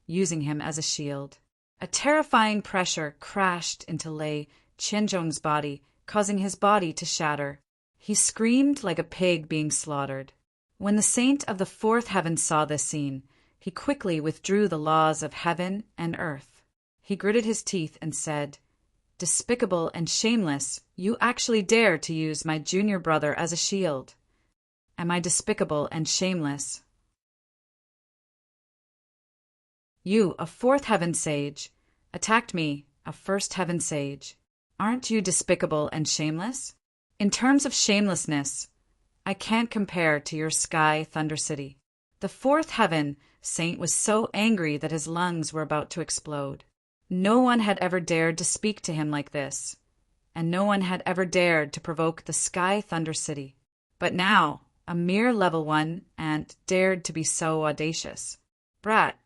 using him as a shield. A terrifying pressure crashed into Lei Qianzhong's body, causing his body to shatter. He screamed like a pig being slaughtered. When the saint of the fourth heaven saw this scene, he quickly withdrew the laws of heaven and earth. He gritted his teeth and said, "Despicable and shameless, you actually dare to use my junior brother as a shield. Am I despicable and shameless? You, a fourth heaven sage, attacked me, a first heaven sage. Aren't you despicable and shameless? In terms of shamelessness, I can't compare to your Sky Thunder City." The fourth heaven saint was so angry that his lungs were about to explode. No one had ever dared to speak to him like this, and no one had ever dared to provoke the Sky Thunder City. But now, a mere level 1 ant dared to be so audacious. "Brat,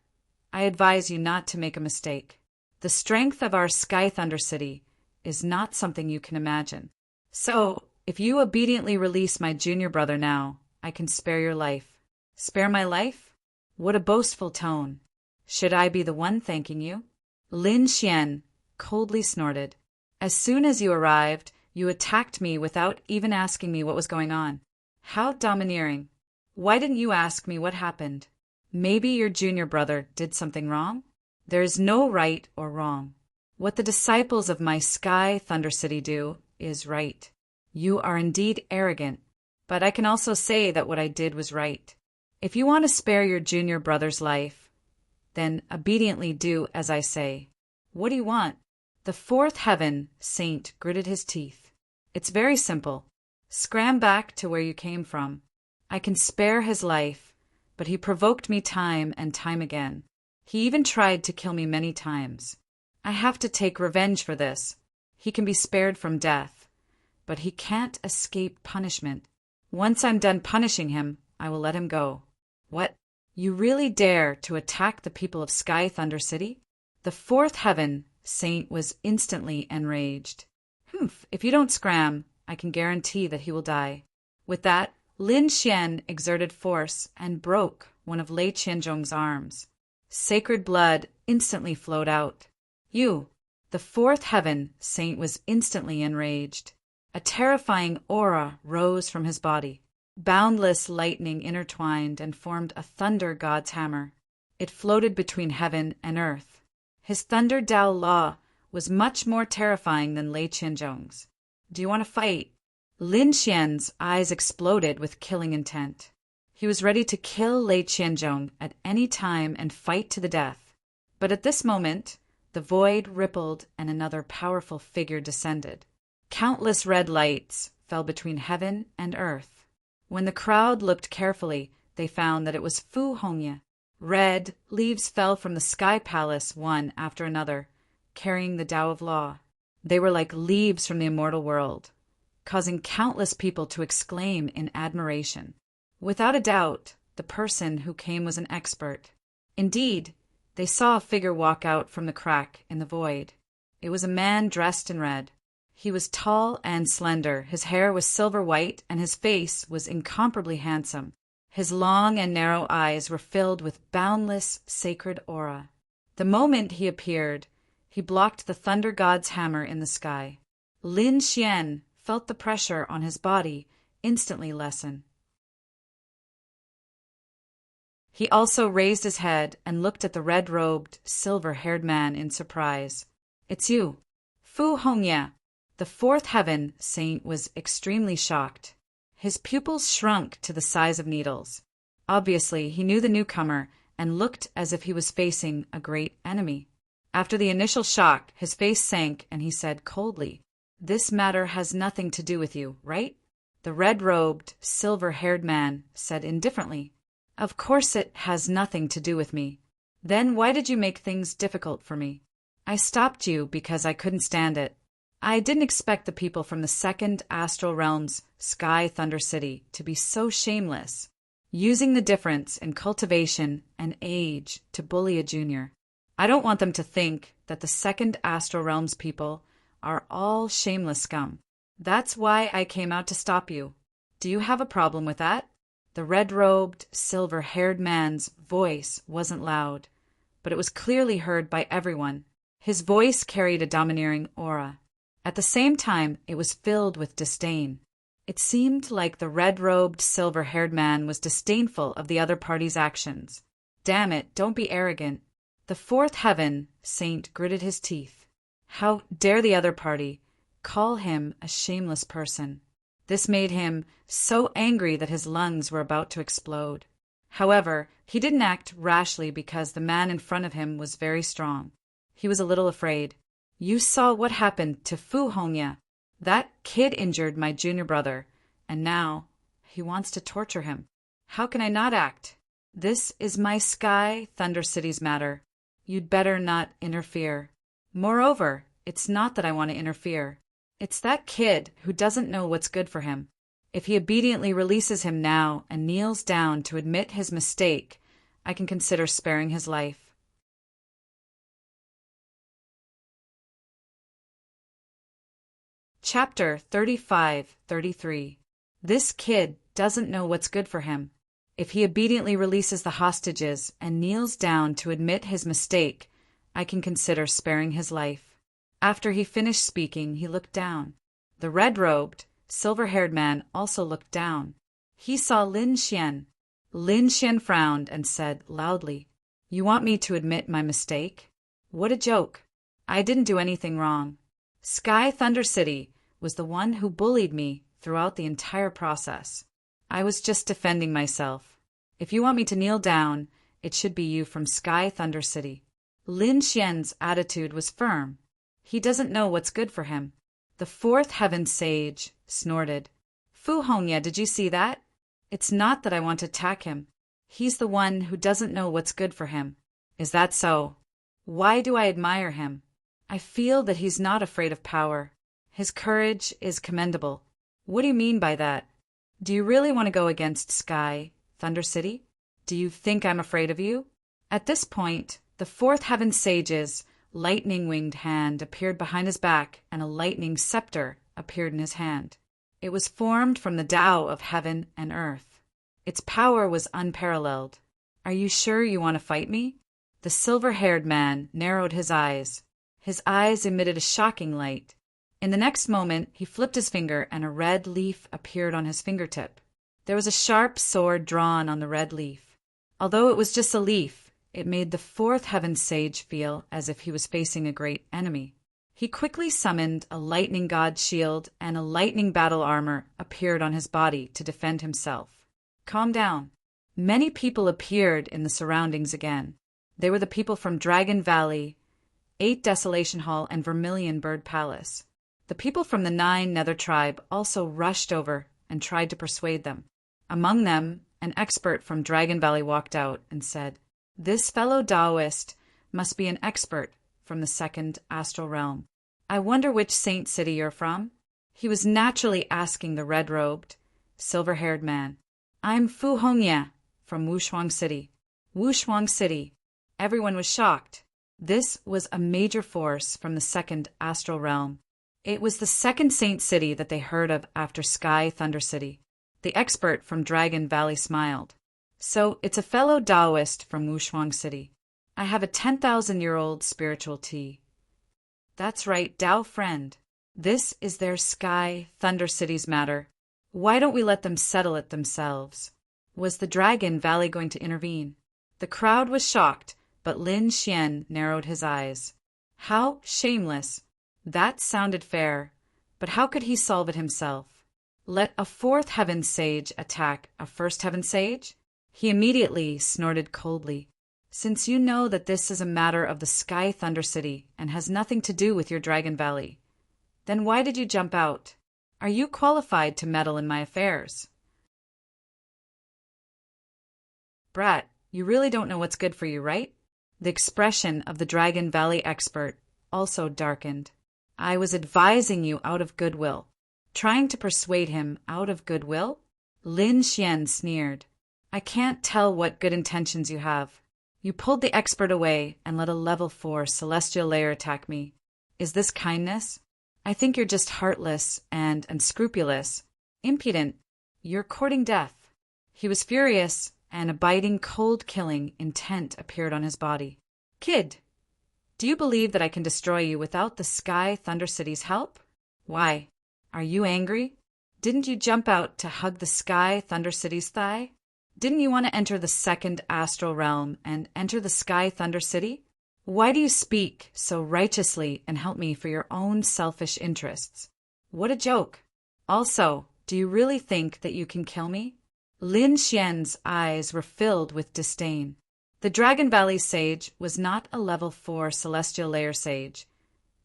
I advise you not to make a mistake. The strength of our Sky Thunder City is not something you can imagine. So, if you obediently release my junior brother now, I can spare your life." "Spare my life? What a boastful tone. Should I be the one thanking you?" Lin Xian coldly snorted. "As soon as you arrived, you attacked me without even asking me what was going on. How domineering. Why didn't you ask me what happened? Maybe your junior brother did something wrong? There is no right or wrong. What the disciples of my Sky Thunder City do is right. You are indeed arrogant, but I can also say that what I did was right. If you want to spare your junior brother's life, then obediently do as I say. What do you want?" The fourth heaven saint gritted his teeth. "It's very simple. Scram back to where you came from. I can spare his life, but he provoked me time and time again. He even tried to kill me many times. I have to take revenge for this. He can be spared from death, but he can't escape punishment. Once I'm done punishing him, I will let him go. What? You really dare to attack the people of Sky Thunder City? The fourth heaven saint was instantly enraged. Humph, if you don't scram, I can guarantee that he will die. With that, Lin Xian exerted force and broke one of Lei Qianzhong's arms. Sacred blood instantly flowed out. The fourth heaven saint was instantly enraged. A terrifying aura rose from his body. Boundless lightning intertwined and formed a thunder god's hammer. It floated between heaven and earth. His thunder Dao law was much more terrifying than Lei Qianzhong's. Do you want to fight? Lin Xian's eyes exploded with killing intent. He was ready to kill Lei Qianzhong at any time and fight to the death. But at this moment, the void rippled and another powerful figure descended. Countless red lights fell between heaven and earth. When the crowd looked carefully, they found that it was Fu Hongye. Red leaves fell from the Sky Palace one after another, carrying the Tao of Law. They were like leaves from the immortal world, causing countless people to exclaim in admiration. Without a doubt, the person who came was an expert. Indeed, they saw a figure walk out from the crack in the void. It was a man dressed in red. He was tall and slender, his hair was silver white, and his face was incomparably handsome. His long and narrow eyes were filled with boundless sacred aura. The moment he appeared, he blocked the thunder god's hammer in the sky. Lin Xian felt the pressure on his body instantly lessen. He also raised his head and looked at the red-robed, silver-haired man in surprise. It's you, Fu Hongye. The fourth heaven saint was extremely shocked. His pupils shrunk to the size of needles. Obviously, he knew the newcomer and looked as if he was facing a great enemy. After the initial shock, his face sank and he said coldly, "This matter has nothing to do with you, right?" The red-robed, silver-haired man said indifferently, "Of course it has nothing to do with me. Then why did you make things difficult for me?" "I stopped you because I couldn't stand it. I didn't expect the people from the second astral realm's Sky Thunder City to be so shameless, using the difference in cultivation and age to bully a junior. I don't want them to think that the second astral realm's people are all shameless scum. That's why I came out to stop you. Do you have a problem with that?" The red-robed, silver-haired man's voice wasn't loud, but it was clearly heard by everyone. His voice carried a domineering aura. At the same time, it was filled with disdain. It seemed like the red-robed, silver-haired man was disdainful of the other party's actions. "Damn it, don't be arrogant." The fourth heaven saint gritted his teeth. How dare the other party call him a shameless person? This made him so angry that his lungs were about to explode. However, he didn't act rashly because the man in front of him was very strong. He was a little afraid. "You saw what happened to Fu Hongye. That kid injured my junior brother, and now he wants to torture him. How can I not act? This is my Sky Thunder City's matter. You'd better not interfere. Moreover, it's not that I want to interfere. It's that kid who doesn't know what's good for him. If he obediently releases him now and kneels down to admit his mistake, I can consider sparing his life." Chapter 35-33. This kid doesn't know what's good for him. If he obediently releases the hostages and kneels down to admit his mistake, I can consider sparing his life. After he finished speaking, he looked down. The red-robed, silver-haired man also looked down. He saw Lin Xian. Lin Xian frowned and said loudly, "You want me to admit my mistake? What a joke. I didn't do anything wrong. Sky Thunder City was the one who bullied me throughout the entire process. I was just defending myself. If you want me to kneel down, it should be you from Sky Thunder City." Lin Xian's attitude was firm. He doesn't know what's good for him. The fourth heaven sage snorted. "Fu Hongye, did you see that? It's not that I want to attack him. He's the one who doesn't know what's good for him. Is that so? Why do I admire him? I feel that he's not afraid of power. His courage is commendable. What do you mean by that? Do you really want to go against Sky, Thunder City? Do you think I'm afraid of you? At this point, the fourth heaven sage's lightning-winged hand appeared behind his back, and a lightning scepter appeared in his hand. It was formed from the Tao of heaven and earth. Its power was unparalleled. Are you sure you want to fight me? The silver-haired man narrowed his eyes. His eyes emitted a shocking light. In the next moment, he flipped his finger and a red leaf appeared on his fingertip. There was a sharp sword drawn on the red leaf. Although it was just a leaf, it made the fourth heaven sage feel as if he was facing a great enemy. He quickly summoned a lightning god shield, and a lightning battle armor appeared on his body to defend himself. Calm down. Many people appeared in the surroundings again. They were the people from Dragon Valley, 8 Desolation Hall, and Vermilion Bird Palace. The people from the 9 Nether Tribe also rushed over and tried to persuade them. Among them, an expert from Dragon Valley walked out and said, "This fellow Taoist must be an expert from the 2nd astral realm. I wonder which saint city you're from?" He was naturally asking the red-robed, silver-haired man. "I'm Fu Hongya from Wushuang City." Wushuang City. Everyone was shocked. This was a major force from the 2nd astral realm. It was the 2nd saint city that they heard of after Sky Thunder City. The expert from Dragon Valley smiled. "So it's a fellow Taoist from Wushuang City. I have a 10,000-year-old spiritual tea." "That's right, Tao friend. This is their Sky Thunder City's matter. Why don't we let them settle it themselves?" Was the Dragon Valley going to intervene? The crowd was shocked, but Lin Xian narrowed his eyes. How shameless! That sounded fair, but how could he solve it himself? Let a 4th heaven sage attack a 1st heaven sage? He immediately snorted coldly. "Since you know that this is a matter of the Sky Thunder City and has nothing to do with your Dragon Valley, then why did you jump out? Are you qualified to meddle in my affairs?" "Brat, you really don't know what's good for you, right?" The expression of the Dragon Valley expert also darkened. "I was advising you out of goodwill." Trying to persuade him out of goodwill? Lin Xian sneered. "I can't tell what good intentions you have. You pulled the expert away and let a level 4 celestial layer attack me. Is this kindness? I think you're just heartless and unscrupulous. Impudent. You're courting death." He was furious, and a biting, cold-killing intent appeared on his body. "Kid, do you believe that I can destroy you without the Sky Thunder City's help? Why? Are you angry? Didn't you jump out to hug the Sky Thunder City's thigh? Didn't you want to enter the 2nd astral realm and enter the Sky Thunder City? Why do you speak so righteously and help me for your own selfish interests? What a joke! Also, do you really think that you can kill me?" Lin Xian's eyes were filled with disdain. The Dragon Valley sage was not a level 4 celestial layer sage,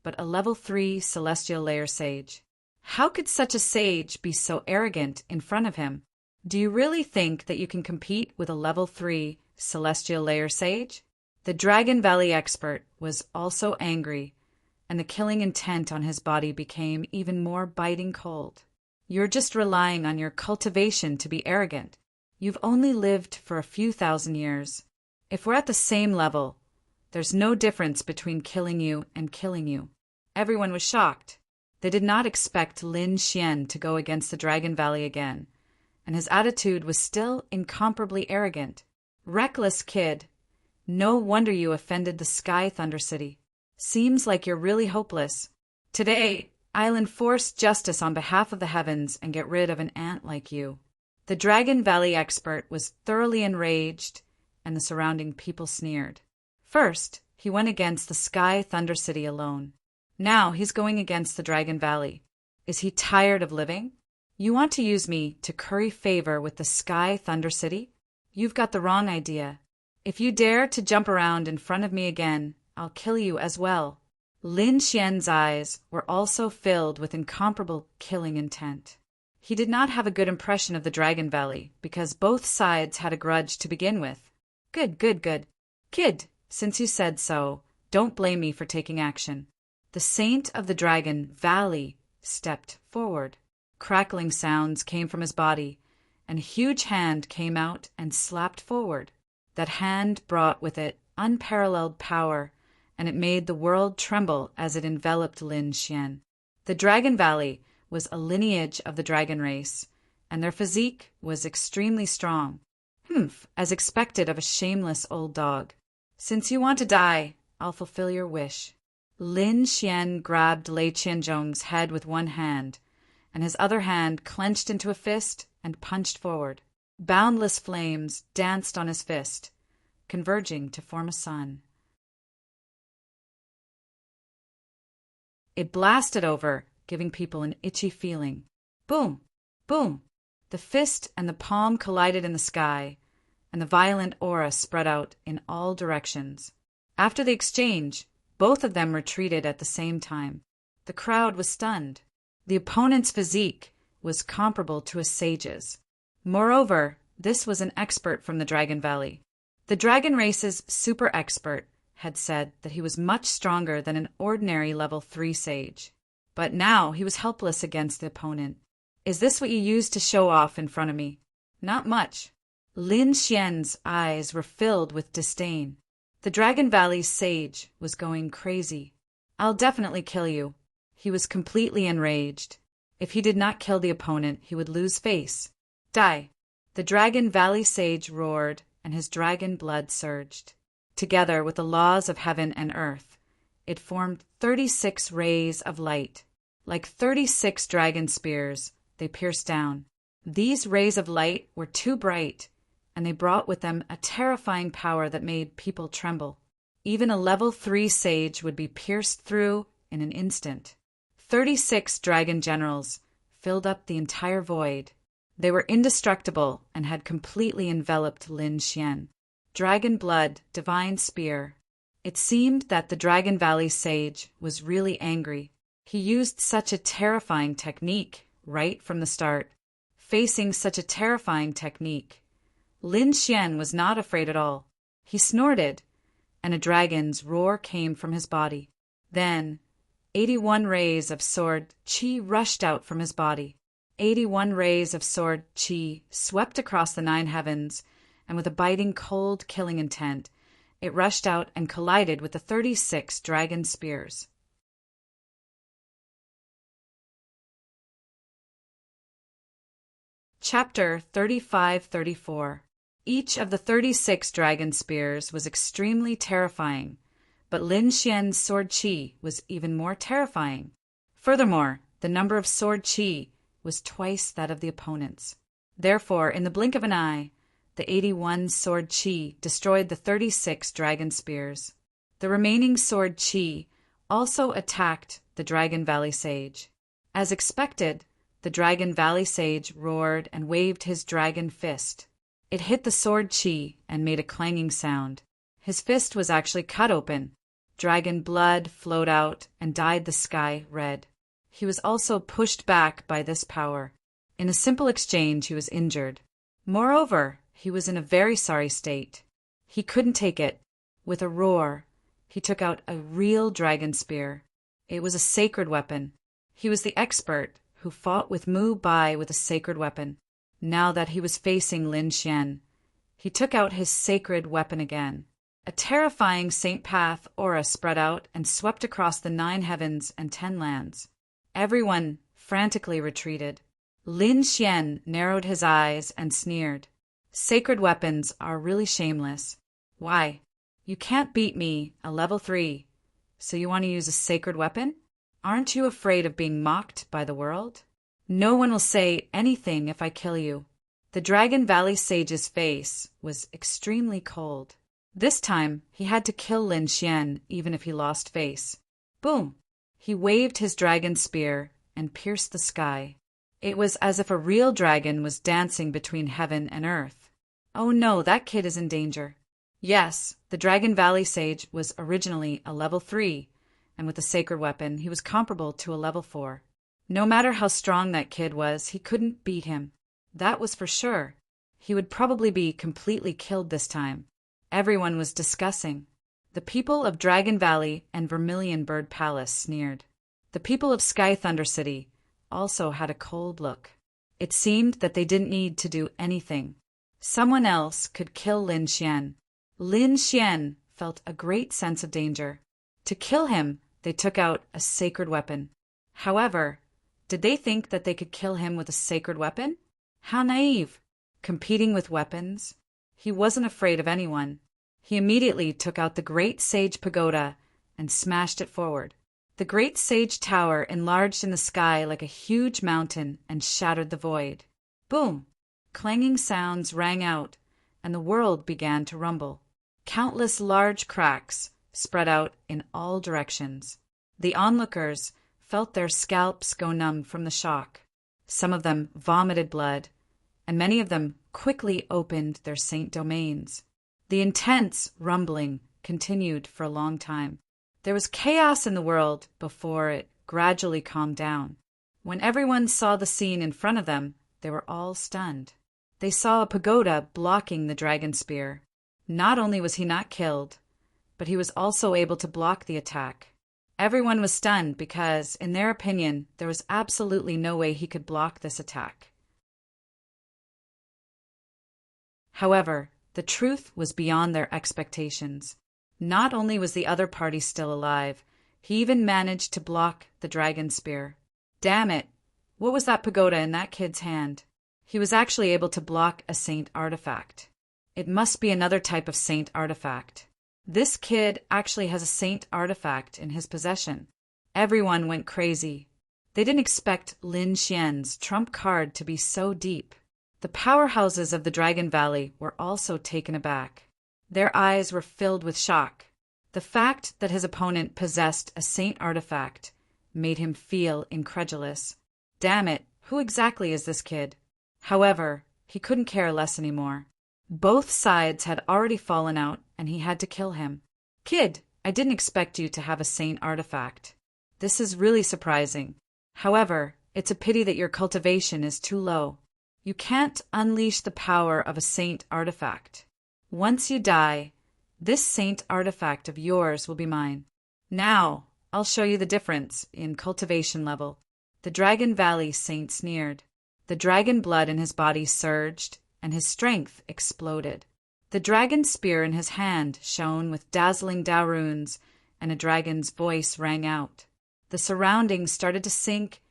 but a level 3 celestial layer sage. How could such a sage be so arrogant in front of him? Do you really think that you can compete with a level 3 celestial layer sage? The Dragon Valley expert was also angry, and the killing intent on his body became even more biting cold. "You're just relying on your cultivation to be arrogant. You've only lived for a few thousand years. If we're at the same level, there's no difference between killing you and killing you." Everyone was shocked. They did not expect Lin Xian to go against the Dragon Valley again, and his attitude was still incomparably arrogant. "Reckless kid. No wonder you offended the Sky Thunder City. Seems like you're really hopeless. Today, I'll enforce justice on behalf of the heavens and get rid of an ant like you." The Dragon Valley expert was thoroughly enraged, and the surrounding people sneered. First, he went against the Sky Thunder City alone. Now he's going against the Dragon Valley. Is he tired of living? You want to use me to curry favor with the Sky Thunder City? You've got the wrong idea. If you dare to jump around in front of me again, I'll kill you as well. Lin Xian's eyes were also filled with incomparable killing intent. He did not have a good impression of the Dragon Valley, because both sides had a grudge to begin with. Good. Kid, since you said so, don't blame me for taking action. The Saint of the Dragon Valley stepped forward. Crackling sounds came from his body, and a huge hand came out and slapped forward. That hand brought with it unparalleled power, and it made the world tremble as it enveloped Lin Xian. The Dragon Valley was a lineage of the dragon race, and their physique was extremely strong. As expected of a shameless old dog. Since you want to die, I'll fulfill your wish. Lin Xian grabbed Lei Qianzhong's head with one hand, and his other hand clenched into a fist and punched forward. Boundless flames danced on his fist, converging to form a sun. It blasted over, giving people an itchy feeling. Boom! Boom! The fist and the palm collided in the sky, and the violent aura spread out in all directions. After the exchange, both of them retreated at the same time. The crowd was stunned. The opponent's physique was comparable to a sage's. Moreover, this was an expert from the Dragon Valley. The Dragon race's super expert had said that he was much stronger than an ordinary level 3 sage. But now he was helpless against the opponent. Is this what you used to show off in front of me? Not much. Lin Xian's eyes were filled with disdain. The Dragon Valley's sage was going crazy. I'll definitely kill you. He was completely enraged. If he did not kill the opponent, he would lose face. Die. The Dragon Valley sage roared, and his dragon blood surged. Together with the laws of heaven and earth, it formed 36 rays of light. Like 36 dragon spears, they pierced down. These rays of light were too bright, and they brought with them a terrifying power that made people tremble. Even a level 3 sage would be pierced through in an instant. 36 dragon generals filled up the entire void. They were indestructible and had completely enveloped Lin Xian. Dragon blood, divine spear. It seemed that the Dragon Valley sage was really angry. He used such a terrifying technique right from the start. Facing such a terrifying technique, Lin Xian was not afraid at all. He snorted, and a dragon's roar came from his body. Then, 81 rays of sword qi rushed out from his body. 81 rays of sword qi swept across the 9 heavens, and with a biting, cold, killing intent, it rushed out and collided with the 36 dragon spears. Chapter 35-34. Each of the 36 dragon spears was extremely terrifying, but Lin Xian's sword qi was even more terrifying. Furthermore, the number of sword qi was twice that of the opponent's. Therefore, in the blink of an eye, the 81 sword qi destroyed the 36 dragon spears. The remaining sword qi also attacked the Dragon Valley sage. As expected, the Dragon Valley sage roared and waved his dragon fist. It hit the sword qi and made a clanging sound. His fist was actually cut open. Dragon blood flowed out and dyed the sky red. He was also pushed back by this power. In a simple exchange, he was injured. Moreover, he was in a very sorry state. He couldn't take it. With a roar, he took out a real dragon spear. It was a sacred weapon. He was the expert who fought with Mu Bai with a sacred weapon. Now that he was facing Lin Xian, he took out his sacred weapon again. A terrifying Saint Path aura spread out and swept across the 9 heavens and 10 lands. Everyone frantically retreated. Lin Xian narrowed his eyes and sneered. Sacred weapons are really shameless. Why? You can't beat me, a level 3. So you want to use a sacred weapon? Aren't you afraid of being mocked by the world? No one will say anything if I kill you. The Dragon Valley sage's face was extremely cold. This time, he had to kill Lin Xian even if he lost face. Boom! He waved his dragon spear and pierced the sky. It was as if a real dragon was dancing between heaven and earth. Oh no, that kid is in danger. Yes, the Dragon Valley sage was originally a level 3, and with a sacred weapon, he was comparable to a level 4. No matter how strong that kid was, he couldn't beat him. That was for sure. He would probably be completely killed this time. Everyone was discussing. The people of Dragon Valley and Vermilion Bird Palace sneered. The people of Sky Thunder City also had a cold look. It seemed that they didn't need to do anything. Someone else could kill Lin Xian. Lin Xian felt a great sense of danger. To kill him, they took out a sacred weapon. However, did they think that they could kill him with a sacred weapon? How naive! Competing with weapons? He wasn't afraid of anyone. He immediately took out the Great Sage Pagoda and smashed it forward. The Great Sage Tower enlarged in the sky like a huge mountain and shattered the void. Boom! Clanging sounds rang out, and the world began to rumble. Countless large cracks spread out in all directions. The onlookers felt their scalps go numb from the shock. Some of them vomited blood, and many of them quickly opened their saint domains. The intense rumbling continued for a long time. There was chaos in the world before it gradually calmed down. When everyone saw the scene in front of them, they were all stunned. They saw a pagoda blocking the dragon spear. Not only was he not killed, but he was also able to block the attack. Everyone was stunned because, in their opinion, there was absolutely no way he could block this attack. However, the truth was beyond their expectations. Not only was the other party still alive, he even managed to block the dragon spear. Damn it! What was that pagoda in that kid's hand? He was actually able to block a saint artifact. It must be another type of saint artifact. This kid actually has a saint artifact in his possession. Everyone went crazy. They didn't expect Lin Xian's trump card to be so deep. The powerhouses of the Dragon Valley were also taken aback. Their eyes were filled with shock. The fact that his opponent possessed a saint artifact made him feel incredulous. Damn it, who exactly is this kid? However, he couldn't care less anymore. Both sides had already fallen out, and he had to kill him. Kid, I didn't expect you to have a saint artifact. This is really surprising. However, it's a pity that your cultivation is too low. You can't unleash the power of a saint artifact. Once you die, this saint artifact of yours will be mine. Now, I'll show you the difference in cultivation level. The Dragon Valley Saint sneered. The dragon blood in his body surged, and his strength exploded. The dragon spear in his hand shone with dazzling Dao runes, and a dragon's voice rang out. The surroundings started to sink,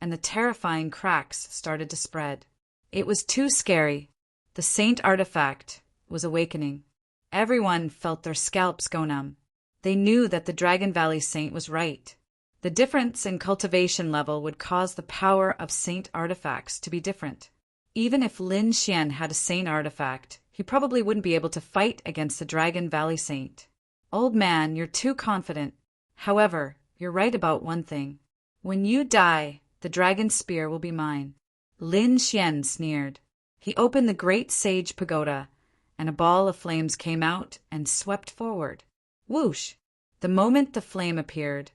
and the terrifying cracks started to spread. It was too scary. The saint artifact was awakening. Everyone felt their scalps go numb. They knew that the Dragon Valley Saint was right. The difference in cultivation level would cause the power of saint artifacts to be different. Even if Lin Xian had a saint artifact, he probably wouldn't be able to fight against the Dragon Valley Saint. Old man, you're too confident. However, you're right about one thing. When you die, the dragon spear will be mine. Lin Xian sneered. He opened the Great Sage Pagoda, and a ball of flames came out and swept forward. Whoosh! The moment the flame appeared,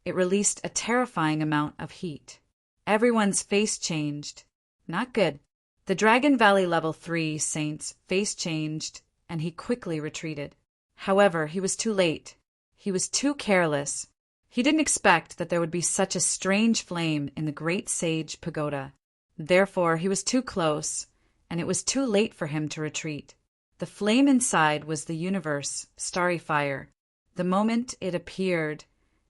it released a terrifying amount of heat. Everyone's face changed. Not good. The Dragon Valley Level 3 Saint's face changed, and he quickly retreated. However, he was too late. He was too careless. He didn't expect that there would be such a strange flame in the Great Sage Pagoda. Therefore, he was too close, and it was too late for him to retreat. The flame inside was the universe, starry fire. The moment it appeared,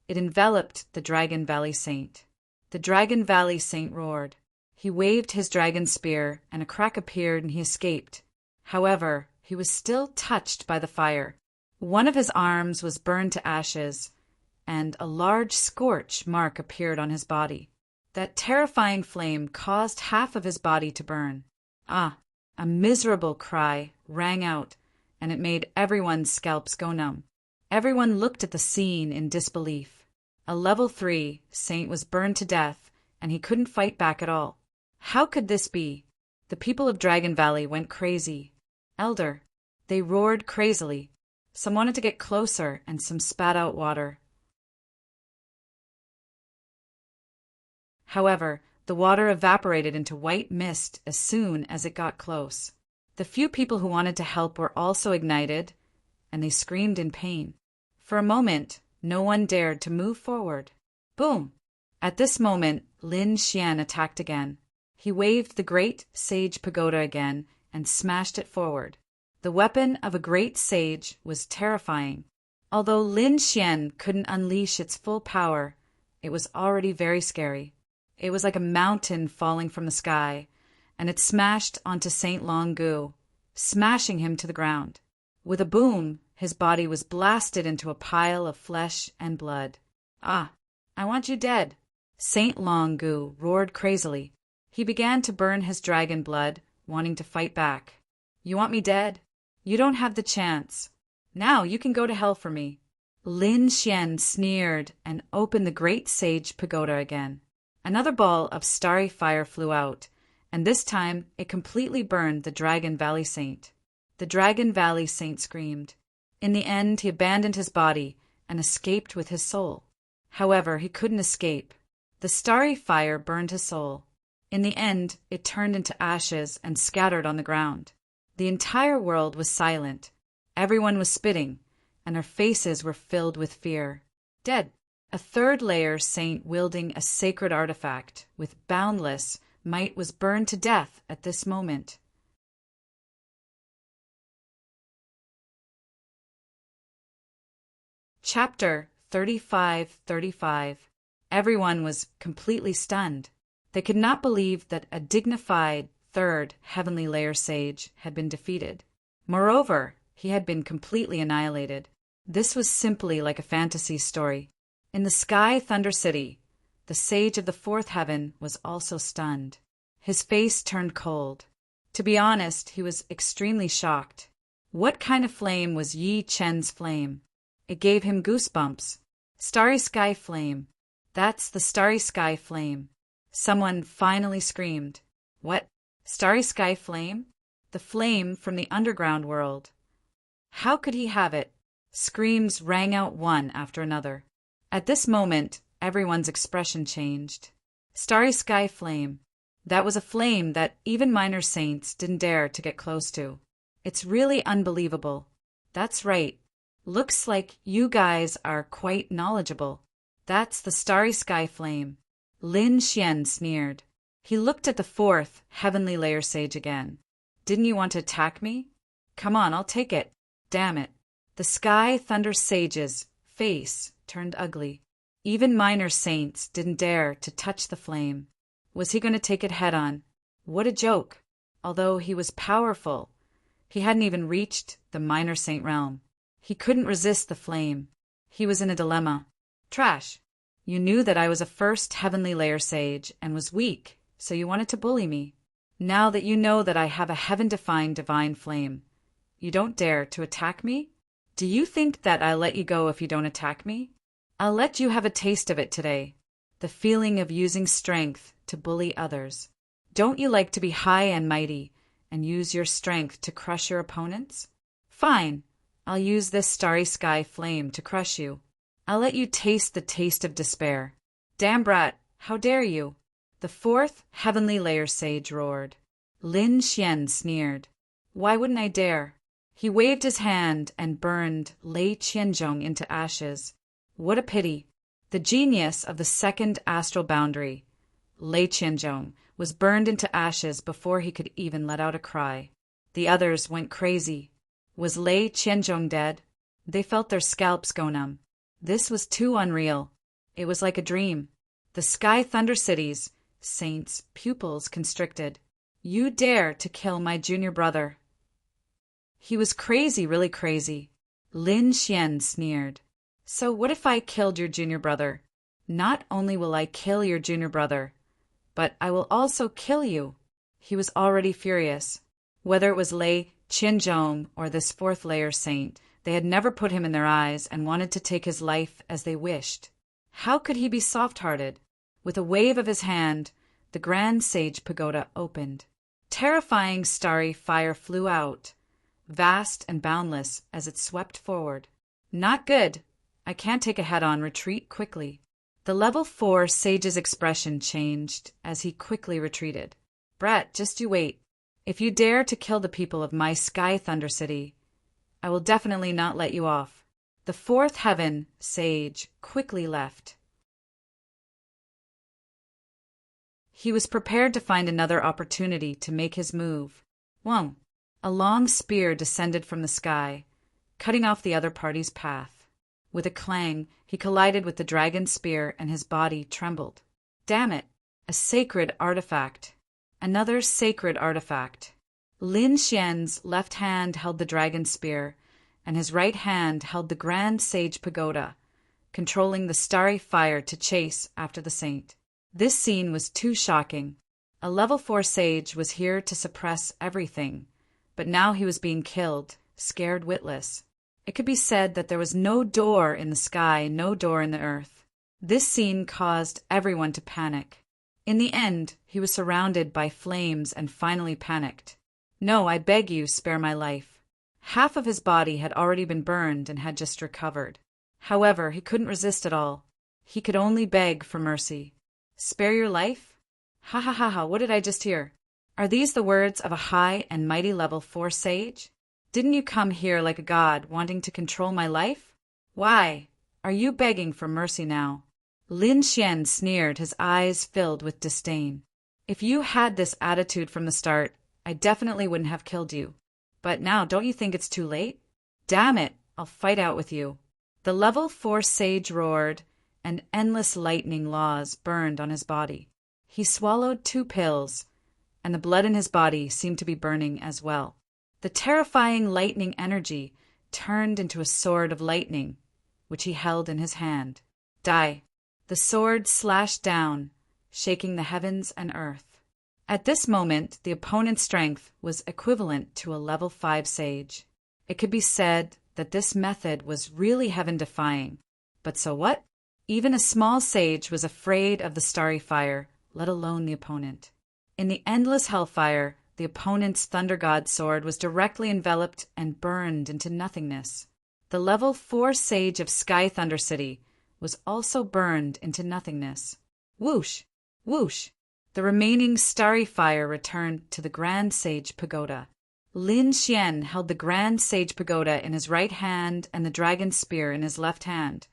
it enveloped the Dragon Valley Saint. The Dragon Valley Saint roared. He waved his dragon spear, and a crack appeared and he escaped. However, he was still touched by the fire. One of his arms was burned to ashes, and a large scorch mark appeared on his body. That terrifying flame caused half of his body to burn. Ah! A miserable cry rang out, and it made everyone's scalps go numb. Everyone looked at the scene in disbelief. A Level 3 Saint was burned to death, and he couldn't fight back at all. How could this be? The people of Dragon Valley went crazy. Elder. They roared crazily. Some wanted to get closer, and some spat out water. However, the water evaporated into white mist as soon as it got close. The few people who wanted to help were also ignited, and they screamed in pain. For a moment, no one dared to move forward. Boom! At this moment, Lin Xian attacked again. He waved the great sage pagoda again and smashed it forward. The weapon of a great sage was terrifying. Although Lin Xian couldn't unleash its full power, it was already very scary. It was like a mountain falling from the sky, and it smashed onto Saint Long Gu, smashing him to the ground. With a boom, his body was blasted into a pile of flesh and blood. "Ah, I want you dead!" Saint Long Gu roared crazily. He began to burn his dragon blood, wanting to fight back. "You want me dead? You don't have the chance. Now you can go to hell for me." Lin Xian sneered and opened the great sage pagoda again. Another ball of starry fire flew out, and this time it completely burned the Dragon Valley Saint. The Dragon Valley Saint screamed. In the end, he abandoned his body and escaped with his soul. However, he couldn't escape. The starry fire burned his soul. In the end, it turned into ashes and scattered on the ground. The entire world was silent. Everyone was spitting, and their faces were filled with fear. Dead. A third-layer saint wielding a sacred artifact with boundless might was burned to death at this moment. Chapter 35:35. Everyone was completely stunned. They could not believe that a dignified third heavenly layer sage had been defeated. Moreover, he had been completely annihilated. This was simply like a fantasy story. In the Sky Thunder City, the sage of the fourth heaven was also stunned. His face turned cold. To be honest, he was extremely shocked. What kind of flame was Yi Chen's flame? It gave him goosebumps. Starry Sky Flame. That's the Starry Sky Flame. Someone finally screamed. What? Starry Sky Flame? The flame from the underground world. How could he have it? Screams rang out one after another. At this moment, everyone's expression changed. Starry Sky Flame. That was a flame that even minor saints didn't dare to get close to. It's really unbelievable. That's right. Looks like you guys are quite knowledgeable. That's the Starry Sky Flame. Lin Xian sneered. He looked at the fourth heavenly layer sage again. Didn't you want to attack me? Come on, I'll take it. Damn it. The Sky Thunder Sage's face turned ugly. Even minor saints didn't dare to touch the flame. Was he going to take it head on? What a joke. Although he was powerful, he hadn't even reached the minor saint realm. He couldn't resist the flame. He was in a dilemma. Trash. You knew that I was a first heavenly layer sage and was weak, so you wanted to bully me. Now that you know that I have a heaven-defying divine flame, you don't dare to attack me? Do you think that I'll let you go if you don't attack me? I'll let you have a taste of it today. The feeling of using strength to bully others. Don't you like to be high and mighty and use your strength to crush your opponents? Fine. I'll use this Starry Sky Flame to crush you. I'll let you taste the taste of despair. Damn brat, how dare you? The fourth heavenly layer sage roared. Lin Xian sneered. Why wouldn't I dare? He waved his hand and burned Lei Qianzhong into ashes. What a pity. The genius of the second astral boundary, Lei Qianzhong, was burned into ashes before he could even let out a cry. The others went crazy. Was Lei Qianzhong dead? They felt their scalps go numb. This was too unreal. It was like a dream. The Sky Thunder City's saints' pupils constricted. You dare to kill my junior brother? He was crazy, really crazy. Lin Xian sneered. So what if I killed your junior brother? Not only will I kill your junior brother, but I will also kill you. He was already furious. Whether it was Lei Qianzhong or this fourth layer saint, they had never put him in their eyes and wanted to take his life as they wished. How could he be soft-hearted? With a wave of his hand, the Grand Sage Pagoda opened. Terrifying starry fire flew out, vast and boundless as it swept forward. Not good. I can't take a head-on retreat quickly. The level 4 sage's expression changed as he quickly retreated. Brat, just you wait. If you dare to kill the people of my Sky Thunder City, I will definitely not let you off. The fourth heaven sage quickly left. He was prepared to find another opportunity to make his move. Whoa! A long spear descended from the sky, cutting off the other party's path. With a clang, he collided with the dragon's spear and his body trembled. Damn it! A sacred artifact. Another sacred artifact. Lin Xian's left hand held the dragon's spear, and his right hand held the Grand Sage Pagoda, controlling the starry fire to chase after the saint. This scene was too shocking. A level 4 sage was here to suppress everything, but now he was being killed, scared witless. It could be said that there was no door in the sky, no door in the earth. This scene caused everyone to panic. In the end, he was surrounded by flames and finally panicked. No, I beg you, spare my life. Half of his body had already been burned and had just recovered. However, he couldn't resist at all. He could only beg for mercy. Spare your life? Ha ha ha ha, what did I just hear? Are these the words of a high and mighty level 4 sage? Didn't you come here like a god, wanting to control my life? Why? Are you begging for mercy now? Lin Xian sneered, his eyes filled with disdain. If you had this attitude from the start, I definitely wouldn't have killed you. But now, don't you think it's too late? Damn it, I'll fight out with you. The level 4 sage roared, and endless lightning laws burned on his body. He swallowed 2 pills, and the blood in his body seemed to be burning as well. The terrifying lightning energy turned into a sword of lightning, which he held in his hand. Die. The sword slashed down, shaking the heavens and earth. At this moment, the opponent's strength was equivalent to a level 5 sage. It could be said that this method was really heaven-defying. But so what? Even a small sage was afraid of the starry fire, let alone the opponent. In the endless hellfire, the opponent's Thunder God sword was directly enveloped and burned into nothingness. The level 4 sage of Sky Thunder City was also burned into nothingness. Whoosh! Whoosh! The remaining starry fire returned to the Grand Sage Pagoda. Lin Xian held the Grand Sage Pagoda in his right hand and the dragon spear in his left hand,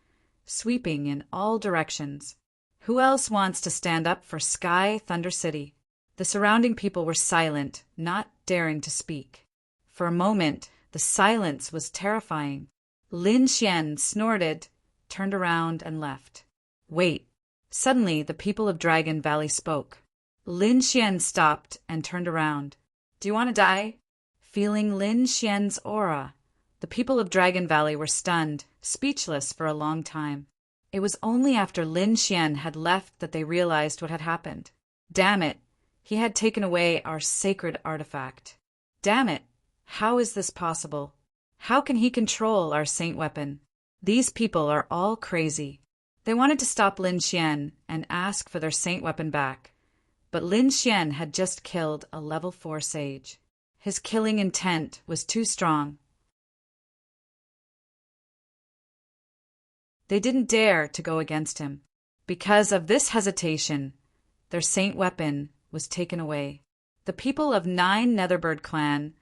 sweeping in all directions. Who else wants to stand up for Sky Thunder City? The surrounding people were silent, not daring to speak. For a moment, the silence was terrifying. Lin Xian snorted, turned around, and left. Wait. Suddenly, the people of Dragon Valley spoke. Lin Xian stopped and turned around. Do you want to die? Feeling Lin Xian's aura, the people of Dragon Valley were stunned, speechless for a long time. It was only after Lin Xian had left that they realized what had happened. Damn it! He had taken away our sacred artifact. Damn it! How is this possible? How can he control our saint weapon? These people are all crazy. They wanted to stop Lin Xian and ask for their saint weapon back. But Lin Xian had just killed a level 4 sage. His killing intent was too strong. They didn't dare to go against him. Because of this hesitation, their saint weapon was taken away. The people of 9 Netherbird Clan,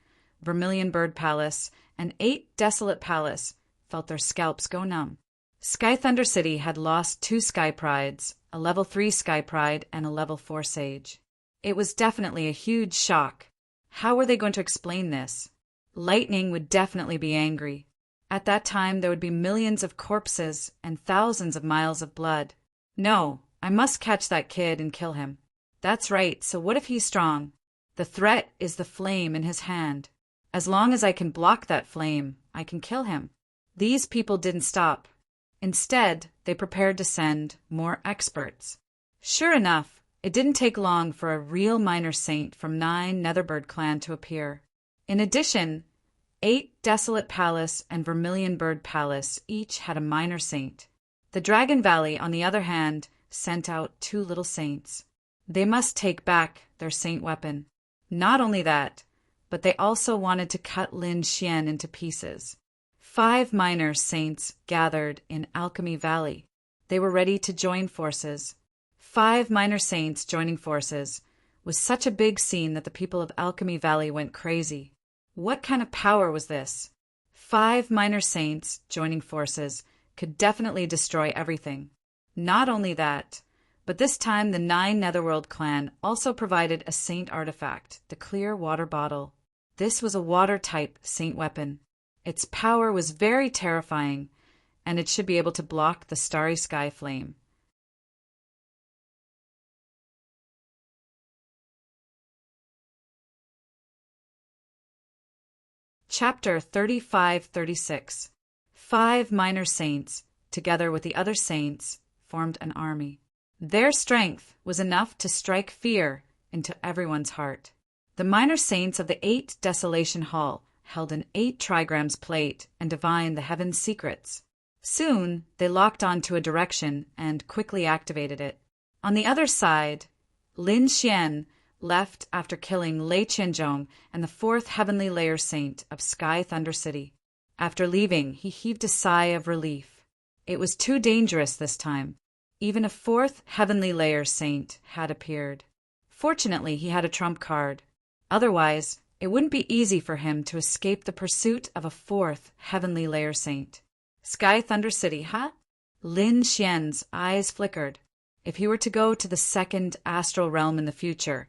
Vermilion Bird Palace, and 8 Desolate Palace felt their scalps go numb. Sky Thunder City had lost 2 Sky Prides, a level 3 Sky Pride and a level 4 Sage. It was definitely a huge shock. How were they going to explain this? Lightning would definitely be angry. At that time, there would be millions of corpses and thousands of miles of blood. No, I must catch that kid and kill him. That's right, so what if he's strong? The threat is the flame in his hand. As long as I can block that flame, I can kill him. These people didn't stop. Instead, they prepared to send more experts. Sure enough, it didn't take long for a real minor saint from 9 Netherbird Clan to appear. In addition, 8 Desolate Palace and Vermilion Bird Palace each had a minor saint. The Dragon Valley, on the other hand, sent out 2 little saints. They must take back their saint weapon. Not only that, but they also wanted to cut Lin Xian into pieces. 5 minor saints gathered in Alchemy Valley. They were ready to join forces. 5 minor saints joining forces was such a big scene that the people of Alchemy Valley went crazy. What kind of power was this? 5 minor saints, joining forces, could definitely destroy everything. Not only that, but this time the 9 Netherworld clan also provided a saint artifact, the clear water bottle. This was a water-type saint weapon. Its power was very terrifying, and it should be able to block the starry sky flame. Chapter 35-36. 5 minor saints, together with the other saints, formed an army. Their strength was enough to strike fear into everyone's heart. The minor saints of the 8 Desolation Hall held an 8 trigrams plate and divined the heaven's secrets. Soon, they locked onto a direction and quickly activated it. On the other side, Lin Xian left after killing Lei Qianzhong and the 4th Heavenly Layer Saint of Sky Thunder City. After leaving, he heaved a sigh of relief. It was too dangerous this time. Even a 4th Heavenly Layer Saint had appeared. Fortunately, he had a trump card. Otherwise, it wouldn't be easy for him to escape the pursuit of a 4th Heavenly Layer Saint. Sky Thunder City, huh? Lin Xian's eyes flickered. If he were to go to the 2nd astral realm in the future,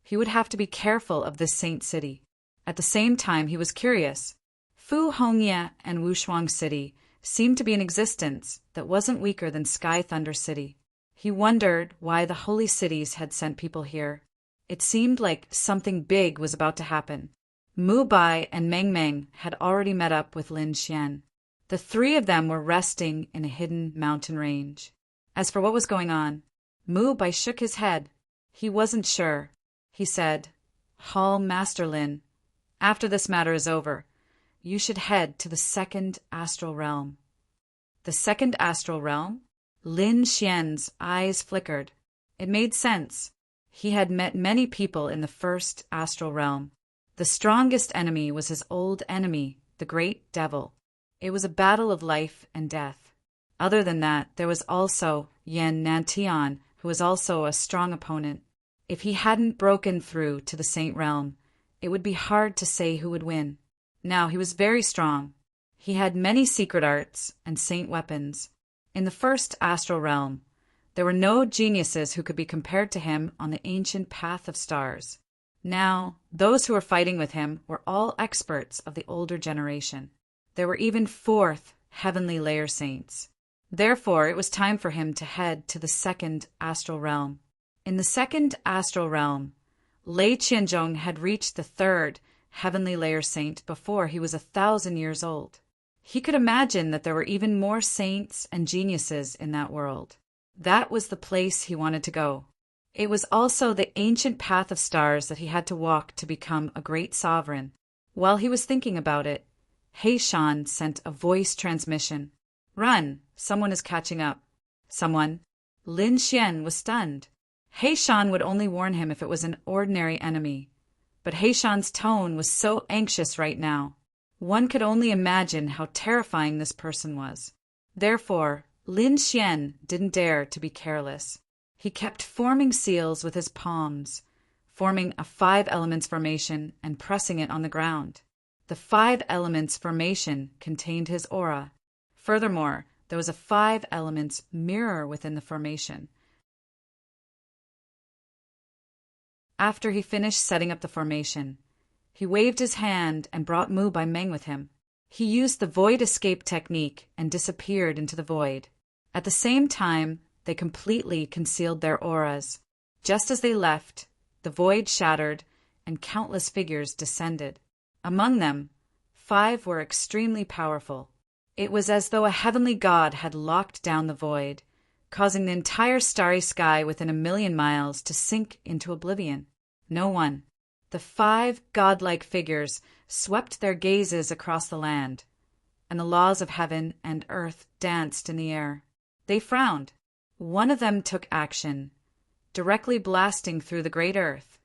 he would have to be careful of this saint city. At the same time, he was curious. Fu Hongye and Wushuang City seemed to be in existence that wasn't weaker than Sky Thunder City. He wondered why the holy cities had sent people here. It seemed like something big was about to happen. Mu Bai and Meng Meng had already met up with Lin Xian. The 3 of them were resting in a hidden mountain range. As for what was going on, Mu Bai shook his head. He wasn't sure. He said, "Hall Master Lin, after this matter is over, you should head to the 2nd astral realm." The 2nd astral realm? Lin Xian's eyes flickered. It made sense. He had met many people in the 1st astral realm. The strongest enemy was his old enemy, the Great Devil. It was a battle of life and death. Other than that, there was also Yan Nantian, who was also a strong opponent. If he hadn't broken through to the Saint Realm, it would be hard to say who would win. Now he was very strong. He had many secret arts and saint weapons. In the 1st astral realm, there were no geniuses who could be compared to him on the ancient path of stars. Now, those who were fighting with him were all experts of the older generation. There were even 4th Heavenly Layer Saints. Therefore, it was time for him to head to the 2nd astral realm. In the 2nd astral realm, Lei Qianzhong had reached the 3rd Heavenly Layer Saint before he was 1,000 years old. He could imagine that there were even more saints and geniuses in that world. That was the place he wanted to go. It was also the ancient path of stars that he had to walk to become a great sovereign. While he was thinking about it, He Shan sent a voice transmission. "Run! Someone is catching up." Someone? Lin Xian was stunned. He Shan would only warn him if it was an ordinary enemy. But He Shan's tone was so anxious right now. One could only imagine how terrifying this person was. Therefore, Lin Xian didn't dare to be careless. He kept forming seals with his palms, forming a 5 elements formation and pressing it on the ground. The 5 elements formation contained his aura. Furthermore, there was a 5 elements mirror within the formation. After he finished setting up the formation, he waved his hand and brought Mu Bai Meng with him. He used the void escape technique and disappeared into the void. At the same time, they completely concealed their auras. Just as they left, the void shattered and countless figures descended. Among them, 5 were extremely powerful. It was as though a heavenly god had locked down the void, causing the entire starry sky within 1,000,000 miles to sink into oblivion. No one. The 5 godlike figures swept their gazes across the land, and the laws of heaven and earth danced in the air. They frowned. One of them took action, directly blasting through the great earth,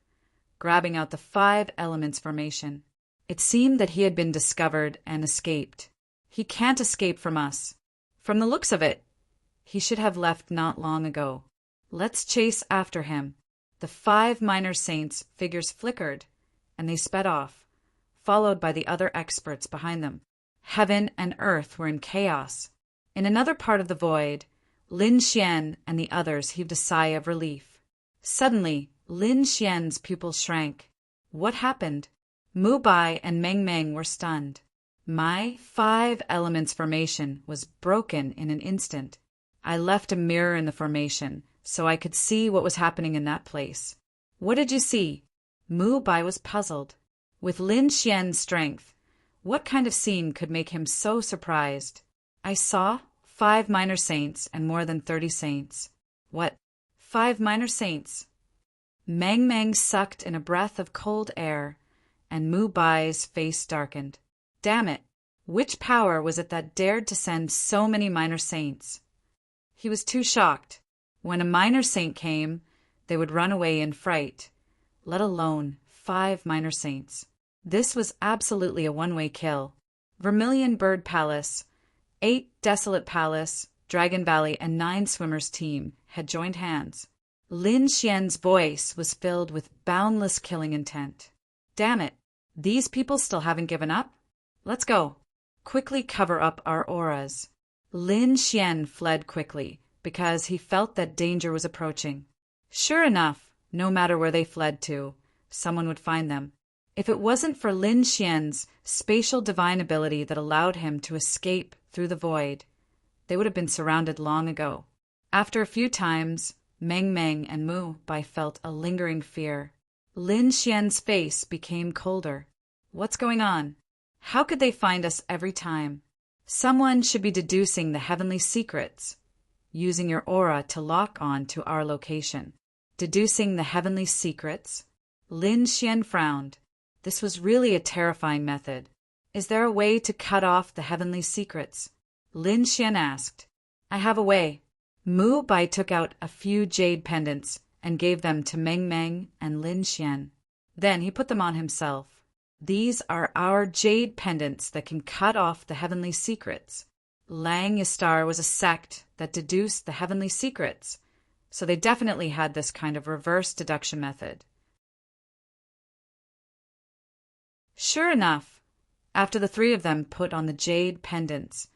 grabbing out the 5 elements formation. It seemed that he had been discovered and escaped. He can't escape from us. From the looks of it, he should have left not long ago. Let's chase after him. The 5 minor saints' figures flickered, and they sped off, followed by the other experts behind them. Heaven and earth were in chaos. In another part of the void, Lin Xian and the others heaved a sigh of relief. Suddenly, Lin Xian's pupils shrank. What happened? Mu Bai and Meng Meng were stunned. My 5 elements formation was broken in an instant. I left a mirror in the formation, so I could see what was happening in that place. What did you see? Mu Bai was puzzled. With Lin Xian's strength, what kind of scene could make him so surprised? I saw 5 minor saints and more than 30 saints. What? 5 minor saints? Meng Meng sucked in a breath of cold air, and Mu Bai's face darkened. Damn it! Which power was it that dared to send so many minor saints? He was too shocked. When a minor saint came, they would run away in fright, let alone 5 minor saints. This was absolutely a one-way kill. Vermilion Bird Palace, 8 Desolate Palace, Dragon Valley, and 9 Swimmers team had joined hands. Lin Xian's voice was filled with boundless killing intent. Damn it! These people still haven't given up? Let's go. Quickly cover up our auras. Lin Xian fled quickly because he felt that danger was approaching. Sure enough, no matter where they fled to, someone would find them. If it wasn't for Lin Xian's spatial divine ability that allowed him to escape through the void, they would have been surrounded long ago. After a few times, Meng Meng and Mu Bai felt a lingering fear. Lin Xian's face became colder. What's going on? How could they find us every time? Someone should be deducing the heavenly secrets, using your aura to lock on to our location. Deducing the heavenly secrets? Lin Xian frowned. This was really a terrifying method. Is there a way to cut off the heavenly secrets? Lin Xian asked. I have a way. Mu Bai took out a few jade pendants and gave them to Meng Meng and Lin Xian. Then he put them on himself. These are our jade pendants that can cut off the heavenly secrets. Lang Yastar was a sect that deduced the heavenly secrets, so they definitely had this kind of reverse deduction method. Sure enough, after the 3 of them put on the jade pendants,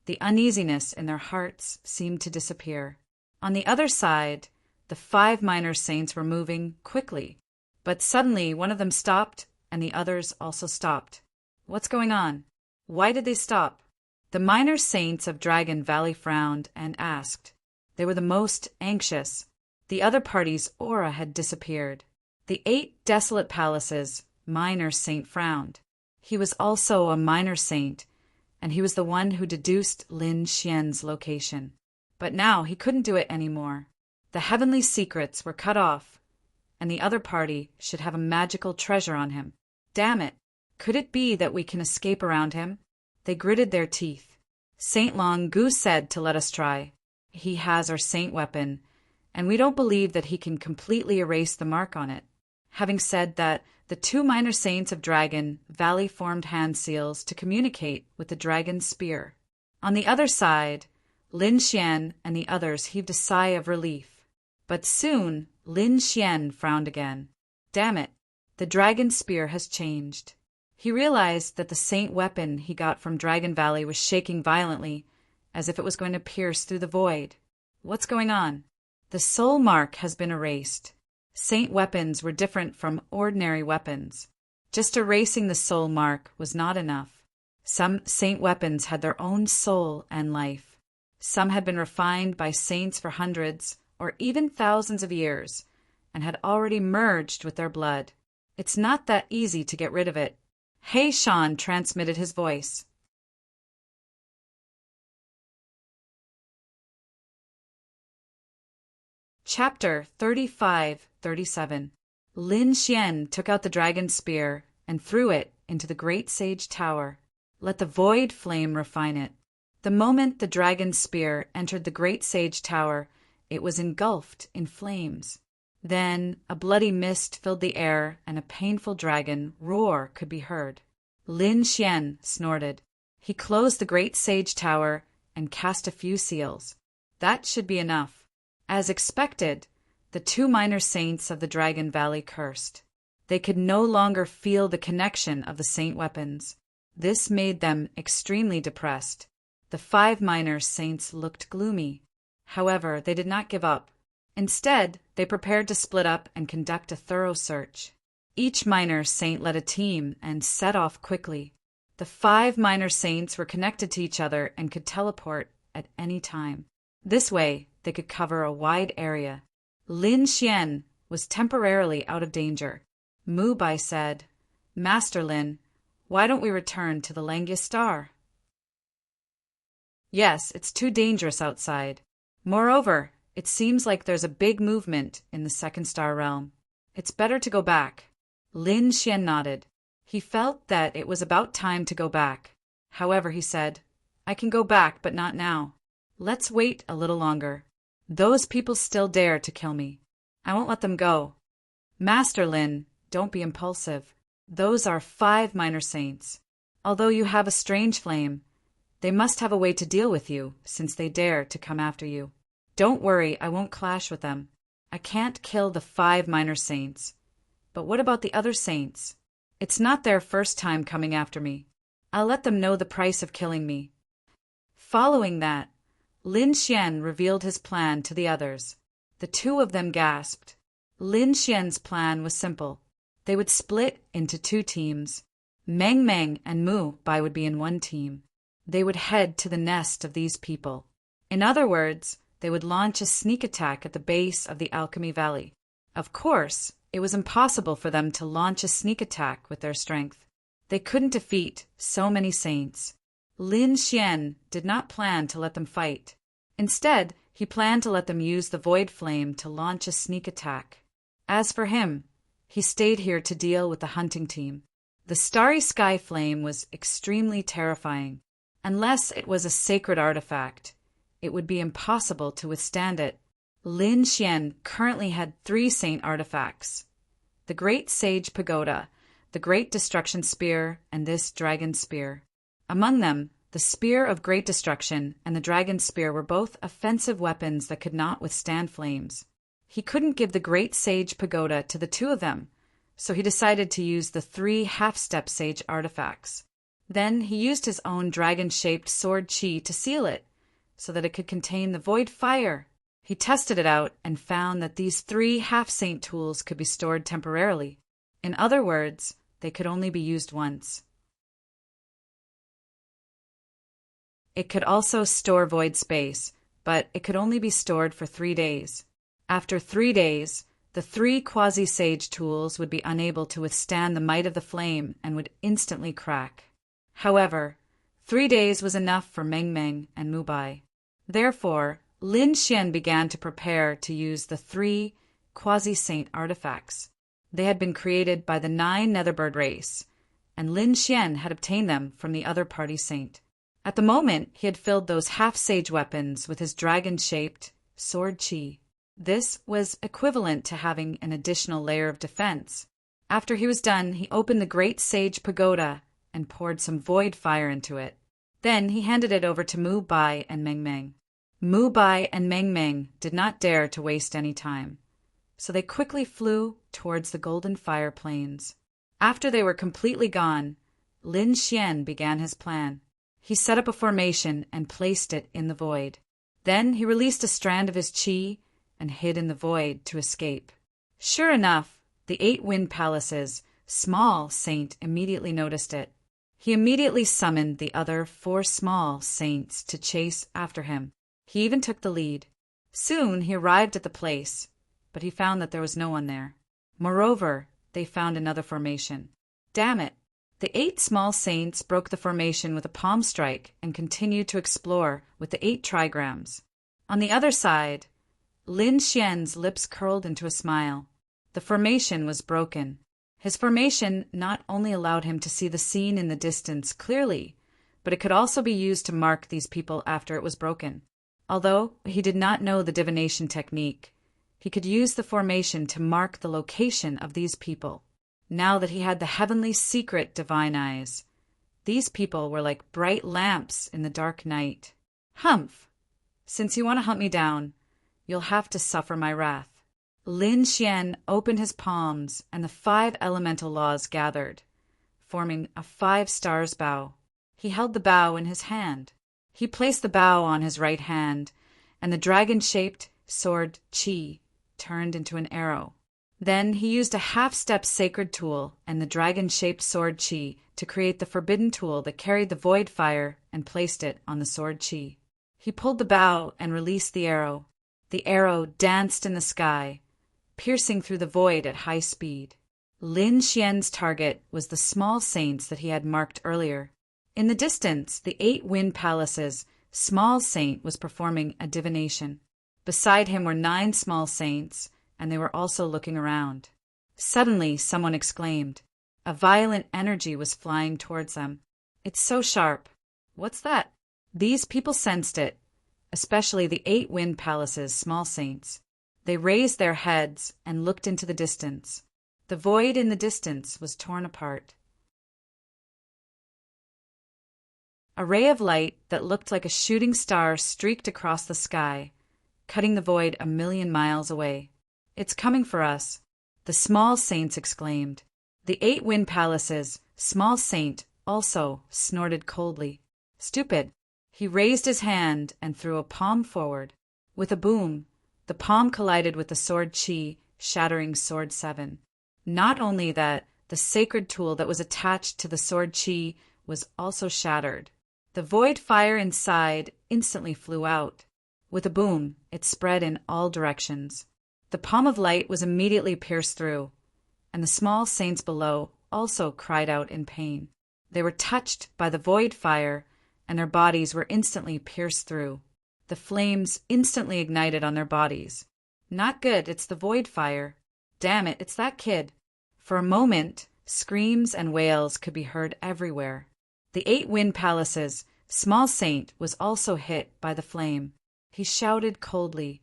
the uneasiness in their hearts seemed to disappear. On the other side, the 5 minor saints were moving quickly, but suddenly one of them stopped and the others also stopped. What's going on? Why did they stop? The minor saints of Dragon Valley frowned and asked. They were the most anxious. The other party's aura had disappeared. The 8 Desolate Palaces minor saint frowned. He was also a minor saint, and he was the one who deduced Lin Xian's location. But now he couldn't do it anymore. The heavenly secrets were cut off, and the other party should have a magical treasure on him. Damn it! Could it be that we can escape around him? They gritted their teeth. Saint Long Gu said to let us try. He has our saint weapon, and we don't believe that he can completely erase the mark on it. Having said that, the 2 minor saints of Dragon Valley formed hand seals to communicate with the dragon's spear. On the other side, Lin Xian and the others heaved a sigh of relief. But soon, Lin Xian frowned again. Damn it, the dragon spear has changed. He realized that the saint weapon he got from Dragon Valley was shaking violently, as if it was going to pierce through the void. What's going on? The soul mark has been erased. Saint weapons were different from ordinary weapons. Just erasing the soul mark was not enough. Some saint weapons had their own soul and life. Some had been refined by saints for hundreds or even thousands of years and had already merged with their blood. It's not that easy to get rid of it. He Shan transmitted his voice. Chapter 35-37. Lin Xian took out the dragon spear and threw it into the great sage tower. Let the void flame refine it. The moment the dragon spear entered the great sage tower, it was engulfed in flames. Then a bloody mist filled the air and a painful dragon roar could be heard. Lin Xian snorted. He closed the great sage tower and cast a few seals. That should be enough. As expected, the 2 minor saints of the Dragon Valley cursed. They could no longer feel the connection of the saint weapons. This made them extremely depressed. The 5 minor saints looked gloomy. However, they did not give up. Instead, they prepared to split up and conduct a thorough search. Each minor saint led a team and set off quickly. The 5 minor saints were connected to each other and could teleport at any time. This way, they could cover a wide area. Lin Xian was temporarily out of danger. Mu Bai said, "Master Lin, why don't we return to the Langia Star?" "Yes, it's too dangerous outside. Moreover, it seems like there's a big movement in the second star realm. It's better to go back." Lin Xian nodded. He felt that it was about time to go back. However, he said, "I can go back, but not now. Let's wait a little longer. Those people still dare to kill me. I won't let them go." "Master Lin, don't be impulsive. Those are 5 minor saints. Although you have a strange flame, they must have a way to deal with you, since they dare to come after you. Don't worry, I won't clash with them. I can't kill the 5 minor saints. But what about the other saints? It's not their first time coming after me. I'll let them know the price of killing me." Following that, Lin Xian revealed his plan to the others. The 2 of them gasped. Lin Xian's plan was simple. They would split into 2 teams. Meng Meng and Mu Bai would be in one team. They would head to the nest of these people. In other words, they would launch a sneak attack at the base of the Alchemy Valley. Of course, it was impossible for them to launch a sneak attack with their strength. They couldn't defeat so many saints. Lin Xian did not plan to let them fight. Instead, he planned to let them use the Void Flame to launch a sneak attack. As for him, he stayed here to deal with the hunting team. The Starry Sky Flame was extremely terrifying. Unless it was a sacred artifact, it would be impossible to withstand it. Lin Xian currently had 3 saint artifacts: the Great Sage Pagoda, the Great Destruction Spear, and this Dragon Spear. Among them, the Spear of Great Destruction and the Dragon Spear were both offensive weapons that could not withstand flames. He couldn't give the Great Sage Pagoda to the 2 of them, so he decided to use the 3 half-step sage artifacts. Then he used his own dragon-shaped sword chi to seal it, so that it could contain the void fire. He tested it out and found that these 3 half-saint tools could be stored temporarily. In other words, they could only be used once. It could also store void space, but it could only be stored for 3 days. After 3 days, the 3 quasi-sage tools would be unable to withstand the might of the flame and would instantly crack. However, 3 days was enough for Meng Meng and Mu Bai. Therefore, Lin Xian began to prepare to use the 3 quasi-saint artifacts. They had been created by the 9 Netherbird race, and Lin Xian had obtained them from the other party saint. At the moment, he had filled those half-sage weapons with his dragon-shaped sword chi. This was equivalent to having an additional layer of defense. After he was done, he opened the Great Sage Pagoda and poured some void fire into it. Then he handed it over to Mu Bai and Meng Meng. Mu Bai and Meng Meng did not dare to waste any time, so they quickly flew towards the golden fire plains. After they were completely gone, Lin Xian began his plan. He set up a formation and placed it in the void. Then he released a strand of his chi and hid in the void to escape. Sure enough, the 8 wind palaces' small saint immediately noticed it. He immediately summoned the other 4 small saints to chase after him. He even took the lead. Soon he arrived at the place, but he found that there was no one there. Moreover, they found another formation. Damn it! The 8 small saints broke the formation with a palm strike and continued to explore with the 8 trigrams. On the other side, Lin Xian's lips curled into a smile. The formation was broken. His formation not only allowed him to see the scene in the distance clearly, but it could also be used to mark these people after it was broken. Although he did not know the divination technique, he could use the formation to mark the location of these people. Now that he had the heavenly secret divine eyes, these people were like bright lamps in the dark night. Humph! Since you want to hunt me down, you'll have to suffer my wrath. Lin Xian opened his palms, and the 5 elemental laws gathered. forming a 5 stars bow. He held the bow in his hand. He placed the bow on his right hand, and the dragon-shaped sword Chi turned into an arrow. Then he used a half-step sacred tool and the dragon-shaped sword Chi to create the forbidden tool that carried the void fire and placed it on the sword Chi. He pulled the bow and released the arrow. The arrow danced in the sky, piercing through the void at high speed. Lin Xian's target was the small saints that he had marked earlier. In the distance, the 8 Wind Palaces' small saint was performing a divination. Beside him were 9 small saints, and they were also looking around. Suddenly, someone exclaimed. A violent energy was flying towards them. It's so sharp. What's that? These people sensed it, especially the 8 Wind Palaces' small saints. They raised their heads and looked into the distance. The void in the distance was torn apart. A ray of light that looked like a shooting star streaked across the sky, cutting the void 1,000,000 miles away. It's coming for us, the small saints exclaimed. The 8 Wind Palaces' small saint also snorted coldly. Stupid. He raised his hand and threw a palm forward. With a boom, the palm collided with the sword Chi, shattering sword 7. Not only that, the sacred tool that was attached to the sword Chi was also shattered. The void fire inside instantly flew out. With a boom, it spread in all directions. The palm of light was immediately pierced through, and the small saints below also cried out in pain. They were touched by the void fire, and their bodies were instantly pierced through. The flames instantly ignited on their bodies. Not good, it's the void fire. Damn it, it's that kid. For a moment, screams and wails could be heard everywhere. The 8 Wind Palaces' small saint was also hit by the flame. He shouted coldly,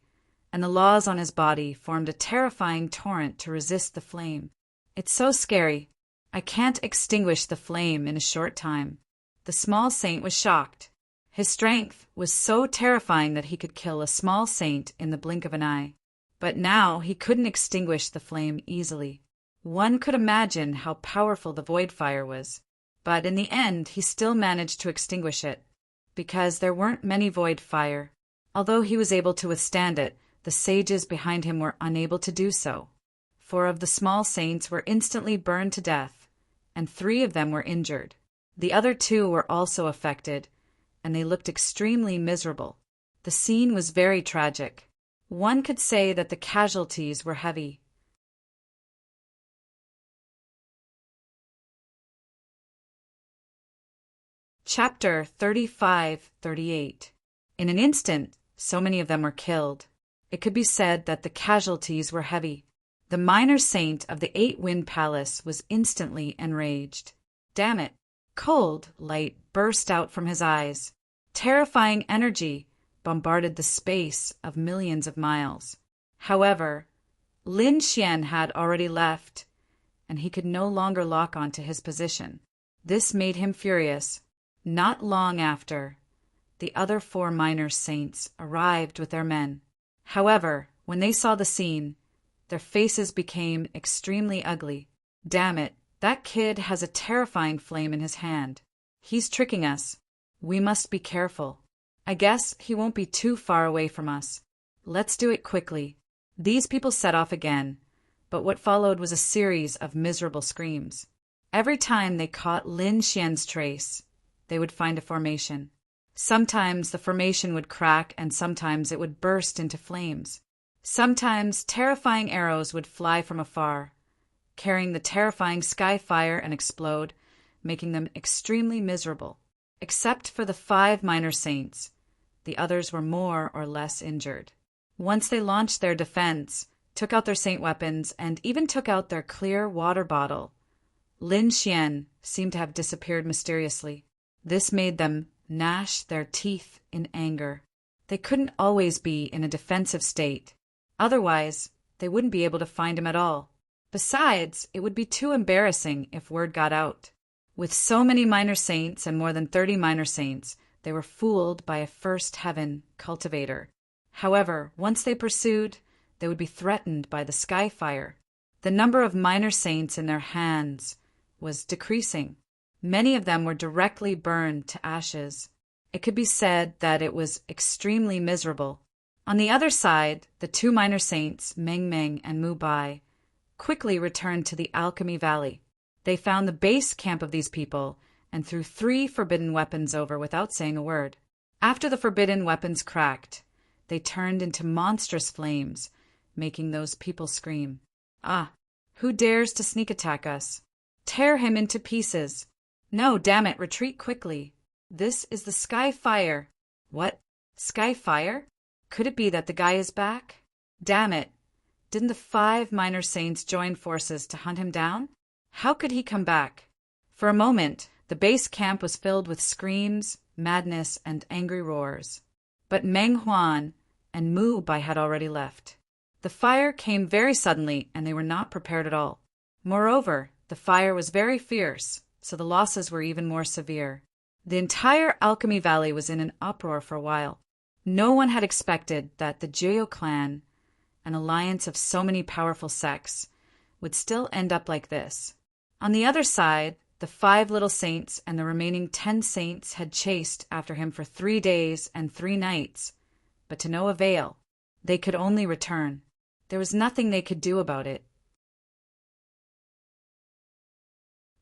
and the laws on his body formed a terrifying torrent to resist the flame. It's so scary. I can't extinguish the flame in a short time. The small saint was shocked. His strength was so terrifying that he could kill a small saint in the blink of an eye. But now he couldn't extinguish the flame easily. One could imagine how powerful the void fire was. But in the end, he still managed to extinguish it, because there weren't many void fire. Although he was able to withstand it, the sages behind him were unable to do so. 4 of the small saints were instantly burned to death, and 3 of them were injured. The other 2 were also affected, and they looked extremely miserable. The scene was very tragic. One could say that the casualties were heavy. Chapter 35-38. In an instant, so many of them were killed. It could be said that the casualties were heavy. The minor saint of the 8 Wind Palace was instantly enraged. Damn it! Cold light burst out from his eyes. Terrifying energy bombarded the space of millions of miles. However, Lin Xian had already left, and he could no longer lock onto his position. This made him furious. Not long after, the other 4 minor saints arrived with their men. However, when they saw the scene, their faces became extremely ugly. Damn it, that kid has a terrifying flame in his hand. He's tricking us. We must be careful. I guess he won't be too far away from us. Let's do it quickly. These people set off again, but what followed was a series of miserable screams. Every time they caught Lin Xian's trace, they would find a formation. Sometimes the formation would crack and sometimes it would burst into flames. Sometimes terrifying arrows would fly from afar, carrying the terrifying sky fire and explode, making them extremely miserable. Except for the 5 minor saints, the others were more or less injured. Once they launched their defense, took out their saint weapons, and even took out their clear water bottle, Lin Xian seemed to have disappeared mysteriously. This made them gnash their teeth in anger. They couldn't always be in a defensive state. Otherwise, they wouldn't be able to find him at all. Besides, it would be too embarrassing if word got out. With so many minor saints and more than 30 minor saints, they were fooled by a first heaven cultivator. However, once they pursued, they would be threatened by the sky fire. The number of minor saints in their hands was decreasing. Many of them were directly burned to ashes. It could be said that it was extremely miserable. On the other side, the two minor saints, Meng Meng and Mu Bai, quickly returned to the Alchemy Valley. They found the base camp of these people and threw 3 forbidden weapons over without saying a word. After the forbidden weapons cracked, they turned into monstrous flames, making those people scream. Ah, who dares to sneak attack us? Tear him into pieces. No, damn it, retreat quickly. This is the Sky Fire. What? Sky Fire? Could it be that the guy is back? Damn it. Didn't the 5 minor saints join forces to hunt him down? How could he come back? For a moment, the base camp was filled with screams, madness, and angry roars. But Meng Huan and Mu Bai had already left. The fire came very suddenly, and they were not prepared at all. Moreover, the fire was very fierce, so the losses were even more severe. The entire Alchemy Valley was in an uproar for a while. No one had expected that the Jiao clan, an alliance of so many powerful sects, would still end up like this. On the other side, the 5 little saints and the remaining 10 saints had chased after him for 3 days and 3 nights, but to no avail. They could only return. There was nothing they could do about it.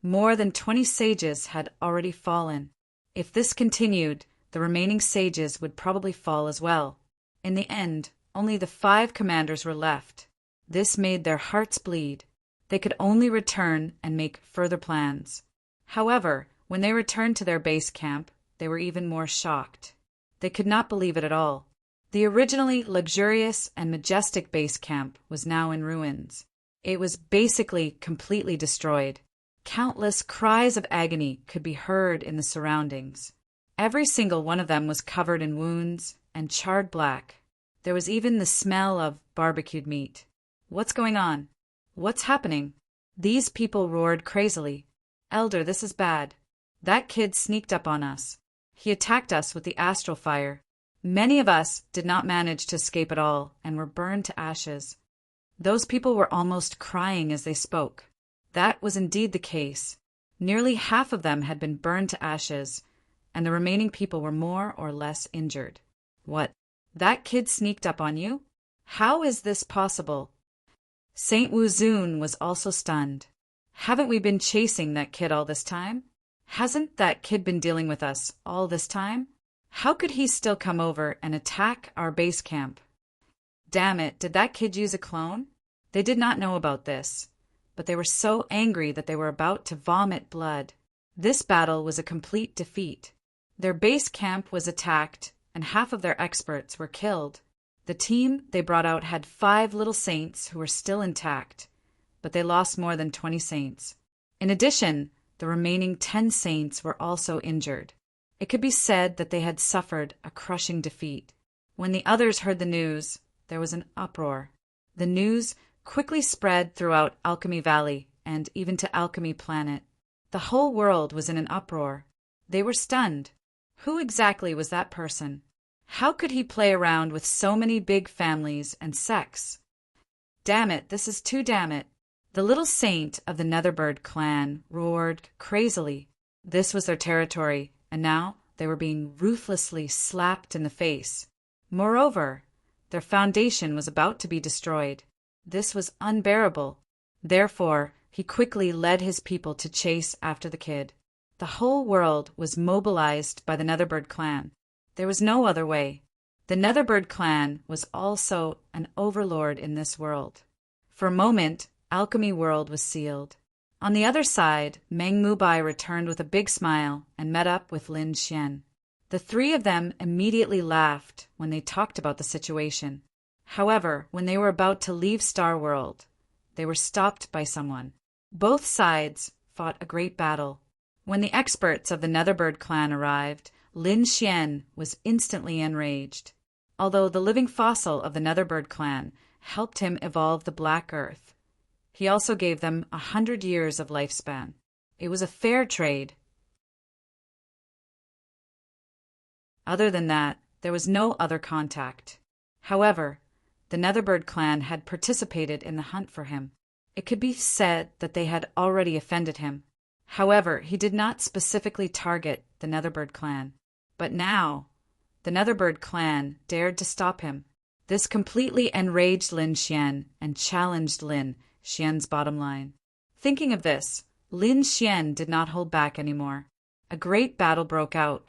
More than 20 sages had already fallen. If this continued, the remaining sages would probably fall as well. In the end, only the 5 commanders were left. This made their hearts bleed. They could only return and make further plans. However, when they returned to their base camp, they were even more shocked. They could not believe it at all. The originally luxurious and majestic base camp was now in ruins. It was basically completely destroyed. Countless cries of agony could be heard in the surroundings. Every single one of them was covered in wounds and charred black. There was even the smell of barbecued meat. What's going on? What's happening? These people roared crazily. Elder, this is bad. That kid sneaked up on us. He attacked us with the astral fire. Many of us did not manage to escape at all and were burned to ashes. Those people were almost crying as they spoke. That was indeed the case. Nearly half of them had been burned to ashes, and the remaining people were more or less injured. What? That kid sneaked up on you? How is this possible? Saint Wu Zun was also stunned. Haven't we been chasing that kid all this time? Hasn't that kid been dealing with us all this time? How could he still come over and attack our base camp? Damn it, did that kid use a clone? They did not know about this, but they were so angry that they were about to vomit blood. This battle was a complete defeat. Their base camp was attacked, and half of their experts were killed. The team they brought out had 5 little saints who were still intact, but they lost more than 20 saints. In addition, the remaining 10 saints were also injured. It could be said that they had suffered a crushing defeat. When the others heard the news, there was an uproar. The news quickly spread throughout Alchemy Valley and even to Alchemy Planet. The whole world was in an uproar. They were stunned. Who exactly was that person? How could he play around with so many big families and sects? Damn it, this is too damn it. The little saint of the Netherbird clan roared crazily. This was their territory, and now they were being ruthlessly slapped in the face. Moreover, their foundation was about to be destroyed. This was unbearable. Therefore, he quickly led his people to chase after the kid. The whole world was mobilized by the Netherbird clan. There was no other way. The Netherbird clan was also an overlord in this world. For a moment, Alchemy World was sealed. On the other side, Meng Mubai returned with a big smile and met up with Lin Xian. The 3 of them immediately laughed when they talked about the situation. However, when they were about to leave Star World, they were stopped by someone. Both sides fought a great battle. When the experts of the Netherbird clan arrived, Lin Xian was instantly enraged. Although the living fossil of the Netherbird clan helped him evolve the Black Earth, he also gave them 100 years of lifespan. It was a fair trade. Other than that, there was no other contact. However, the Netherbird clan had participated in the hunt for him. It could be said that they had already offended him. However, he did not specifically target the Netherbird clan. But now, the Netherbird clan dared to stop him. This completely enraged Lin Xian and challenged Lin Xian's bottom line. Thinking of this, Lin Xian did not hold back anymore. A great battle broke out.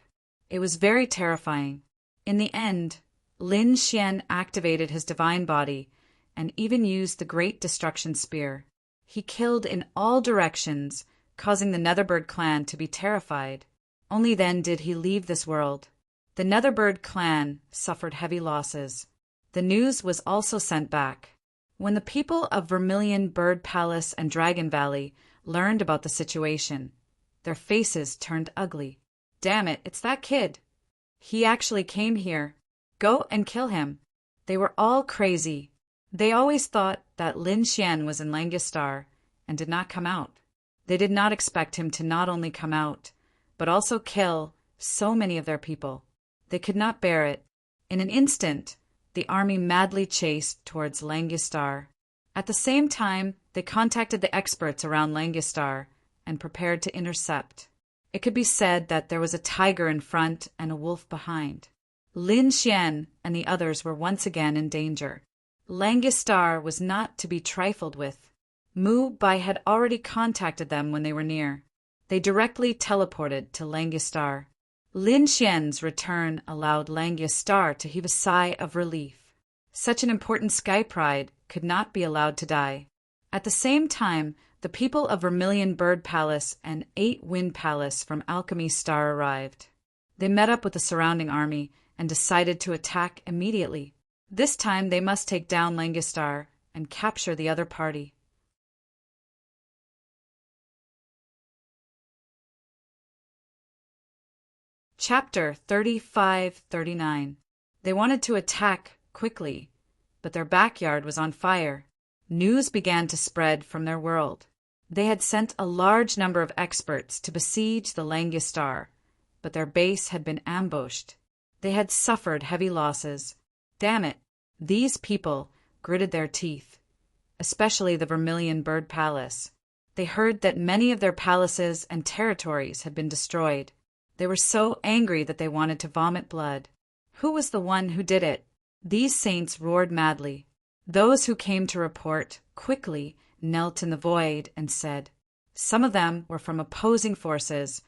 It was very terrifying. In the end, Lin Xian activated his divine body and even used the Great Destruction Spear. He killed in all directions, causing the Netherbird clan to be terrified. Only then did he leave this world. The Netherbird clan suffered heavy losses. The news was also sent back. When the people of Vermilion Bird Palace and Dragon Valley learned about the situation, their faces turned ugly. Damn it, it's that kid. He actually came here. Go and kill him. They were all crazy. They always thought that Lin Xian was in Langistar and did not come out. They did not expect him to not only come out, but also kill so many of their people. They could not bear it. In an instant, the army madly chased towards Langistar. At the same time, they contacted the experts around Langistar and prepared to intercept. It could be said that there was a tiger in front and a wolf behind. Lin Xian and the others were once again in danger. Langistar was not to be trifled with. Mu Bai had already contacted them when they were near. They directly teleported to Langistar. Lin Xian's return allowed Langistar to heave a sigh of relief. Such an important sky pride could not be allowed to die. At the same time, the people of Vermilion Bird Palace and 8 Wind Palace from Alchemy Star arrived. They met up with the surrounding army and decided to attack immediately. This time they must take down Langistar and capture the other party. Chapter 35-39. They wanted to attack quickly, but their backyard was on fire. News began to spread from their world. They had sent a large number of experts to besiege the Langistar, but their base had been ambushed. They had suffered heavy losses. Damn it, these people gritted their teeth, especially the Vermilion Bird Palace. They heard that many of their palaces and territories had been destroyed. They were so angry that they wanted to vomit blood. Who was the one who did it? These saints roared madly. Those who came to report quickly knelt in the void and said, some of them were from opposing forces,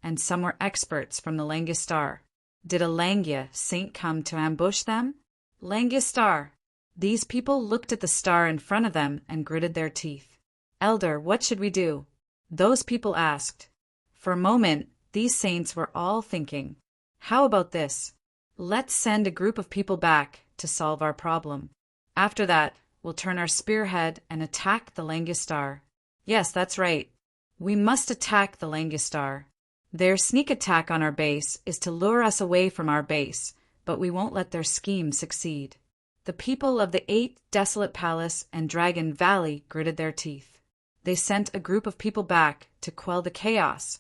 and some were experts from the Langistar. Did a Langia saint come to ambush them? Langistar. These people looked at the star in front of them and gritted their teeth. Elder, what should we do? Those people asked. For a moment, these saints were all thinking, how about this? Let's send a group of people back to solve our problem. After that, we'll turn our spearhead and attack the Langistar. Yes, that's right. We must attack the Langistar. Their sneak attack on our base is to lure us away from our base, but we won't let their scheme succeed. The people of the 8 Desolate Palace and Dragon Valley gritted their teeth. They sent a group of people back to quell the chaos,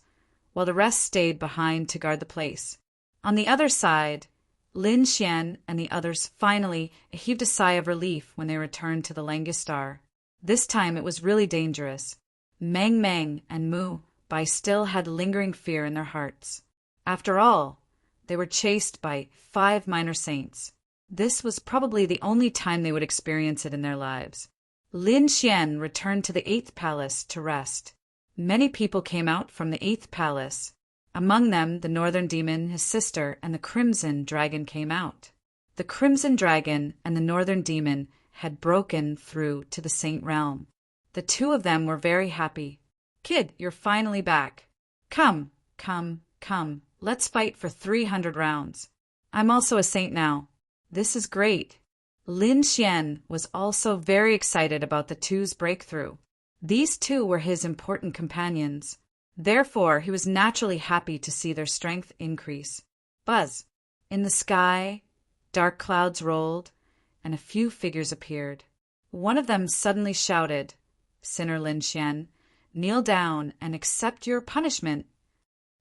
while the rest stayed behind to guard the place. On the other side, Lin Xian and the others finally heaved a sigh of relief when they returned to the Langistar. This time it was really dangerous. Meng Meng and Mu Bai still had lingering fear in their hearts. After all, they were chased by 5 minor saints. This was probably the only time they would experience it in their lives. Lin Xian returned to the 8th palace to rest. Many people came out from the 8th palace. Among them, the Northern Demon, his sister, and the Crimson Dragon came out. The Crimson Dragon and the Northern Demon had broken through to the Saint Realm. The 2 of them were very happy. Kid, you're finally back. Come, let's fight for 300 rounds. I'm also a saint now. This is great. Lin Xian was also very excited about the 2's breakthrough. These 2 were his important companions. Therefore, he was naturally happy to see their strength increase. Buzz. In the sky, dark clouds rolled, and a few figures appeared. One of them suddenly shouted, Sinner Lin Xian, kneel down and accept your punishment.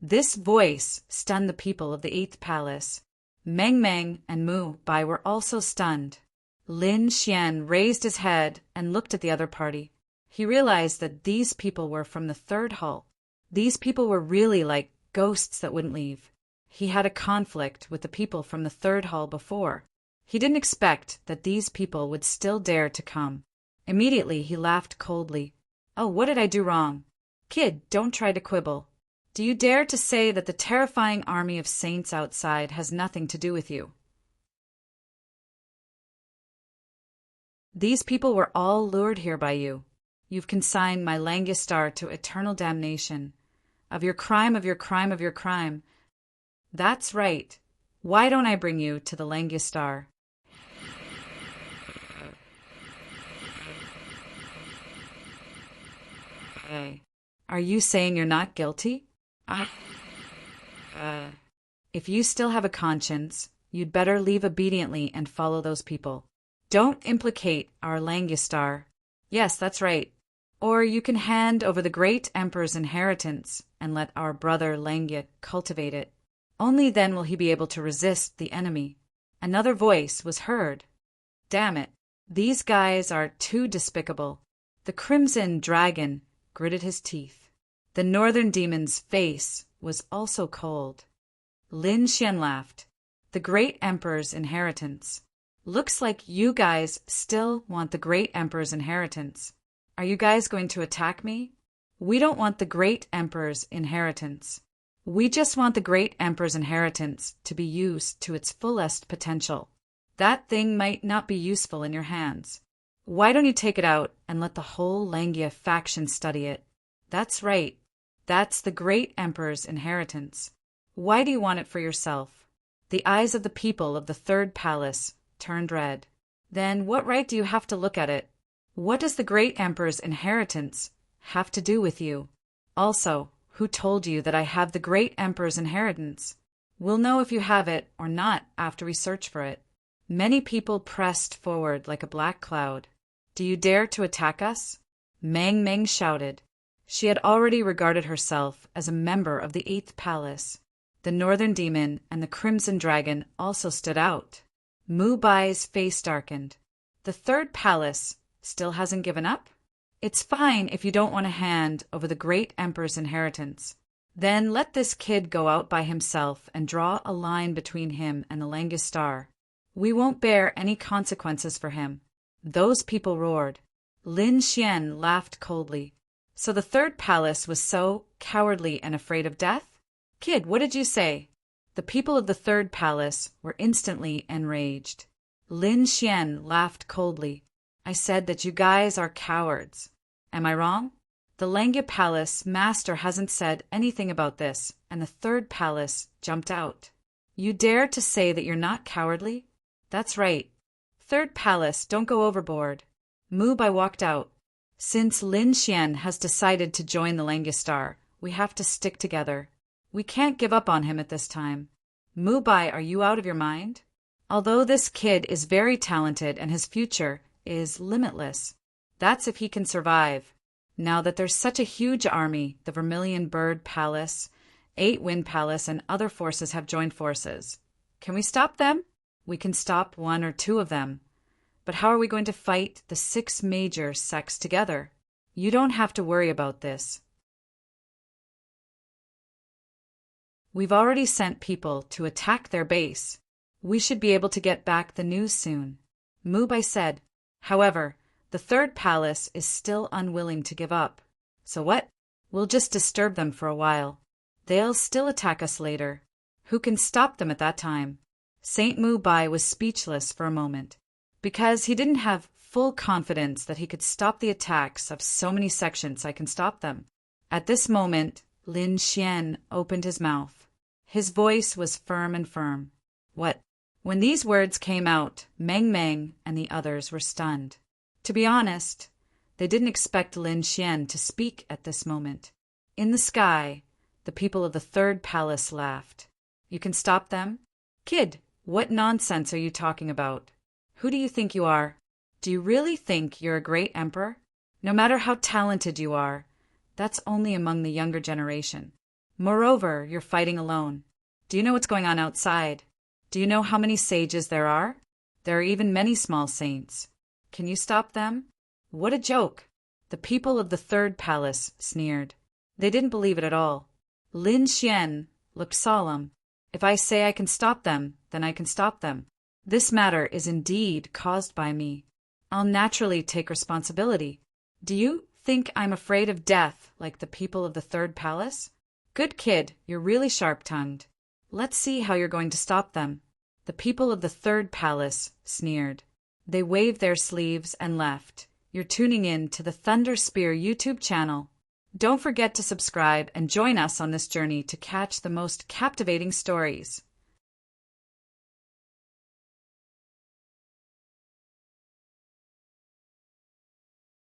This voice stunned the people of the 8th palace. Meng Meng and Mu Bai were also stunned. Lin Xian raised his head and looked at the other party. He realized that these people were from the 3rd hall. These people were really like ghosts that wouldn't leave. He had a conflict with the people from the third hall before. He didn't expect that these people would still dare to come. Immediately he laughed coldly. Oh, what did I do wrong? Kid, don't try to quibble. Do you dare to say that the terrifying army of saints outside has nothing to do with you? These people were all lured here by you. You've consigned my Langistar to eternal damnation. Of your crime, of your crime, of your crime. That's right. Why don't I bring you to the Langistar? Hey, are you saying you're not guilty? If you still have a conscience, you'd better leave obediently and follow those people. Don't implicate our Langistar. Yes, that's right. Or you can hand over the great Emperor's inheritance and let our brother Langia cultivate it. Only then will he be able to resist the enemy. Another voice was heard. Damn it, these guys are too despicable. The Crimson Dragon gritted his teeth. The Northern Demon's face was also cold. Lin Xian laughed. The great Emperor's inheritance. Looks like you guys still want the great Emperor's inheritance. Are you guys going to attack me? We don't want the great Emperor's inheritance. We just want the great Emperor's inheritance to be used to its fullest potential. That thing might not be useful in your hands. Why don't you take it out and let the whole Langia faction study it? That's right. That's the great Emperor's inheritance. Why do you want it for yourself? The eyes of the people of the Third Palace turned red. Then what right do you have to look at it? What does the great Emperor's inheritance have to do with you? Also, who told you that I have the great Emperor's inheritance? We'll know if you have it or not after we search for it. Many people pressed forward like a black cloud. Do you dare to attack us? Mang Mang shouted. She had already regarded herself as a member of the Eighth Palace. The Northern Demon and the Crimson Dragon also stood out. Mu Bai's face darkened. The Third Palace still hasn't given up? It's fine if you don't want to hand over the great Emperor's inheritance. Then let this kid go out by himself and draw a line between him and the Langistar. We won't bear any consequences for him. Those people roared. Lin Xian laughed coldly. So the Third Palace was so cowardly and afraid of death? Kid, what did you say? The people of the Third Palace were instantly enraged. Lin Xian laughed coldly. I said that you guys are cowards. Am I wrong? The Langia Palace master hasn't said anything about this, and the Third Palace jumped out. You dare to say that you're not cowardly? That's right. Third Palace, don't go overboard. Mu Bai walked out. Since Lin Xian has decided to join the Langistar, we have to stick together. We can't give up on him at this time. Mu Bai, are you out of your mind? Although this kid is very talented and his future is limitless. That's if he can survive. Now that there's such a huge army, the Vermilion Bird Palace, 8 Wind Palace, and other forces have joined forces. Can we stop them? We can stop 1 or 2 of them. But how are we going to fight the 6 major sects together? You don't have to worry about this. We've already sent people to attack their base. We should be able to get back the news soon. Mu Bai said. However, the Third Palace is still unwilling to give up. So what? We'll just disturb them for a while. They'll still attack us later. Who can stop them at that time? Saint Mu Bai was speechless for a moment, because he didn't have full confidence that he could stop the attacks of so many sections. I can stop them. At this moment, Lin Xian opened his mouth. His voice was firm and firm. What? When these words came out, Meng Meng and the others were stunned. To be honest, they didn't expect Lin Xian to speak at this moment. In the sky, the people of the Third Palace laughed. You can stop them? Kid, what nonsense are you talking about? Who do you think you are? Do you really think you're a great emperor? No matter how talented you are, that's only among the younger generation. Moreover, you're fighting alone. Do you know what's going on outside? Do you know how many sages there are? There are even many small saints. Can you stop them? What a joke! The people of the Third Palace sneered. They didn't believe it at all. Lin Xian looked solemn. If I say I can stop them, then I can stop them. This matter is indeed caused by me. I'll naturally take responsibility. Do you think I'm afraid of death like the people of the third palace? Good kid, you're really sharp-tongued. Let's see how you're going to stop them. The people of the third palace sneered. They waved their sleeves and left. You're tuning in to the Thunder Spear YouTube channel. Don't forget to subscribe and join us on this journey to catch the most captivating stories.